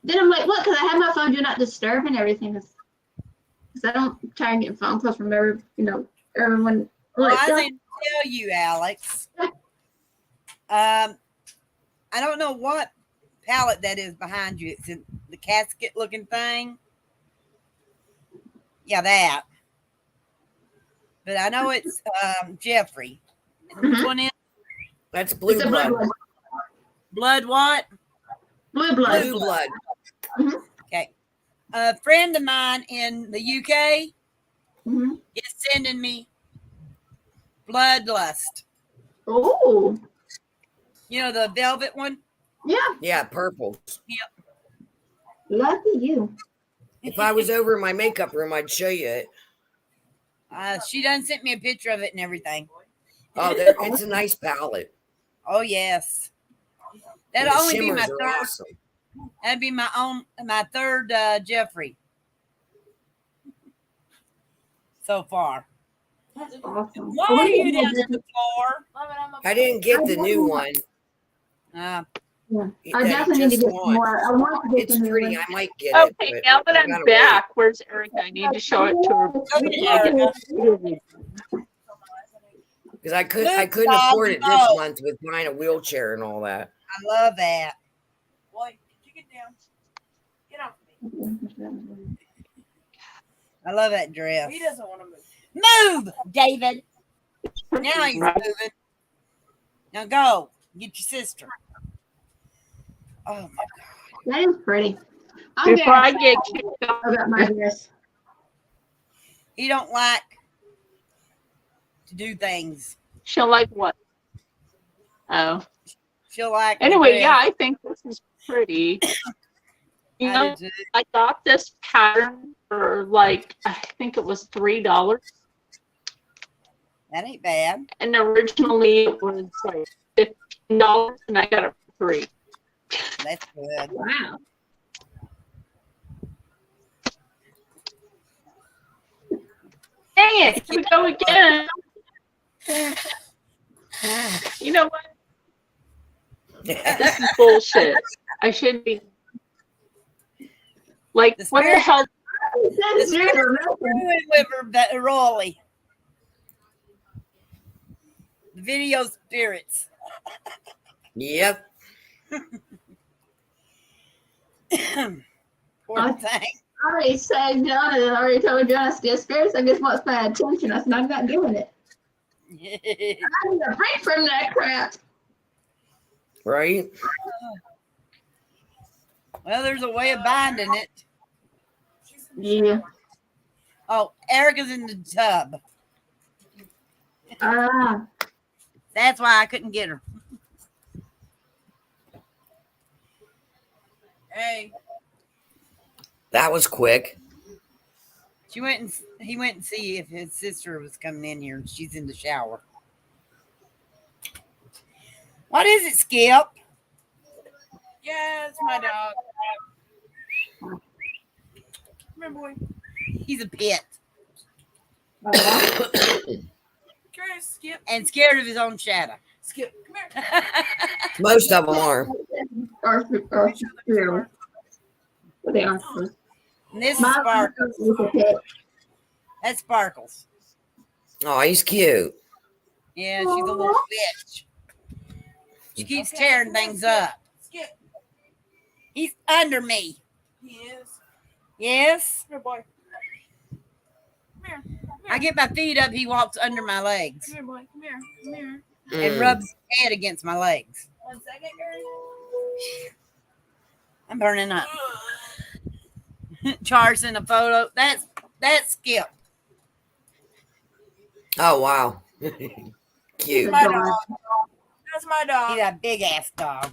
Speaker 1: then I'm like, what? Because I have my phone do not disturb and everything. Because I don't try and get phone calls from everyone.
Speaker 4: Well,
Speaker 1: Like,
Speaker 4: I didn't tell you, Alex. I don't know what pallet that is behind you. It's in the casket looking thing. Yeah, that. But I know it's Jeffrey. Which
Speaker 1: Mhm.
Speaker 4: one is?
Speaker 3: That's blue
Speaker 1: it's a blue
Speaker 3: blood.
Speaker 1: one.
Speaker 4: Blood what?
Speaker 1: Blue blood.
Speaker 3: Blue blood.
Speaker 4: Okay. A friend of mine in the UK
Speaker 1: Mm-hmm.
Speaker 4: is sending me Bloodlust.
Speaker 1: Oh,
Speaker 4: You know, the velvet one?
Speaker 1: yeah.
Speaker 3: Yeah, purple.
Speaker 1: Lucky you.
Speaker 3: If I was over in my makeup room, I'd show you it.
Speaker 4: She done sent me a picture of it and everything.
Speaker 3: Oh, it's a nice palette.
Speaker 4: Oh, yes.
Speaker 3: And
Speaker 4: That'll
Speaker 3: the
Speaker 4: only be
Speaker 3: shimmers
Speaker 4: my
Speaker 3: are
Speaker 4: third.
Speaker 3: awesome.
Speaker 4: That'd be my third Jeffrey so far.
Speaker 1: That's awesome.
Speaker 4: Why are you down on the floor?
Speaker 3: I didn't get the new one.
Speaker 1: Yeah.
Speaker 3: that
Speaker 1: I
Speaker 3: he
Speaker 1: definitely need to
Speaker 3: just
Speaker 1: get some
Speaker 3: launched.
Speaker 1: more. I want to get
Speaker 3: It's
Speaker 1: some new
Speaker 3: pretty.
Speaker 1: ones.
Speaker 3: I might get it.
Speaker 2: Okay,
Speaker 3: but
Speaker 2: now that
Speaker 3: I
Speaker 2: I'm
Speaker 3: gotta
Speaker 2: back, where's Erica? I need to show it to her.
Speaker 3: because I couldn't
Speaker 4: Luke's
Speaker 3: afford
Speaker 4: dog
Speaker 3: it this
Speaker 4: knows.
Speaker 3: month with buying a wheelchair and all that.
Speaker 4: I love that.
Speaker 6: Boy, did you get down? Get off me.
Speaker 4: I love that dress.
Speaker 6: He doesn't want to move.
Speaker 4: Move, David. Now he's moving. Now go. Get your sister. Oh, my God.
Speaker 1: That is pretty. I'm
Speaker 2: Before I
Speaker 1: very
Speaker 2: get
Speaker 1: sad
Speaker 2: kicked off,
Speaker 1: about my dress.
Speaker 4: He don't like to do things.
Speaker 2: she'll like what? Oh.
Speaker 4: She'll like the
Speaker 2: Anyway,
Speaker 4: dress.
Speaker 2: yeah, I think this is pretty. You
Speaker 4: I
Speaker 2: know,
Speaker 4: do too.
Speaker 2: I got this pattern for like, I think it was $3.
Speaker 4: That ain't bad.
Speaker 2: And originally it was like $15 and I got it for free.
Speaker 4: That's good.
Speaker 1: Wow.
Speaker 2: Dang it, here we go again. You know what? This is bullshit. I should be like,
Speaker 4: The
Speaker 2: what the
Speaker 4: spirit-
Speaker 2: hell?
Speaker 1: That's zero.
Speaker 4: Ruin Liver Rolly. Video spirits.
Speaker 3: Yep.
Speaker 4: Poor thing.
Speaker 1: I already said John, I already told John I still spirits. I just wants my attention. I said I'm not doing it. I need a break from that crap.
Speaker 3: Right?
Speaker 4: Well, there's a way of binding it.
Speaker 1: Yeah.
Speaker 4: Oh, Erica's in the tub.
Speaker 1: Ah.
Speaker 4: That's why I couldn't get her.
Speaker 6: Hey,
Speaker 3: That was quick.
Speaker 4: He went and see if his sister was coming in here, and she's in the shower. What is it, Skip?
Speaker 6: yeah, it's my dog. Come here, boy.
Speaker 4: He's a pet
Speaker 6: Come here, Skip.
Speaker 4: and scared of his own shadow.
Speaker 6: Skip, come here.
Speaker 3: Most of them are.
Speaker 1: Or true. But they aren't true.
Speaker 4: And this is
Speaker 1: My
Speaker 4: Sparkles.
Speaker 1: is a pet.
Speaker 4: That's Sparkles.
Speaker 3: Oh, he's cute.
Speaker 4: Yeah, she's a little bitch. She keeps tearing things up.
Speaker 6: Skip.
Speaker 4: He's under me.
Speaker 6: He is.
Speaker 4: Yes.
Speaker 6: Come here, boy. Come here.
Speaker 4: I get my feet up, he walks under my legs
Speaker 6: Come here, boy. Come here. Come here.
Speaker 4: and
Speaker 3: Mm.
Speaker 4: rubs his head against my legs.
Speaker 6: 1 second, Gary.
Speaker 4: I'm burning up. Char's in a photo. That's Skip.
Speaker 3: Oh, wow. Cute.
Speaker 6: My dog. That's my
Speaker 4: He's
Speaker 6: dog.
Speaker 4: a big ass dog.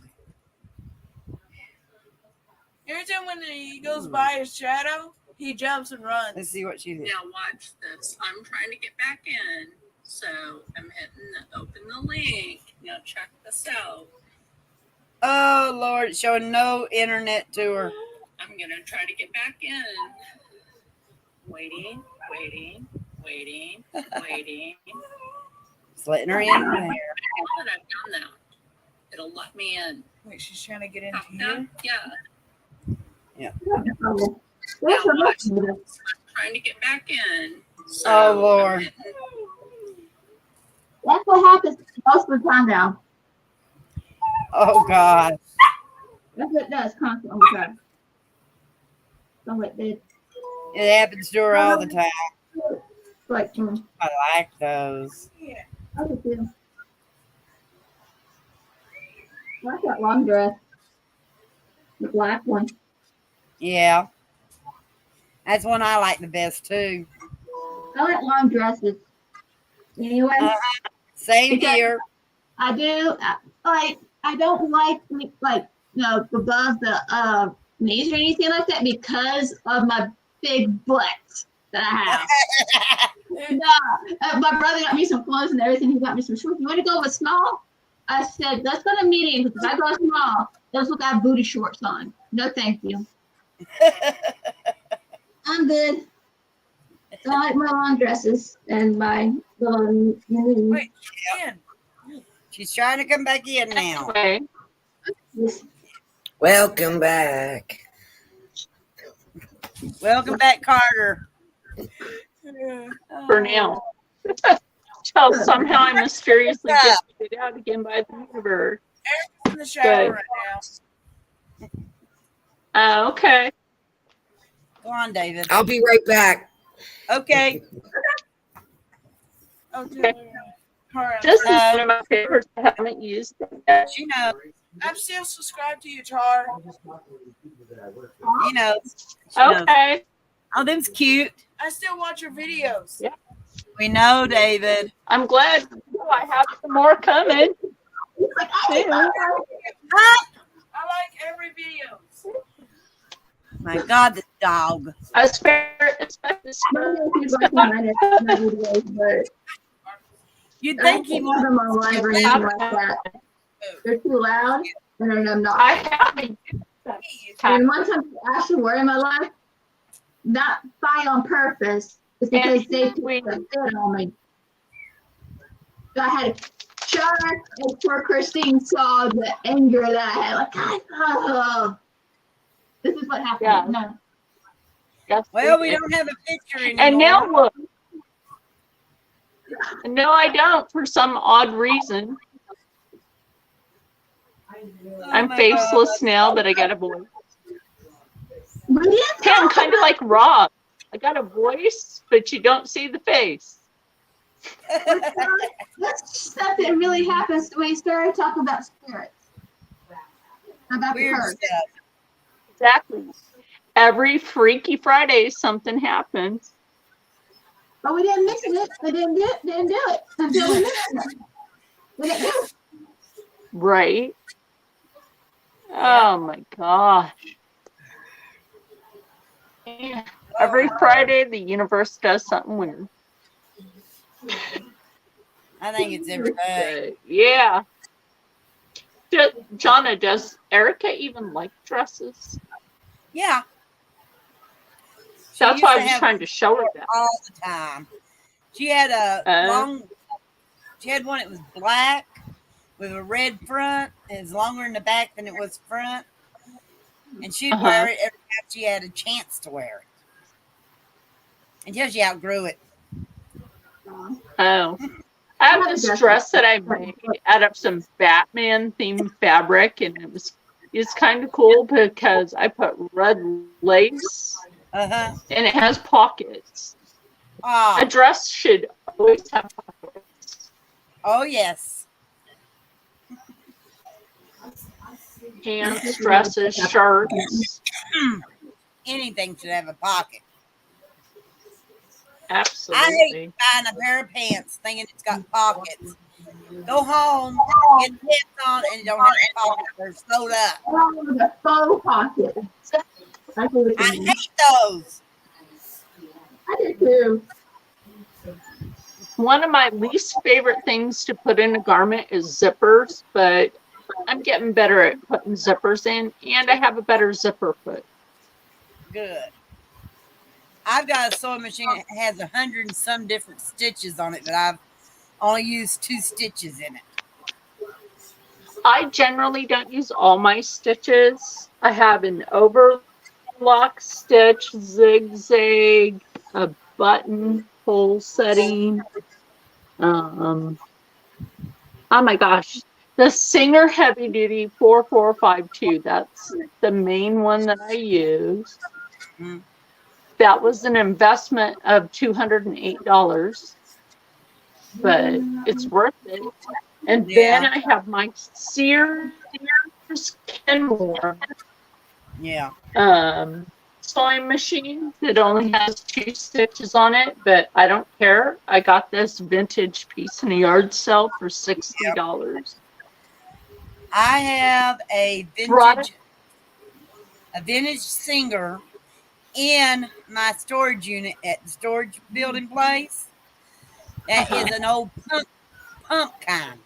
Speaker 6: Every time when he goes by his shadow, he jumps and runs.
Speaker 4: Let's see what she did.
Speaker 2: Now watch this. I'm trying to get back in, so I'm hitting open the link. Now check this out.
Speaker 4: Oh Lord, it's showing no internet to her.
Speaker 2: I'm gonna try to get back in. Waiting.
Speaker 4: It's letting her in there.
Speaker 2: Now that I've done that, it'll let me in.
Speaker 6: Wait, she's trying to get into
Speaker 2: Yeah.
Speaker 6: here.
Speaker 1: There's a lot to this.
Speaker 2: I'm trying to get back in. So
Speaker 4: Oh Lord.
Speaker 1: That's what happens most of the time now.
Speaker 4: Oh God.
Speaker 1: That's what it does constantly all the time. So it did.
Speaker 4: It happens to her all the time.
Speaker 1: Like,
Speaker 4: I like those.
Speaker 6: Yeah.
Speaker 1: I just do. I like that long dress. The black one.
Speaker 4: Yeah. That's one I like the best too.
Speaker 1: I like long dresses. Anyway,
Speaker 4: Same
Speaker 1: Because-
Speaker 4: here.
Speaker 1: I do I don't like above the knees or anything like that because of my big butt that I have. No, my brother got me some clothes and everything. He got me some shorts. You want to go with small? I said, let's go to medium because if I go small, those look I have booty shorts on. No, thank you. I'm good. I like my long dresses and my little.
Speaker 4: Wait, she's trying to come back in now.
Speaker 2: Anyway,
Speaker 3: Welcome back.
Speaker 4: Welcome back, Carter.
Speaker 2: for now. Till somehow I mysteriously get figured out again by the universe.
Speaker 8: In the shower right now.
Speaker 2: Okay.
Speaker 4: Go on, David.
Speaker 3: I'll be right back.
Speaker 4: Okay.
Speaker 8: Oh, dear. All right.
Speaker 2: This is one of my favorites I haven't used yet.
Speaker 4: She knows.
Speaker 8: I'm still subscribed to you, Tar.
Speaker 4: You know. She knows.
Speaker 2: Okay.
Speaker 4: Oh, them's cute.
Speaker 8: I still watch your videos.
Speaker 2: Yeah.
Speaker 4: We know, David.
Speaker 2: I'm glad I have some more coming.
Speaker 8: I like every video.
Speaker 4: My God, this dog. You'd think he
Speaker 1: want
Speaker 4: would.
Speaker 1: them on live or anything like that. They're too loud, and I'm not.
Speaker 2: I haven't used that.
Speaker 1: And one time, actually, were in my life, not by on purpose, it's because they took the fit on me. So I had to shout, and poor Christine saw the anger that I had. Like, oh, this is what happened.
Speaker 2: Yeah.
Speaker 1: No.
Speaker 2: Yes,
Speaker 4: Well, we
Speaker 2: did.
Speaker 4: don't have a picture anymore.
Speaker 2: And now look. No, I don't for some odd reason.
Speaker 4: Oh
Speaker 2: I'm
Speaker 4: my
Speaker 2: faceless now, but I got a voice.
Speaker 1: We didn't
Speaker 2: Hey, I'm
Speaker 1: talk
Speaker 2: kind of like Rob. I got a voice, but you don't see the face.
Speaker 1: That's stuff that really happens when you start talking about spirits. About the
Speaker 4: Weird
Speaker 1: curse.
Speaker 4: stuff.
Speaker 2: Exactly. Every Freaky Friday, something happens.
Speaker 1: But we didn't mention it. We didn't do it until we mentioned it. We didn't do it.
Speaker 2: Right? Oh my gosh. Yeah. Every Friday, the universe does something weird.
Speaker 4: I think it's everything.
Speaker 2: Yeah. Jonna, does Erica even like dresses?
Speaker 4: Yeah. She
Speaker 2: That's
Speaker 4: used
Speaker 2: why I
Speaker 4: to
Speaker 2: was
Speaker 4: have
Speaker 2: trying to show her that.
Speaker 4: all the time. She had a she had one that was black with a red front. It was longer in the back than it was front. And she'd wear it every time she had a chance to wear it. Until she outgrew it.
Speaker 2: Oh. I have this dress that I made out of some Batman themed fabric, and it's kind of cool because I put red lace
Speaker 4: Uh-huh.
Speaker 2: and it has pockets.
Speaker 4: Oh,
Speaker 2: A dress should always have pockets.
Speaker 4: oh yes.
Speaker 2: Pants, dresses, shirts.
Speaker 4: Anything should have a pocket. I
Speaker 2: Absolutely.
Speaker 4: hate buying a pair of pants thinking it's got pockets. Go home, get the pants on, and you don't have a pocket. They're sewed up.
Speaker 1: Oh, the faux pocket. That's what
Speaker 4: I
Speaker 1: it is.
Speaker 4: hate those.
Speaker 1: I did too.
Speaker 2: One of my least favorite things to put in a garment is zippers, but I'm getting better at putting zippers in, and I have a better zipper foot.
Speaker 4: Good. I've got a sewing machine that has 100 and some different stitches on it, but I've only used 2 stitches in it.
Speaker 2: I generally don't use all my stitches. I have an overlock stitch, zigzag, a buttonhole setting. Oh my gosh. The Singer Heavy Duty 4452. That's the main one that I use.
Speaker 4: Mm.
Speaker 2: That was an investment of $208, but it's worth it. And then I have my Sears Sears Kenmore
Speaker 4: Yeah.
Speaker 2: sewing machine that only has 2 stitches on it, but I don't care. I got this vintage piece in a yard sale for $60.
Speaker 4: I have a
Speaker 2: Brought
Speaker 4: vintage Singer in my storage unit at the storage building place. That is an old pump kind.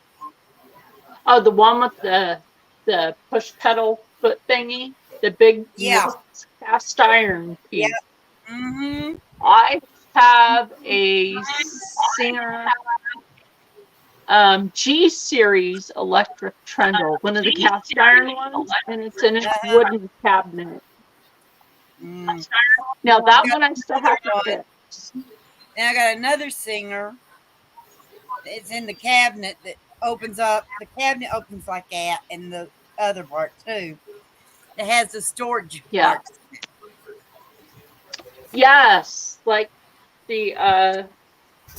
Speaker 2: Oh, the one with the push pedal foot thingy, the big
Speaker 4: Yeah.
Speaker 2: cast iron piece.
Speaker 4: Yeah. Mm-hmm.
Speaker 2: I have a Singer G series electric trundle, one of the cast iron ones, and it's in a wooden cabinet.
Speaker 4: Mm.
Speaker 2: Now that one I still have to fix.
Speaker 4: Now I got another Singer. It's in the cabinet that opens up. The cabinet opens like that, and the other part too. It has the storage part.
Speaker 2: Yes, like the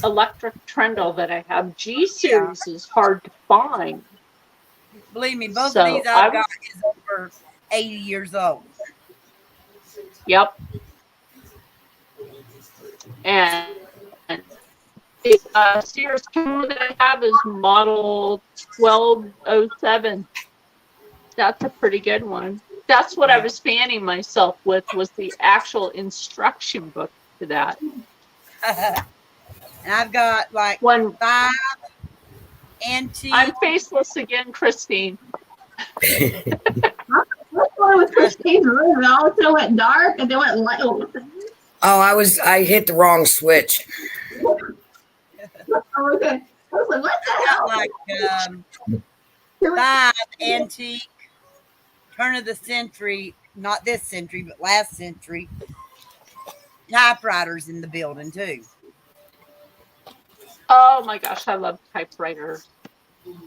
Speaker 2: electric trundle that I have. G series is hard to find.
Speaker 4: Believe me, both of these I've got is over 80 years old.
Speaker 2: Yep. And the Sears Kenmore that I have is model 1207. That's a pretty good one. That's what I was fanning myself with, was the actual instruction book to that.
Speaker 4: And I've got like 5 antique.
Speaker 2: I'm faceless again, Christine.
Speaker 1: What's going with Christine's room? And all of a sudden it went dark and then went light.
Speaker 3: Oh, I hit the wrong switch.
Speaker 1: Oh, okay. I was like, what the hell?
Speaker 4: Like 5 antique, turn of the century, not this century, but last century, typewriters in the building too.
Speaker 2: Oh my gosh, I love typewriters.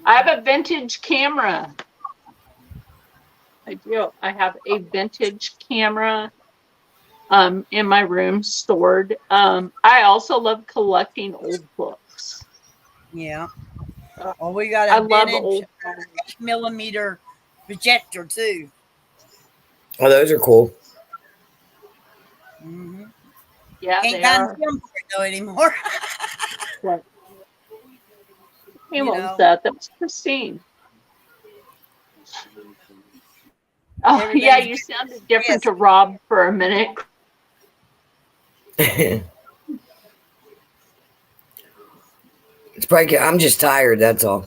Speaker 2: I have a vintage camera. I do. I have a vintage camera in my room stored. I also love collecting old books.
Speaker 4: Yeah. Well, we got
Speaker 2: I
Speaker 4: a
Speaker 2: love
Speaker 4: vintage
Speaker 2: old
Speaker 4: 8mm projector too.
Speaker 3: Oh, those are cool.
Speaker 4: Mm-hmm.
Speaker 2: Yeah,
Speaker 4: Can't
Speaker 2: they
Speaker 4: find
Speaker 2: are.
Speaker 4: film for it though anymore.
Speaker 2: What? Hey,
Speaker 4: You
Speaker 2: what
Speaker 4: know.
Speaker 2: was that? That was Christine. Oh,
Speaker 4: Everything's
Speaker 2: yeah, you sounded different to Rob for a minute.
Speaker 3: It's probably good. I'm just tired. That's all.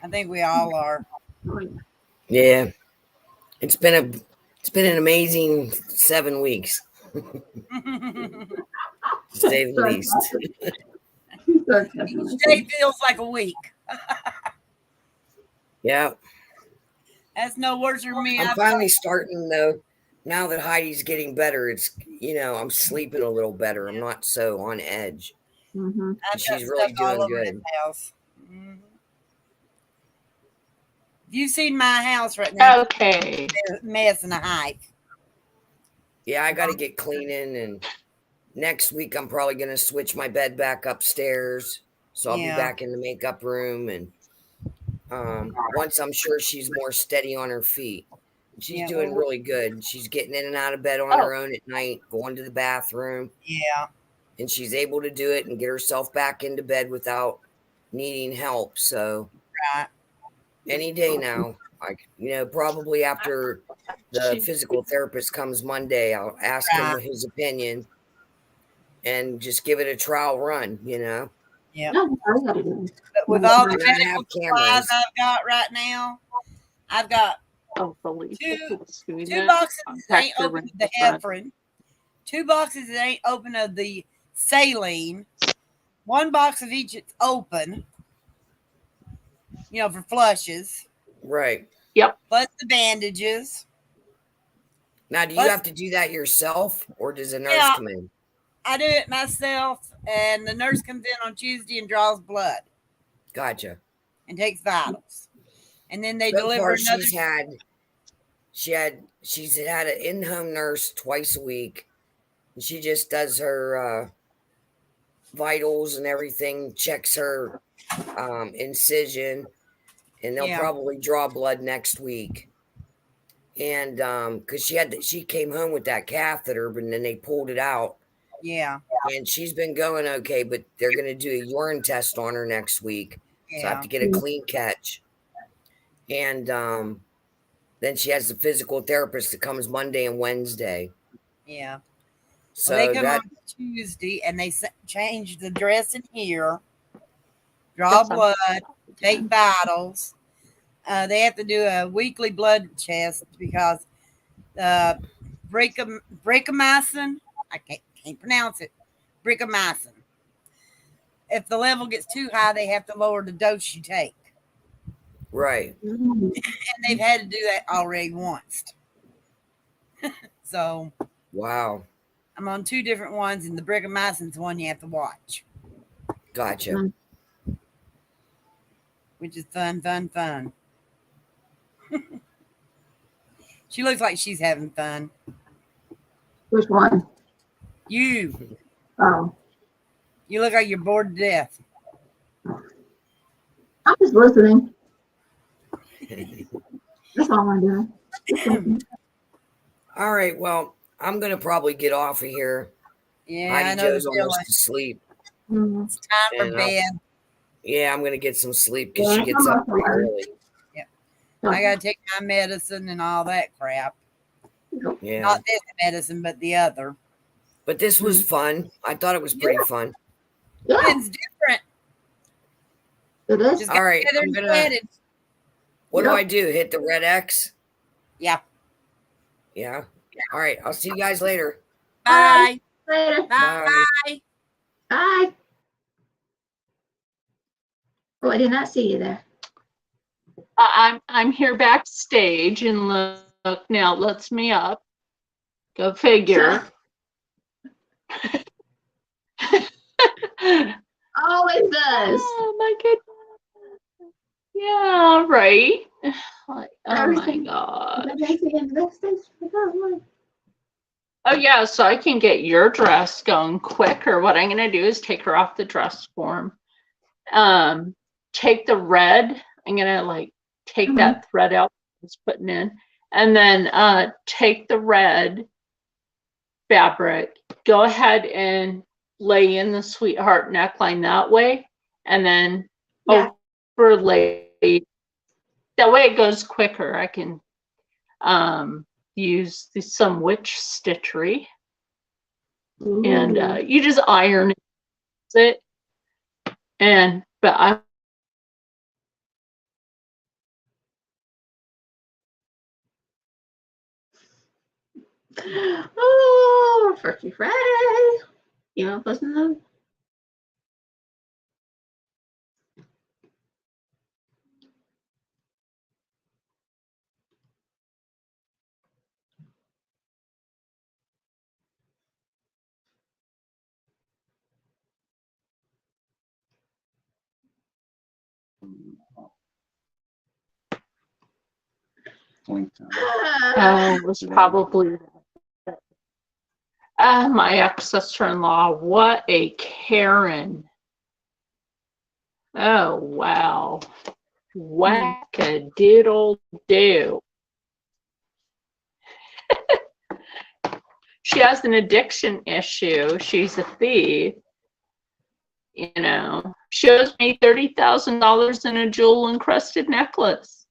Speaker 4: I think we all are.
Speaker 3: Yeah, it's been an amazing 7 weeks, to say the least.
Speaker 4: Each day feels like a week.
Speaker 3: Yeah,
Speaker 4: That's no worse for me.
Speaker 3: I'm finally starting though. Now that Heidi's getting better, it's I'm sleeping a little better. I'm not so on edge.
Speaker 1: Mm-hmm.
Speaker 3: She's really doing good.
Speaker 4: Mm-hmm. You've seen my house right now.
Speaker 2: Okay.
Speaker 4: Mess and a half.
Speaker 3: Yeah, I got to get cleaning, and next week I'm probably going to switch my bed back upstairs, so I'll be back in the makeup room. And once I'm sure she's more steady on her feet, she's doing really good. She's getting in and out of bed on her own at night, going to the bathroom.
Speaker 4: Yeah,
Speaker 3: and she's able to do it and get herself back into bed without needing help. So any day now, probably after the physical therapist comes Monday, I'll ask him his opinion and just give it a trial run,
Speaker 4: Yeah.
Speaker 1: But
Speaker 4: with all the medical supplies I've got right now, I've got two boxes that ain't open of the heparin, 2 boxes that ain't open of the saline, 1 box of each that's open, for flushes.
Speaker 3: Right.
Speaker 2: Yep.
Speaker 4: Plus the bandages.
Speaker 3: Now, do you have to do that yourself, or does a nurse come in?
Speaker 4: I do it myself, and the nurse comes in on Tuesday and draws blood.
Speaker 3: Gotcha.
Speaker 4: And takes vitals. And then they deliver another.
Speaker 3: She's had an in-home nurse twice a week. And she just does her vitals and everything, checks her incision, and they'll probably draw blood next week. And because she came home with that catheter, but then they pulled it out.
Speaker 4: Yeah.
Speaker 3: And she's been going okay, but they're going to do a urine test on her next week. So I have to get a clean catch. And then she has the physical therapist that comes Monday and Wednesday.
Speaker 4: Yeah.
Speaker 3: So
Speaker 4: Well, they come on Tuesday and they change the dressing here, draw blood, take vitals. They have to do a weekly blood test because bricamycin, I can't pronounce it, bricamycin. If the level gets too high, they have to lower the dose you take.
Speaker 3: Right.
Speaker 4: And they've had to do that already once. So.
Speaker 3: Wow.
Speaker 4: I'm on 2 different ones, and the bricamycin's one you have to watch.
Speaker 3: Gotcha.
Speaker 4: Which is fun. She looks like she's having fun.
Speaker 1: Which one?
Speaker 4: You.
Speaker 1: Oh,
Speaker 4: You look like you're bored to death.
Speaker 1: I'm just listening. That's all I'm doing.
Speaker 3: All right. Well, I'm going to probably get off of here.
Speaker 4: Yeah, I
Speaker 3: Heidi
Speaker 4: know
Speaker 3: Joe's almost asleep.
Speaker 4: It's time for bed.
Speaker 3: Yeah, I'm going to get some sleep because she gets up pretty early.
Speaker 4: Yep. I got to take my medicine and all that crap.
Speaker 3: Yeah.
Speaker 4: Not this medicine, but the other.
Speaker 3: But this was fun. I thought it was pretty fun.
Speaker 1: Yeah,
Speaker 4: It's different.
Speaker 1: it is.
Speaker 4: Just
Speaker 3: All right.
Speaker 4: I'm gonna,
Speaker 3: what do I do? Hit the red X?
Speaker 4: Yeah.
Speaker 3: Yeah. All right. I'll see you guys later.
Speaker 4: Bye.
Speaker 1: Later.
Speaker 4: Bye.
Speaker 1: Bye. Oh, I did not see you there.
Speaker 2: I'm here backstage, and look now, it lets me up. Go figure.
Speaker 1: Always does.
Speaker 2: Oh my goodness. Yeah, right. Like, oh my god. Oh yeah, so I can get your dress going quicker. What I'm gonna do is take her off the dress form. Take the red. I'm gonna like take that thread out I was putting in, and then take the red fabric. Go ahead and lay in the sweetheart neckline that way, and then overlay. That way it goes quicker. I can use some witch stitchery. Ooh. And you just iron it. But I
Speaker 1: oh, Freaky Friday. You want to listen to them?
Speaker 2: it was probably my ex-sister-in-law. What a Karen. Oh, wow. Whack-a-diddle-do. She has an addiction issue. She's a thief. You know, she owes me $30,000 in a jewel-encrusted necklace.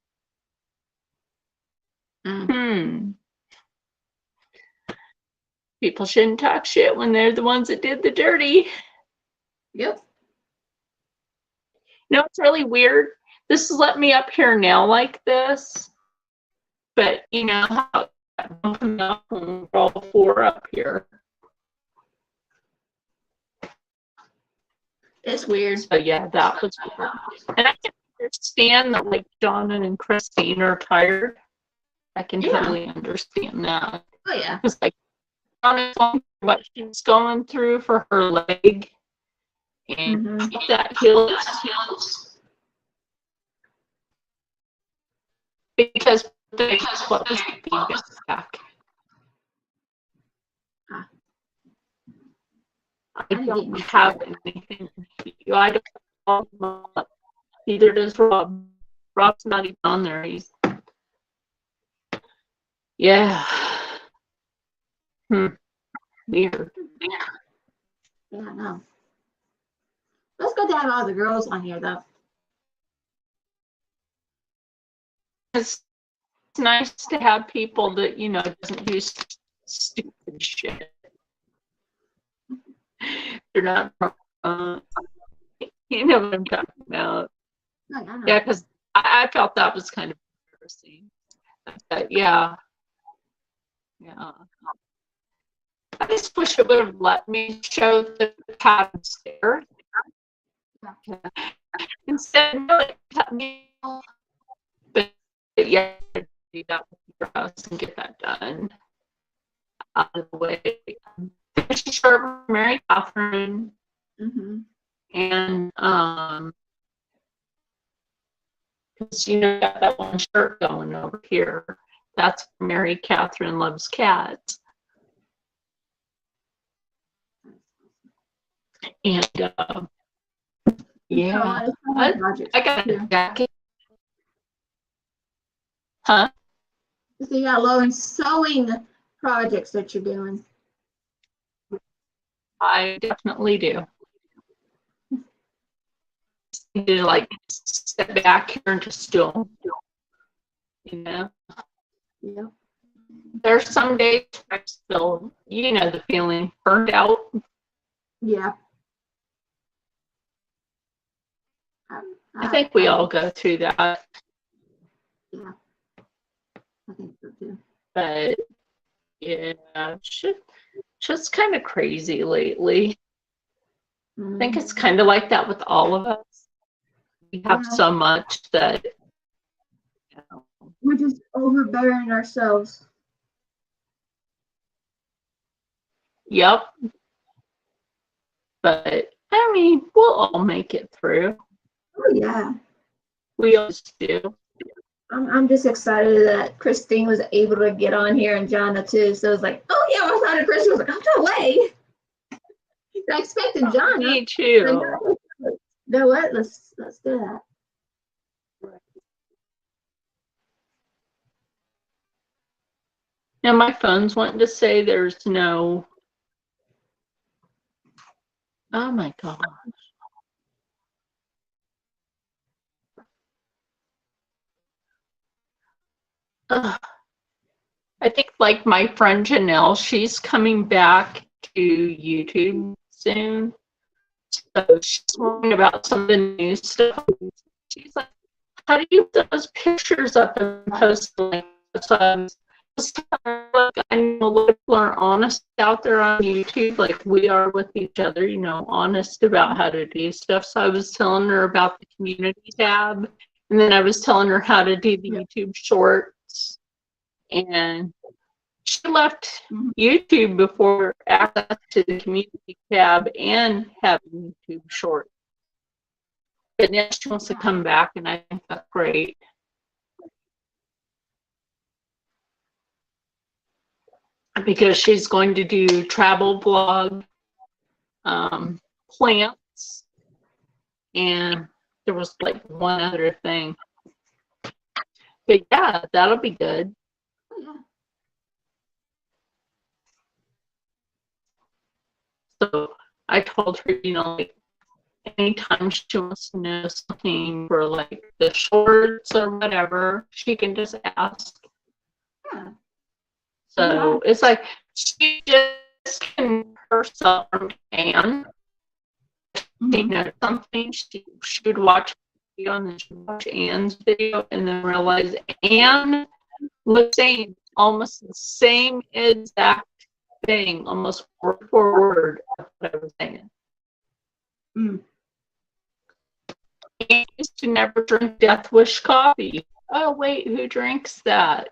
Speaker 2: People shouldn't talk shit when they're the ones that did the dirty.
Speaker 1: Yep.
Speaker 2: You know, it's really weird. This has let me up here now like this. But you know how I'm coming up when we're all 4 up here.
Speaker 1: It's weird.
Speaker 2: So yeah, that was weird. And I can understand that like Donna and Christine are tired. I can totally understand that.
Speaker 1: Oh yeah.
Speaker 2: It's like Donna's going through what she's going through for her leg. And that heals. Because they what was being back. I don't have anything. I don't know. Neither does Rob. Rob's not even on there. Yeah. Weird.
Speaker 1: Yeah, I know. Let's go to have all the girls on here though.
Speaker 2: It's nice to have people that, you know, doesn't do stupid shit. They're not, you know what I'm talking about.
Speaker 1: Like, I know.
Speaker 2: Yeah, because I felt that was kind of embarrassing. But yeah. Yeah. I just wish it would have let me show the cabs there. Instead, no, it cut me off. But yeah, do that with us and get that done out of the way. Finish short for Mary Catherine, and because you know, got that one shirt going over here. That's Mary Catherine Loves Cats. And yeah, I got a jacket. Huh?
Speaker 1: So you got low and sewing projects that you're doing.
Speaker 2: I definitely do. You need to like step back here and just do them. You know?
Speaker 1: Yeah.
Speaker 2: There's some days where I still, you know, the feeling burned out.
Speaker 1: Yeah.
Speaker 2: I think we all go through that.
Speaker 1: Yeah. I think so too.
Speaker 2: But yeah, just kind of crazy lately. I think it's kind of like that with all of us. We have so much that, you know,
Speaker 1: we're just overbearing ourselves.
Speaker 2: Yep. But I mean, we'll all make it through.
Speaker 1: Oh yeah.
Speaker 2: We always do.
Speaker 1: I'm just excited that Christine was able to get on here and Jonna too. So it's like, oh yeah, I thought of Christine. I was like, oh no way. I expected Jonna.
Speaker 2: Me too.
Speaker 1: No, what? Let's do that.
Speaker 2: Now my phone's wanting to say there's no. Oh my gosh. Ugh. I think like my friend Janelle, she's coming back to YouTube soon. So she's talking about some of the new stuff. She's like, how do you put those pictures up and post them? So I was just telling her, look, I know a lot of people are honest out there on YouTube, like we are with each other, you know, honest about how to do stuff. So I was telling her about the community tab, and then I was telling her how to do the YouTube shorts. And she left YouTube before access to the community tab and having YouTube shorts. But now she wants to come back, and I think that's great. Because she's going to do travel vlog, plants, and there was like one other thing. But yeah, that'll be good. So I told her, you know, like anytime she wants to know something for like the shorts or whatever, she can just ask.
Speaker 1: Yeah.
Speaker 2: So it's like she just can herself from Anne. You know, something she would watch a video and then she would watch Anne's video and then realize Anne was saying almost the same exact thing, almost word for word of what I was saying. Anne used to never drink Death Wish coffee. Oh wait, who drinks that?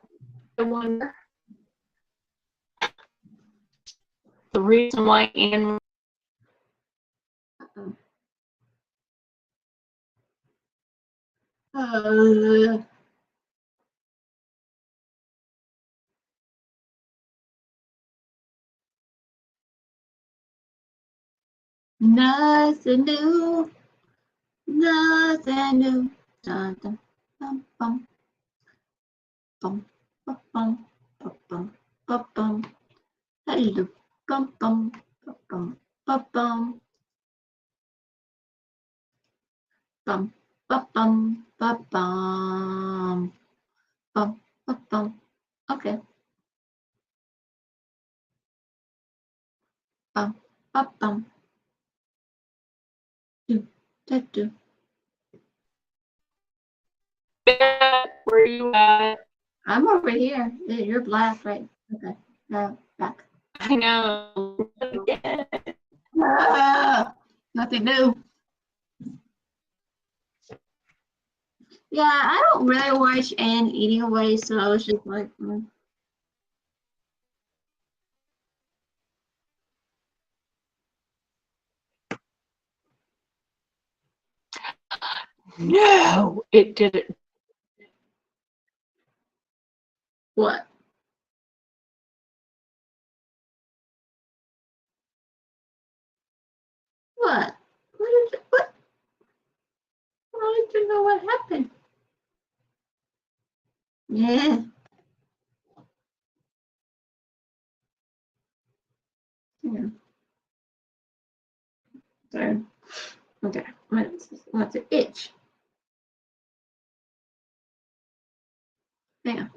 Speaker 2: I wonder. The reason why Anne
Speaker 1: nothing new, nothing new. Dun, dun, bum, bum, bum, bum, bum, bum, bum, bum, bum. Hello, bum, bum, bum, bum, bum, bum. Bum, bum, bum, bum, bum, bum, bum, bum. Okay. Bum, bum, bum. Do, do, do.
Speaker 2: Where you at?
Speaker 1: I'm over here. You're black, right? Okay. Now back.
Speaker 2: I know.
Speaker 1: Ah, nothing new. Yeah, I don't really watch Anne eating away, so I was just like,
Speaker 2: No, it didn't.
Speaker 1: what? What? What? I wanted to know what happened. Yeah. Yeah. So, okay. What's it? Itch. Yeah.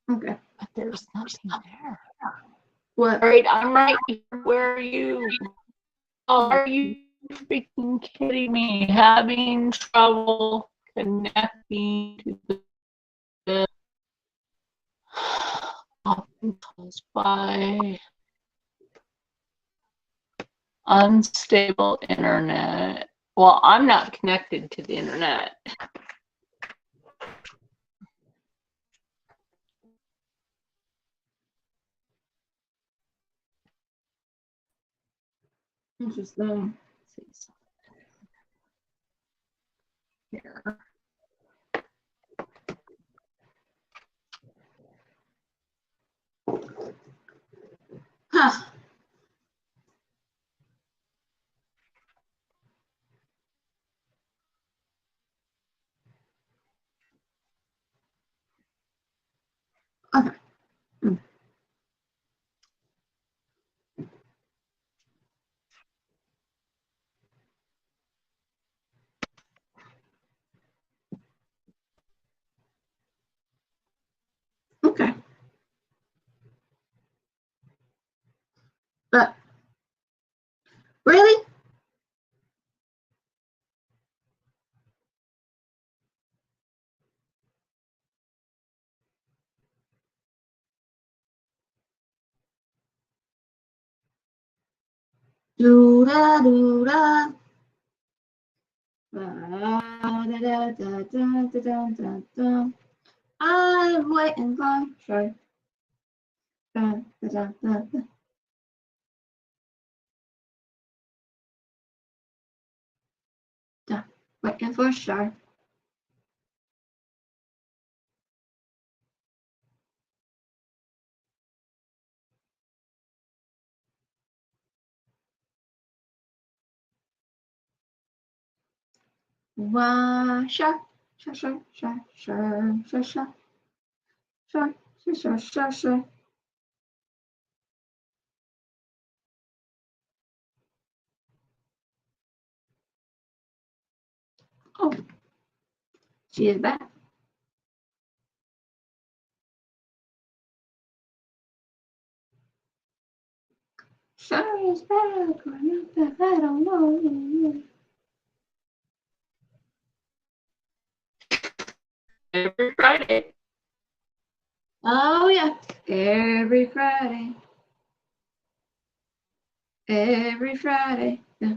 Speaker 1: Okay.
Speaker 2: But there's nothing there.
Speaker 1: What?
Speaker 2: All right, I'm right here. Where are you? Oh, are you freaking kidding me? Having trouble connecting to the often caused by unstable internet. Well, I'm not connected to the internet.
Speaker 1: Interesting.
Speaker 2: Let's see here.
Speaker 1: Huh. Okay. Okay. But really? Do da do da. Da da da da da da da da. I'm waiting for sure. Da da da da da. Da. Waiting for sure. Wah, sure, sure, sure, sure, sure, sure, sure, sure, sure, sure, sure, sure. Oh, she is back. Sure is back. Or not back. I don't know.
Speaker 2: Every Friday.
Speaker 1: Oh yeah, every Friday. Every Friday. Yeah.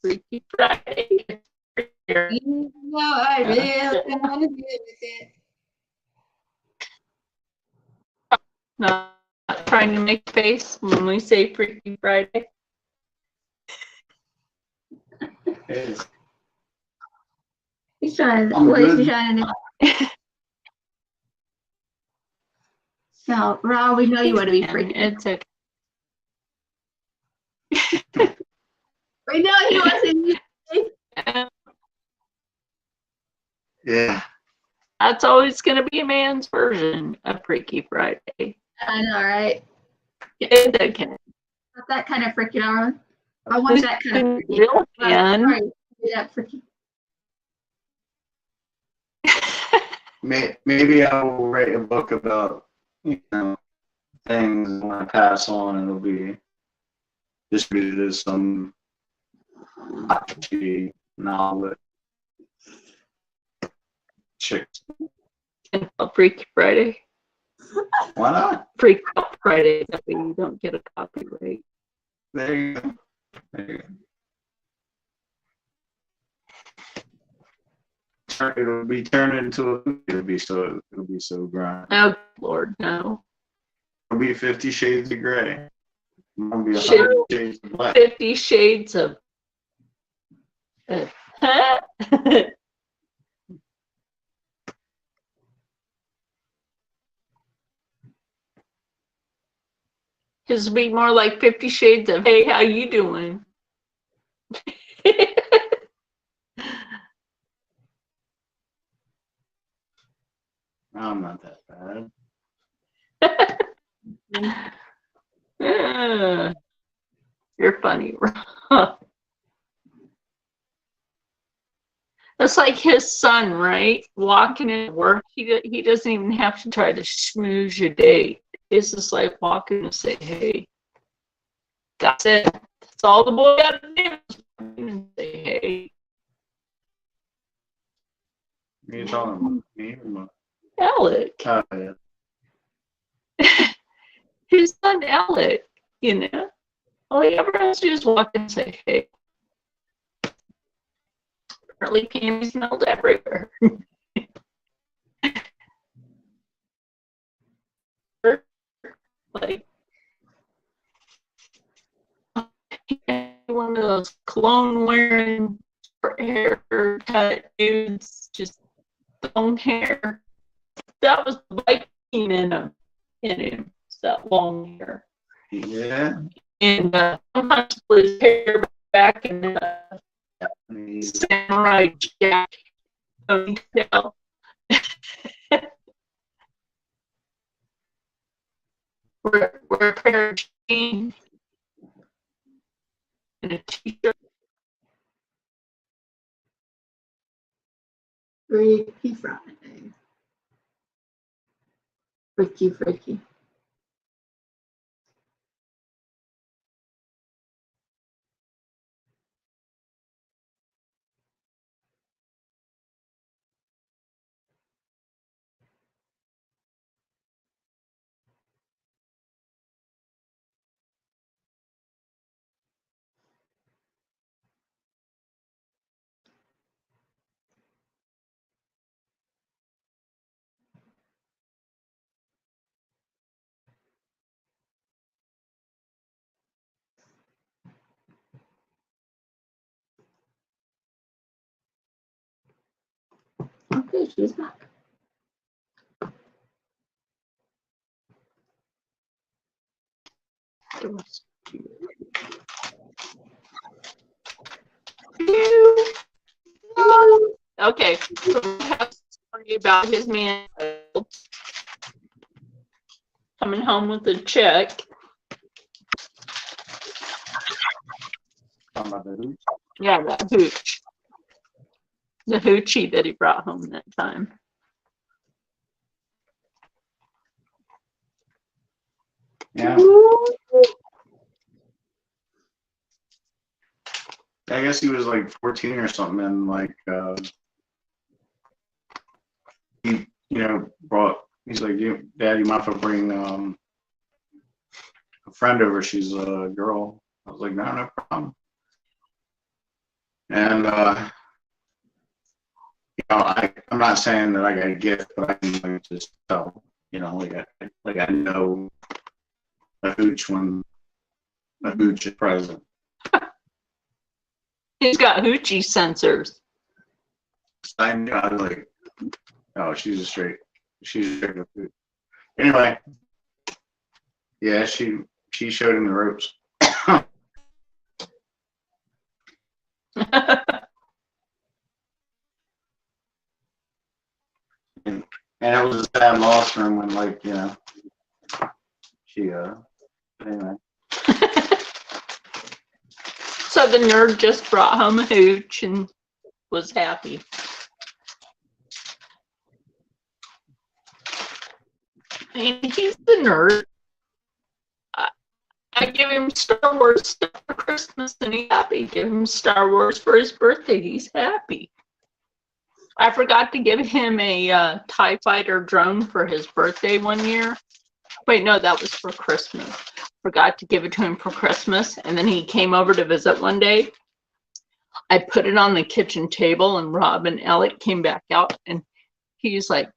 Speaker 2: Freaky Friday.
Speaker 1: You know I really want to do it.
Speaker 2: Not trying to make face when we say Freaky Friday.
Speaker 5: Hey,
Speaker 1: He's trying to,
Speaker 5: I'm
Speaker 1: what is he
Speaker 5: good.
Speaker 1: trying to do? So, Rob, we know you want to be freaky.
Speaker 2: It's okay.
Speaker 1: We know he wants to be.
Speaker 5: Yeah.
Speaker 2: That's always going to be a man's version of Freaky Friday.
Speaker 1: I know, right?
Speaker 2: It's okay.
Speaker 1: Not that kind of freaky, darling. I want that kind of freaky.
Speaker 2: Real man.
Speaker 1: Sorry, that freaky.
Speaker 5: Maybe I will write a book about, things when I pass on, and it'll be distributed as some novel. Chicks.
Speaker 2: Freaky Friday.
Speaker 5: Why not?
Speaker 2: Freak Out Friday. That way you don't get a copyright.
Speaker 5: There you go. There you go. It'll be turned into a. It'll be so grand.
Speaker 2: Oh Lord, no.
Speaker 5: It'll be 50 Shades of Grey. It'll be 100 Shades of Black.
Speaker 2: 50 Shades of. This would be more like 50 Shades of, hey, how you doing?
Speaker 5: I'm not that bad.
Speaker 2: You're funny. That's like his son, right? Walking in work, he doesn't even have to try to schmooze your date. It's just like walking and say, hey. That's it. That's all the boy got to do is walk in and say, hey.
Speaker 5: You talking about me or my?
Speaker 2: Alec.
Speaker 5: Oh, yeah.
Speaker 2: His son Alec, all he ever has to do is walk and say, hey. Apparently candy smelled everywhere. Like one of those cologne wearing haircut dudes, just long hair. That was the Viking in him. It's that long hair.
Speaker 5: Yeah.
Speaker 2: And sometimes put his hair back in the samurai jack ponytail. Wear a pair of jeans and a t-shirt.
Speaker 1: Freaky Friday. Freaky. Okay, she's back.
Speaker 2: Okay, so we have a story about his man coming home with a check.
Speaker 5: Talking about the hooch?
Speaker 2: Yeah, that hooch. The hoochie that he brought home that time.
Speaker 5: Yeah. I guess he was like 14 or something, and like he, brought. He's like, "Dad, you might have to bring a friend over. She's a girl. I was like, no problem. And I'm not saying that I got a gift, but I can like just tell, like I know a hooch when a hooch is present.
Speaker 2: He's got hoochie sensors.
Speaker 5: I knew, I was like, oh, she's a straight hooch. Anyway, yeah, she showed him the ropes. And it was a sad loss for him when, she, anyway.
Speaker 2: So the nerd just brought home a hooch and was happy. And he's the nerd. I give him Star Wars stuff for Christmas and he's happy. Give him Star Wars for his birthday. He's happy. I forgot to give him a TIE Fighter drone for his birthday one year. Wait, no, that was for Christmas. Forgot to give it to him for Christmas. And then he came over to visit one day. I put it on the kitchen table and Rob and Alec came back out and he's like,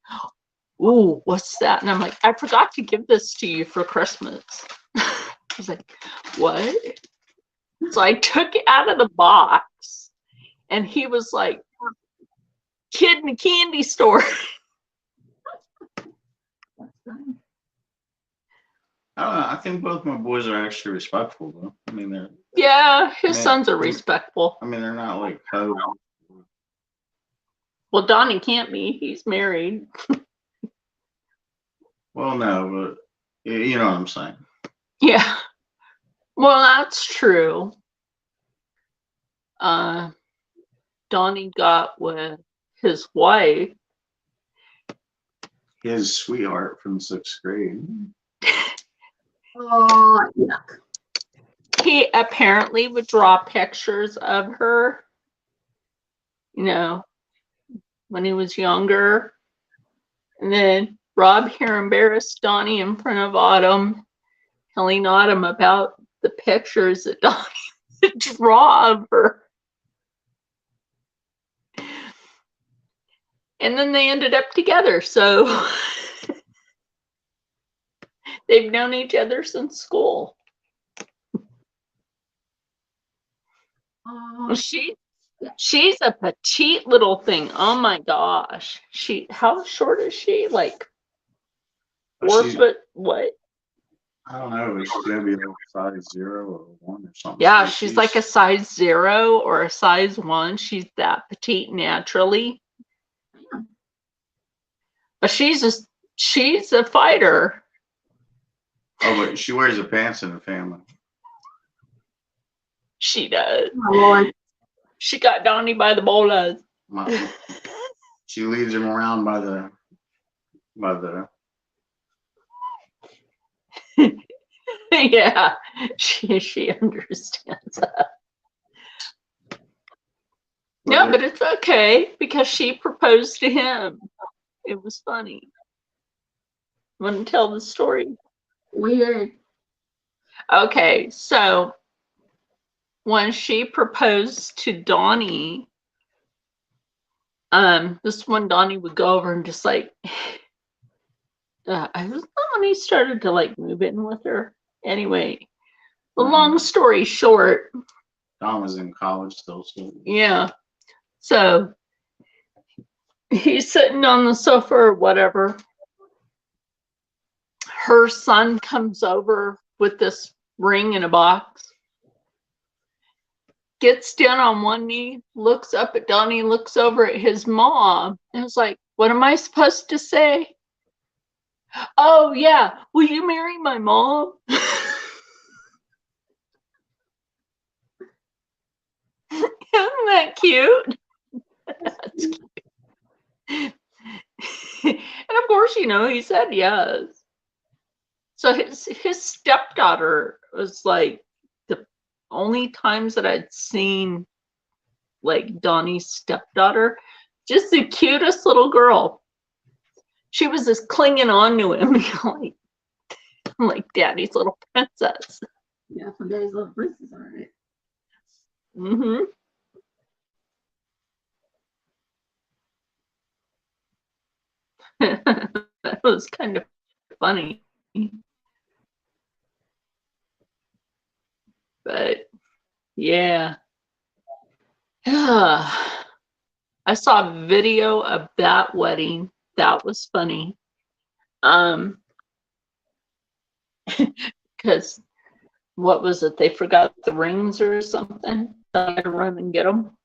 Speaker 2: ooh, what's that? And I'm like, I forgot to give this to you for Christmas. I was like, what? So I took it out of the box and he was like, kid in a candy store.
Speaker 5: I don't know. I think both my boys are actually respectful, though. I mean, they're.
Speaker 2: Yeah, his sons are respectful.
Speaker 5: I mean, they're not like hoes.
Speaker 2: Well, Donnie can't be. He's married.
Speaker 5: Well, no, but you know what I'm saying.
Speaker 2: Yeah. Well, that's true. Donnie got with his wife.
Speaker 5: His sweetheart from 6th grade.
Speaker 1: Oh, yuck.
Speaker 2: He apparently would draw pictures of her, when he was younger. And then Rob here embarrassed Donnie in front of Autumn, telling Autumn about the pictures that Donnie would draw of her. And then they ended up together, so they've known each other since school. She's a petite little thing. Oh my gosh. How short is she? Like 4 foot what?
Speaker 5: I don't know. She's gonna be like size 0 or 1 or something.
Speaker 2: Yeah, she's like a size 0 or a size 1. She's that petite naturally. But she's a fighter.
Speaker 5: Oh, but she wears the pants in the family.
Speaker 2: She does.
Speaker 1: Oh, Lord.
Speaker 2: She got Donnie by the bolas.
Speaker 5: She leads him around by the.
Speaker 2: Yeah, she understands that. No, but it's okay because she proposed to him. It was funny. Want to tell the story?
Speaker 1: Weird.
Speaker 2: Okay, so when she proposed to Donnie, this one Donnie would go over and just like, when he started to like move in with her. Anyway, the long story short.
Speaker 5: Don was in college still, so.
Speaker 2: Yeah. So he's sitting on the sofa or whatever. Her son comes over with this ring in a box. Gets down on one knee, looks up at Donnie, looks over at his mom, and is like, what am I supposed to say? Oh, yeah, will you marry my mom? Isn't that cute? That's cute. And of course, he said yes. So his stepdaughter was like the only times that I'd seen like Donnie's stepdaughter, just the cutest little girl. She was just clinging on to him, like like Daddy's little princess.
Speaker 1: Yeah, from Daddy's Little Princess, all right.
Speaker 2: Mm-hmm. That was kind of funny. But yeah. I saw a video of that wedding. That was funny. Because what was it? They forgot the rings or something. So I had to run and get them.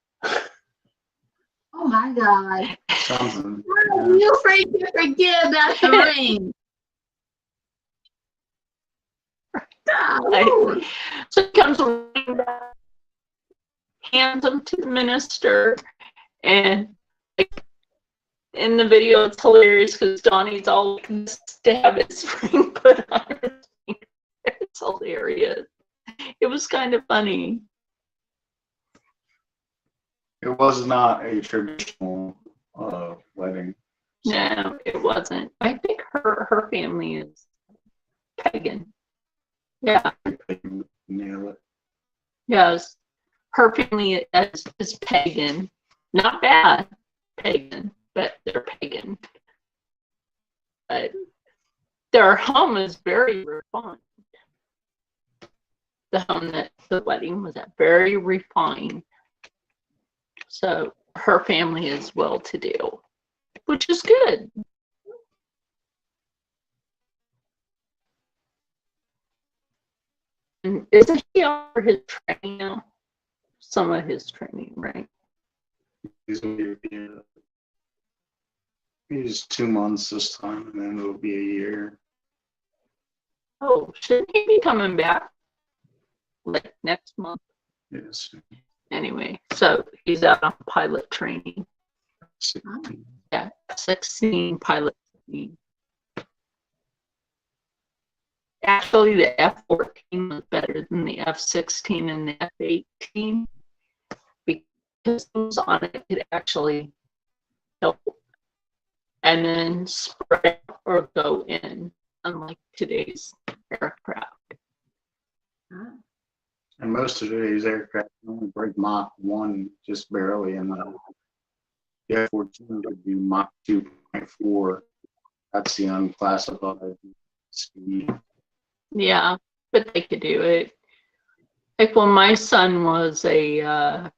Speaker 1: Oh my God.
Speaker 5: Something.
Speaker 1: Why are you afraid to forget about the ring? God.
Speaker 2: So he comes running back, hands them to the minister, and like, in the video it's hilarious because Donnie's all to have his ring put on his finger. It's hilarious. It was kind of funny.
Speaker 5: It was not a traditional wedding.
Speaker 2: No, it wasn't. I think her family is pagan. Yeah.
Speaker 5: Nail it.
Speaker 2: Yes. Her family is pagan. Not bad pagan, but they're pagan. But their home is very refined. The home that the wedding was at, very refined. So her family is well to do, which is good. And isn't he over his training now? Some of his training, right?
Speaker 5: He's 2 months this time, and then it'll be a year.
Speaker 2: Oh, shouldn't he be coming back like next month?
Speaker 5: Yes.
Speaker 2: Anyway, so he's out on pilot training.
Speaker 5: 16.
Speaker 2: Yeah, 16 pilot training. Actually, the F-14 was better than the F-16 and the F-18 because those on it could actually help and then spread or go in, unlike today's aircraft.
Speaker 5: And most of today's aircraft only break Mach 1 just barely, and the F-14 would be Mach 2.4. That's the unclassified speed.
Speaker 2: Yeah, but they could do it. Like when my son was a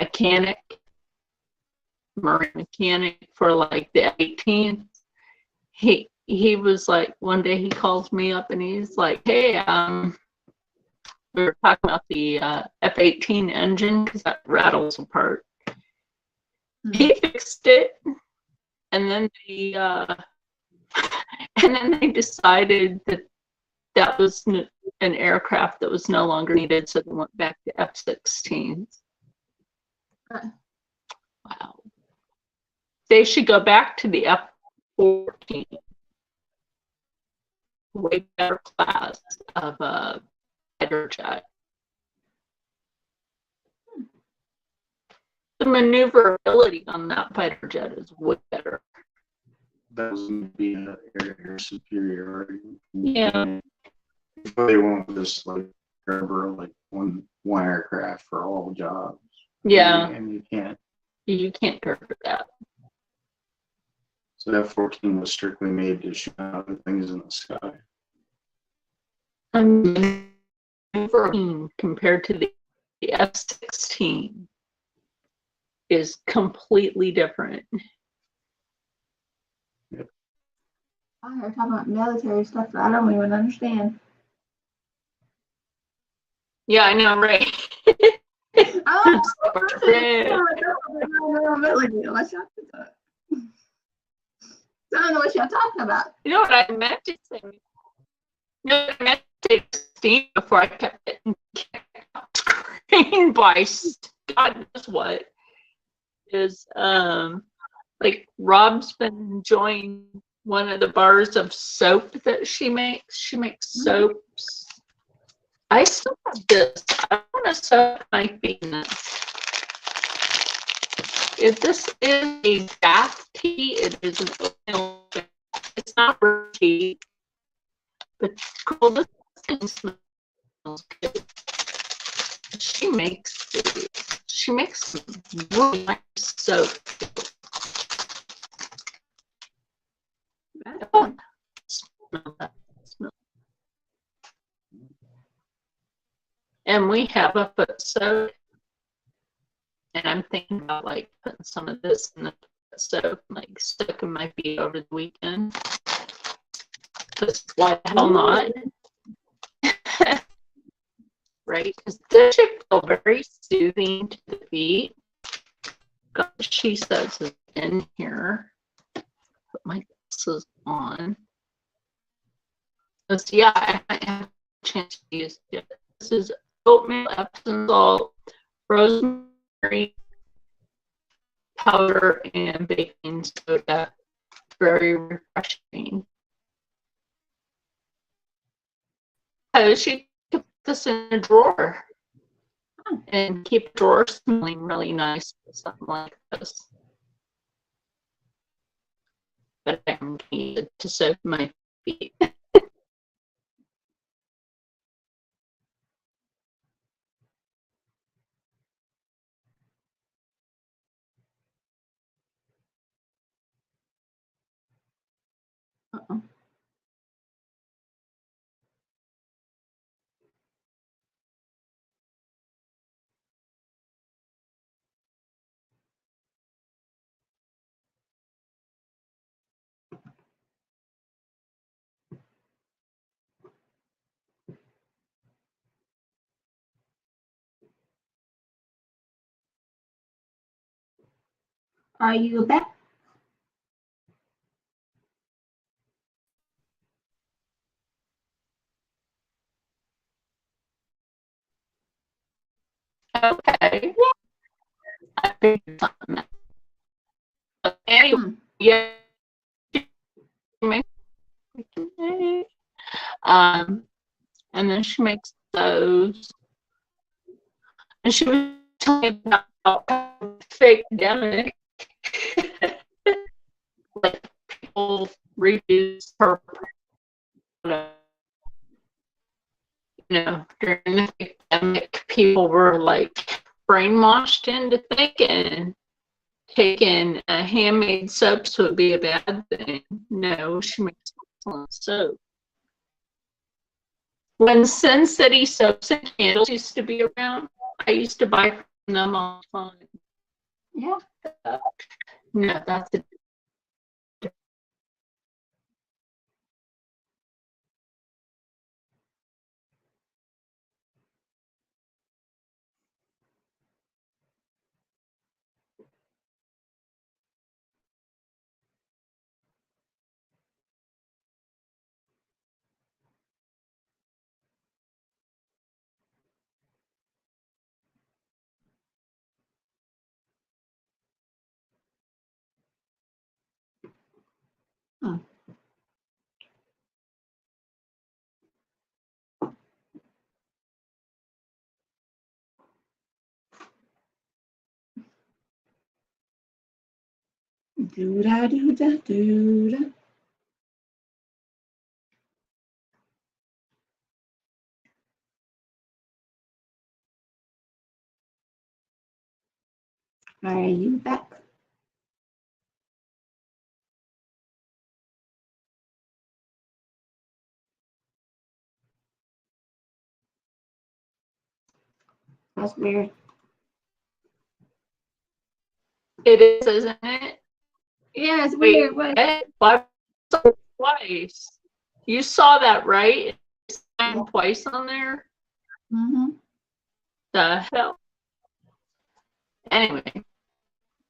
Speaker 2: mechanic, marine mechanic for like the 18th, he was like, one day he calls me up and he's like, hey, we were talking about the F-18 engine because that rattles apart. He fixed it, and then they decided that that was an aircraft that was no longer needed, so they went back to F-16s. Wow. They should go back to the F-14. Way better class of fighter jet. The maneuverability on that fighter jet is way better.
Speaker 5: That was going to be an air superiority.
Speaker 2: Yeah.
Speaker 5: They won't just like cover like one aircraft for all jobs.
Speaker 2: Yeah.
Speaker 5: And you can't.
Speaker 2: You can't cover that.
Speaker 5: So F-14 was strictly made to shoot other things in the sky. Maneuvering
Speaker 2: compared to the F-16 is completely different.
Speaker 1: We're talking about military stuff that I don't even understand.
Speaker 2: Yeah, I know, right?
Speaker 1: Oh, I don't know what y'all talking about.
Speaker 2: You know what I meant to say? You know what I meant to say 16 before I kept getting kicked off screen by God knows what. Is like Rob's been enjoying one of the bars of soap that she makes. She makes soaps. I still have this. I want to soak my feet in this. If this is a bath tea, it is an oatmeal. It's not for tea. But girl, this thing smells good. She makes really nice soap. Oh, smell that. Smell. And we have a foot soap. And I'm thinking about like putting some of this in the soap, like sticking my feet over the weekend. Because why the hell not? Right? Because this should feel very soothing to the feet. God, she says it's in here. Put my glasses on. Because, yeah, I might have a chance to use it. This is oatmeal, Epsom salt, rosemary powder, and baking soda. Very refreshing. Oh, she could put this in a drawer and keep the drawer smelling really nice with something like this. But I'm needed to soak my feet. Uh-oh.
Speaker 1: Are you back?
Speaker 2: Okay. I figured something out. But anyway, yeah. And then she makes those. And she was telling me about fake demic. Like people reviews her product. You know, during the pandemic, people were like brainwashed into thinking taking handmade soaps would be a bad thing. No, she makes excellent soap. When Sin City soaps and candles used to be around, I used to buy from them all the time.
Speaker 1: Yeah.
Speaker 2: No, that's it.
Speaker 1: Do da do da do da. Are you back? That's weird.
Speaker 2: It is, isn't it?
Speaker 1: Yeah, it's
Speaker 2: Wait,
Speaker 1: weird.
Speaker 2: what? Twice. You saw that, right? It's twice on there.
Speaker 1: Mm-hmm.
Speaker 2: The hell. Anyway,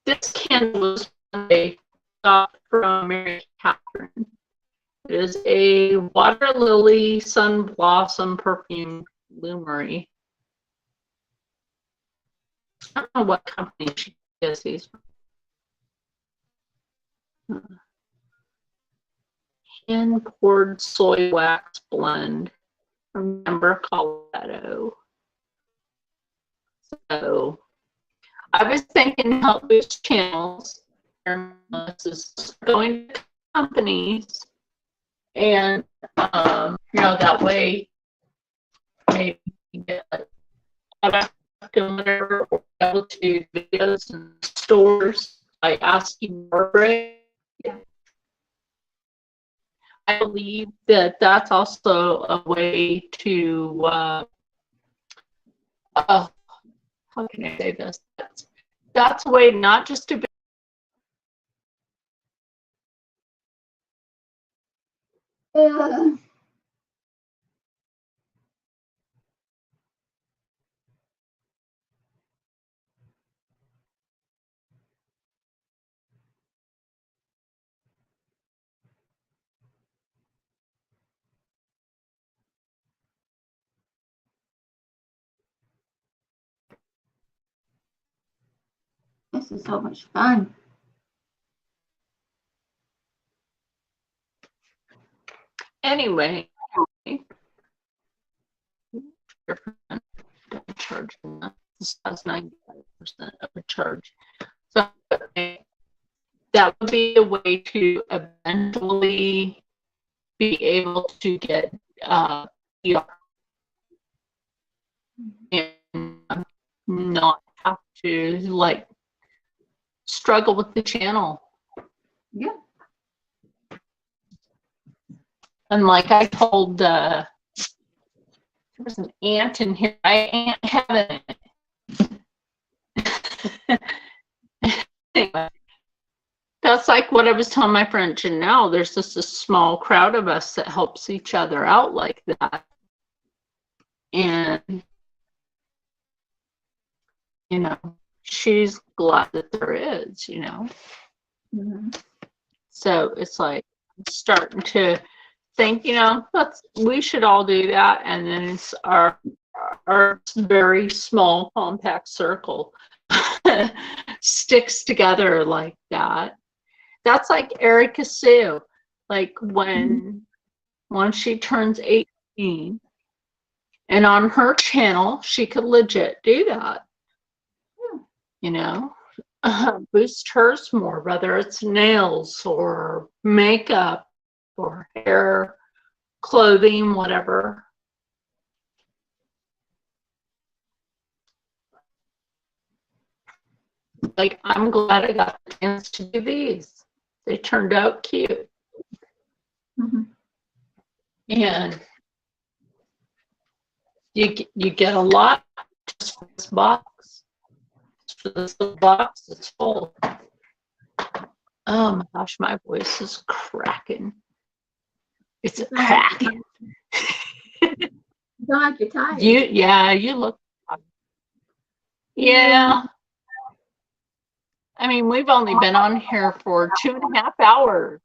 Speaker 2: this candle was a got from Mary Catherine. It is a water lily sun blossom perfume lumery. I don't know what company she gets these from. Hand poured soy wax blend from Denver, Colorado. So I was thinking help boost channels. This is going to companies And that way maybe you get like whatever, or able to do videos in stores by asking Margaret. I believe that that's also a way to how can I say this? That's a way not just to be
Speaker 1: This is so much fun.
Speaker 2: anyway. Charge this has 95% of a charge. So that would be a way to eventually be able to get PR and not have to like struggle with the channel.
Speaker 1: Yeah.
Speaker 2: And like I told there was an ant in here. I ain't having it. Anyway, that's like what I was telling my friend Janelle. There's just a small crowd of us that helps each other out like that. And, she's glad that there is,
Speaker 1: Mm-hmm.
Speaker 2: So it's like I'm starting to think, we should all do that. And then it's our very small compact circle sticks together like that. That's like Erica Sue. Like once she turns 18 and on her channel, she could legit do that. Boost hers more, whether it's nails or makeup or hair, clothing, whatever. Like, I'm glad I got the chance to do these. They turned out cute.
Speaker 1: Mm-hmm.
Speaker 2: And you get a lot just for this box. Just for this little box, it's full. Oh my gosh, my voice is cracking. It's cracking.
Speaker 1: You sound like you're tired.
Speaker 2: You look tired. Yeah. I mean, we've only been on here for 2.5 hours.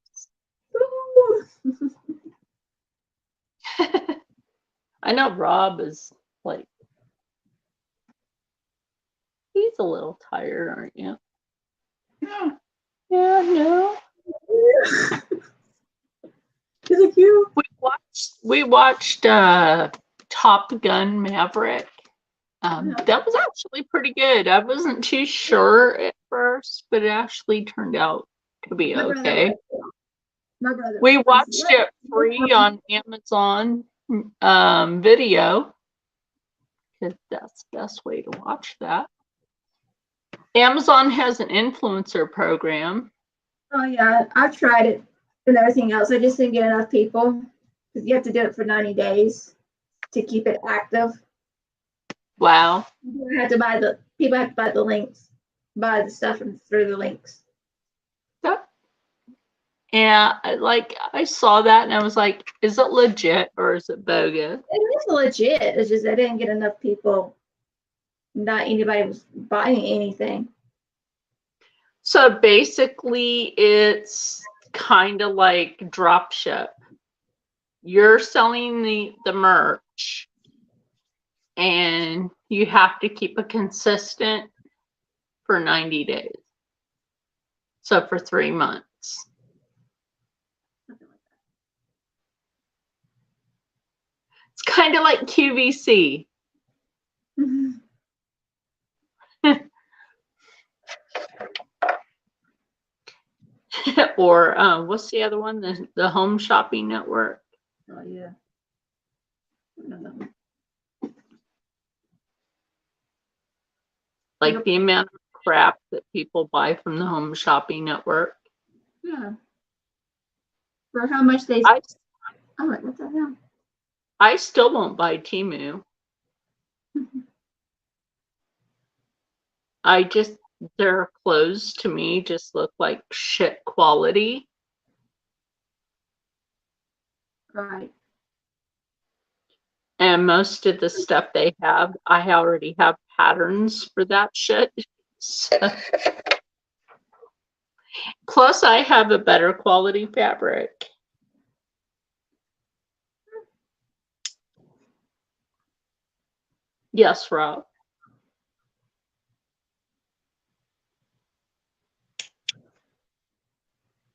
Speaker 2: I know Rob is like, he's a little tired, aren't you? Yeah, no.
Speaker 1: Is it cute?
Speaker 2: We watched Top Gun Maverick. That was actually pretty good. I wasn't too sure at first, but it actually turned out to be okay. We watched it free on Amazon Video, because that's the best way to watch that. Amazon has an influencer program.
Speaker 1: Oh yeah, I've tried it and everything else. I just didn't get enough people because you have to do it for 90 days to keep it active.
Speaker 2: Wow.
Speaker 1: People have to buy the links, buy the stuff through the links.
Speaker 2: Yeah, I saw that and I was like, is it legit or is it bogus?
Speaker 1: It is legit. It's just I didn't get enough people. Not anybody was buying anything.
Speaker 2: So basically, it's kind of like drop ship. You're selling the merch, and you have to keep it consistent for 90 days. So for 3 months. It's kind of like QVC.
Speaker 1: Mm-hmm.
Speaker 2: or what's the other one? The Home Shopping Network.
Speaker 1: Oh yeah. Another one.
Speaker 2: Like
Speaker 1: Yep.
Speaker 2: the amount of crap that people buy from the Home Shopping Network.
Speaker 1: Yeah. For how much they?
Speaker 2: I
Speaker 1: I'm like, what the hell?
Speaker 2: I still won't buy Temu. Their clothes to me just look like shit quality.
Speaker 1: Right.
Speaker 2: And most of the stuff they have, I already have patterns for that shit. So- Plus, I have a better quality fabric. Yes, Rob.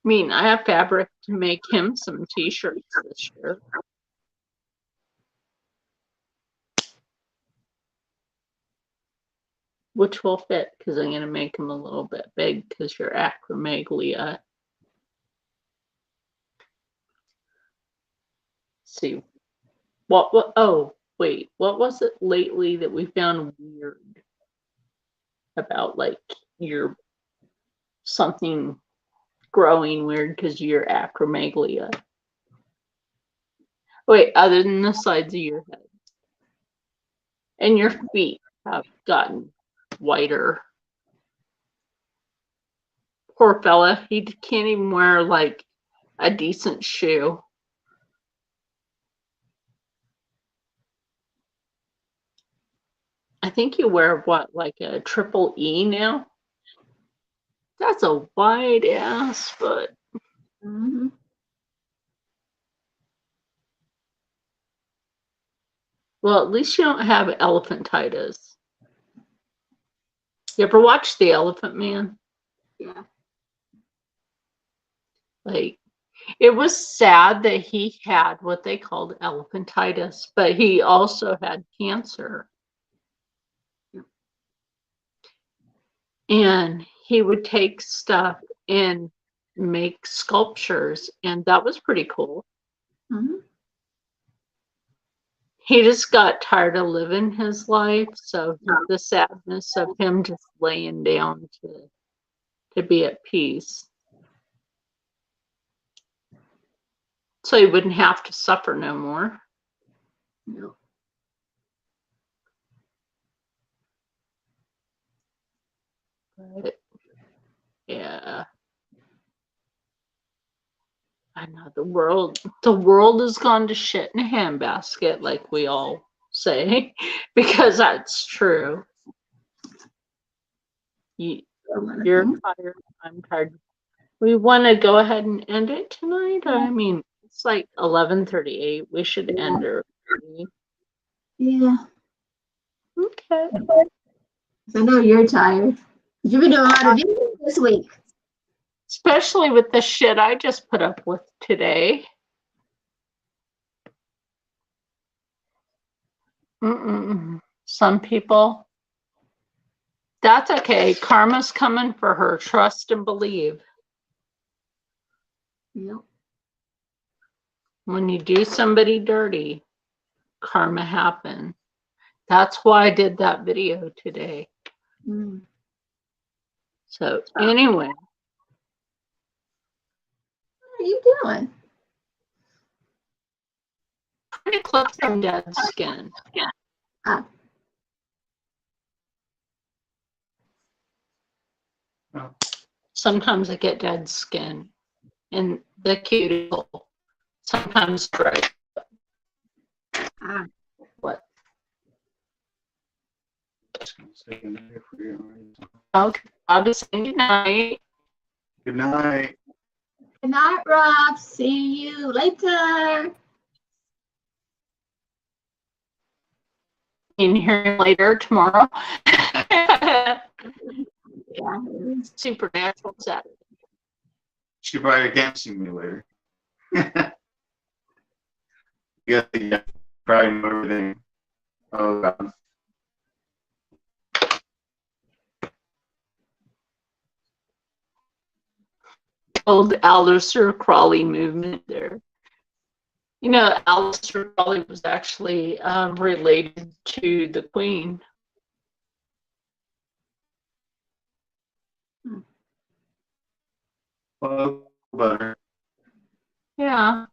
Speaker 2: I mean, I have fabric to make him some t-shirts this year. Which will fit because I'm going to make them a little bit big because you're acromegalia. See, oh, wait, what was it lately that we found weird about like your something growing weird because you're acromegalia? Wait, other than the sides of your head. And your feet have gotten whiter. Poor fella, he can't even wear like a decent shoe. I think you wear what, like a triple E now? That's a wide ass foot.
Speaker 1: Mm-hmm.
Speaker 2: Well, at least you don't have elephantitis. You ever watch The Elephant Man?
Speaker 1: Yeah.
Speaker 2: Like, it was sad that he had what they called elephantitis, but he also had cancer. And he would take stuff and make sculptures, and that was pretty cool.
Speaker 1: Mm-hmm.
Speaker 2: He just got tired of living his life, so the sadness of him just laying down to be at peace. So he wouldn't have to suffer no more.
Speaker 1: Yep.
Speaker 2: But, yeah. I know the world has gone to shit in a handbasket, like we all say, because that's true. You're tired, I'm tired. We want to go ahead and end it tonight. I mean, it's like 11:38. We should end early.
Speaker 1: Yeah.
Speaker 2: Okay.
Speaker 1: I know you're tired. You've been doing a lot of videos this week.
Speaker 2: Especially with the shit I just put up with today. Some people, that's okay. Karma's coming for her. Trust and believe.
Speaker 1: Yep.
Speaker 2: When you do somebody dirty, karma happens. That's why I did that video today.
Speaker 1: Mm.
Speaker 2: So anyway.
Speaker 1: What are you doing?
Speaker 2: Trying to clip some dead skin.
Speaker 1: Ah.
Speaker 5: Oh.
Speaker 2: Sometimes I get dead skin in the cuticle. Sometimes dry.
Speaker 1: Ah.
Speaker 2: What?
Speaker 5: Just gonna say good night for you.
Speaker 2: Okay. I'll just say good night.
Speaker 5: Good night.
Speaker 1: Good night, Rob. See you later.
Speaker 2: In here later tomorrow.
Speaker 1: Yeah.
Speaker 2: Supernatural Saturday.
Speaker 5: She probably can't see me later. Yeah, probably know everything. Oh God.
Speaker 2: old Aleister Crowley movement there. You know, Aleister Crowley was actually related to the Queen.
Speaker 5: Well, better.
Speaker 2: Yeah.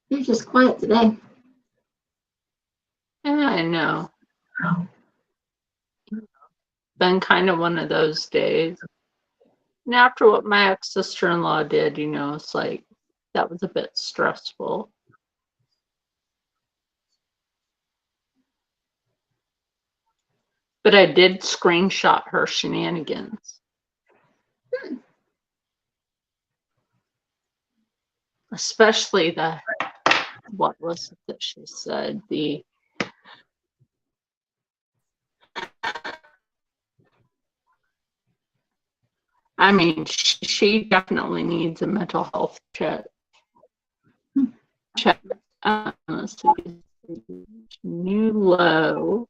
Speaker 1: You're just quiet today.
Speaker 2: Yeah, I know. Been kind of one of those days. And after what my ex-sister-in-law did, you know, it's like, that was a bit stressful. But I did screenshot her shenanigans. Especially the, what was it that she said? I mean, she definitely needs a mental health check. Let's see. New low.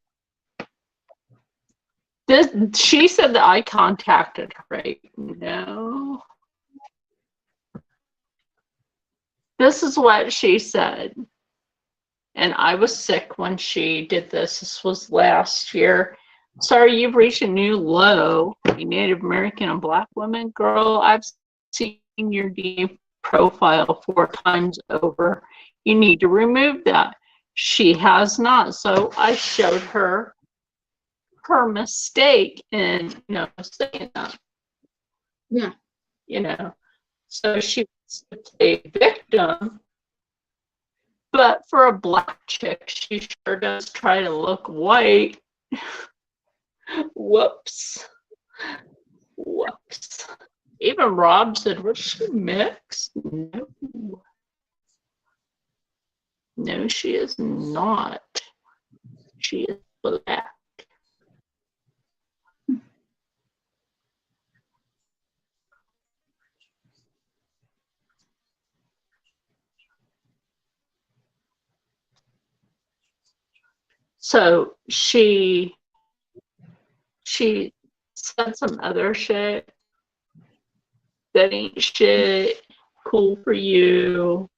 Speaker 2: She said that I contacted her, right? No. This is what she said. And I was sick when she did this. This was last year. Sorry, you've reached a new low. A Native American and Black woman. Girl, I've seen your DM profile 4 times over. You need to remove that. She has not. So I showed her her mistake in, you know, saying that.
Speaker 1: Yeah.
Speaker 2: You know, so she was a victim. But for a Black chick, she sure does try to look white. Whoops. Whoops. Even Rob said, was she mixed? No. No, she is not. She is Black. So she said some other shit that ain't shit. Cool for you.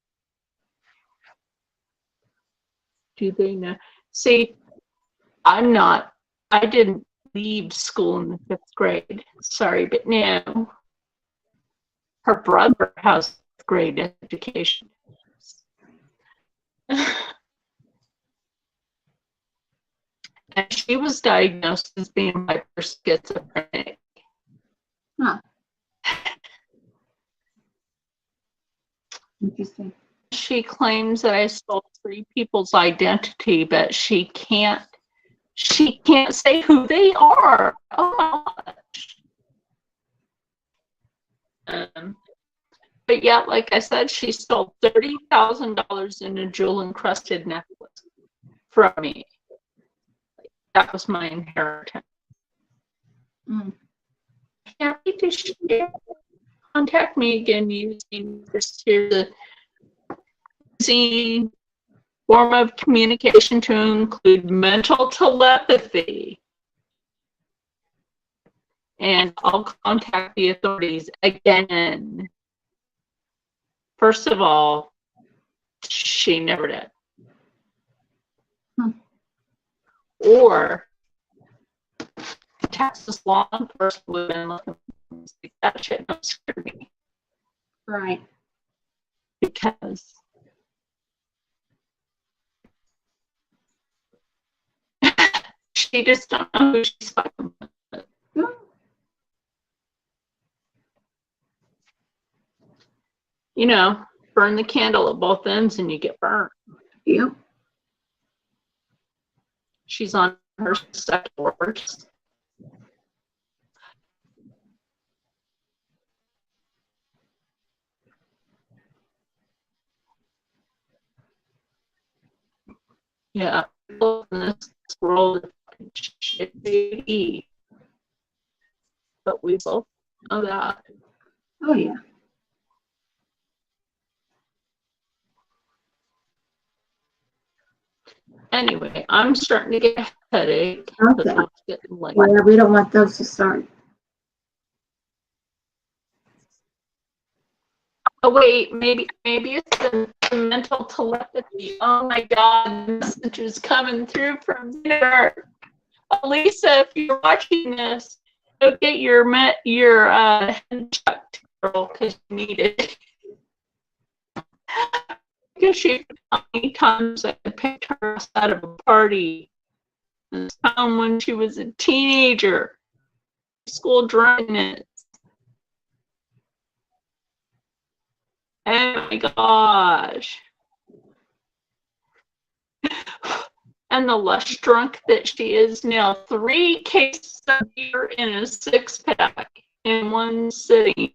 Speaker 2: Do they know? See, I didn't leave school in the 5th grade. Sorry, but no. Her brother has 5th grade education. And she was diagnosed as being schizophrenic.
Speaker 1: Huh. Interesting.
Speaker 2: She claims that I stole 3 people's identity, but she can't say who they are. Oh my gosh. But yeah, like I said, she stole $30,000 in a jewel encrusted necklace from me. That was my inheritance. Can't wait to share. Contact me again using the form of communication to include mental telepathy. And I'll contact the authorities again. First of all, she never did. Or Texas law enforcement would have been looking things like that shit don't scare me
Speaker 1: Right.
Speaker 2: because she just don't know who she's fucking with. You know, burn the candle at both ends and you get burnt.
Speaker 1: Yep.
Speaker 2: She's on her second worst. Yeah, people in this world are fucking shitty. But we both know that.
Speaker 1: Oh yeah.
Speaker 2: Anyway, I'm starting to get a headache. 'Cause
Speaker 1: Okay.
Speaker 2: I was getting like,
Speaker 1: Yeah, we don't want those to start.
Speaker 2: oh wait, maybe it's the mental telepathy. Oh my god, messages coming through from there. Lisa, if you're watching this, go get your head checked, girl, because you need it. Because she how many times I picked her out of a party. This time when she was a teenager, school drunkenness. Oh my gosh. And the lush drunk that she is now. 3 cases of beer in a 6-pack in one sitting.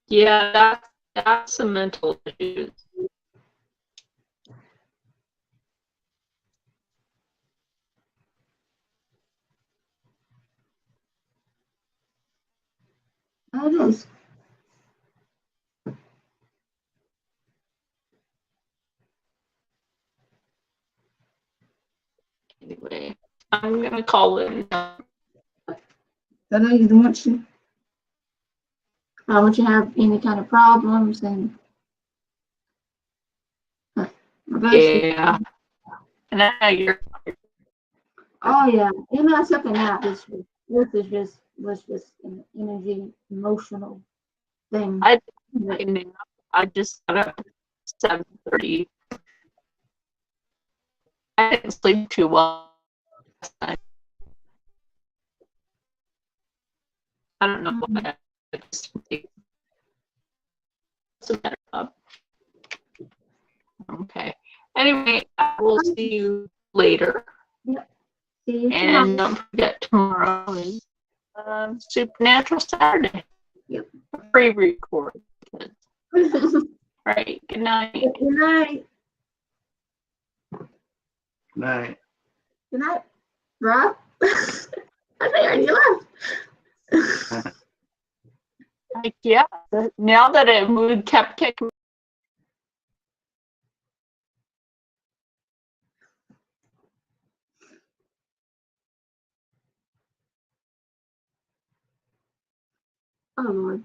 Speaker 2: Yeah, that's some mental issues.
Speaker 1: Oh, it is.
Speaker 2: Anyway, I'm gonna call it.
Speaker 1: I know you don't want you. I want you to have any kind of problems and.
Speaker 2: Yeah. And I know you're.
Speaker 1: Oh yeah, even I took a nap. This was just an energy, emotional thing.
Speaker 2: I just got up at 7:30. I didn't sleep too well last night. I don't know why. I just think it's a matter of. Okay. Anyway, I will see you later.
Speaker 1: See you
Speaker 2: And
Speaker 1: tomorrow.
Speaker 2: don't forget, tomorrow is Supernatural Saturday.
Speaker 1: Yep.
Speaker 2: A pre-record. Right. Good night.
Speaker 1: Good night.
Speaker 5: Night.
Speaker 1: Good night, Rob. I think I already left.
Speaker 2: Like, yeah. Now that we kept kicking.
Speaker 1: Oh Lord.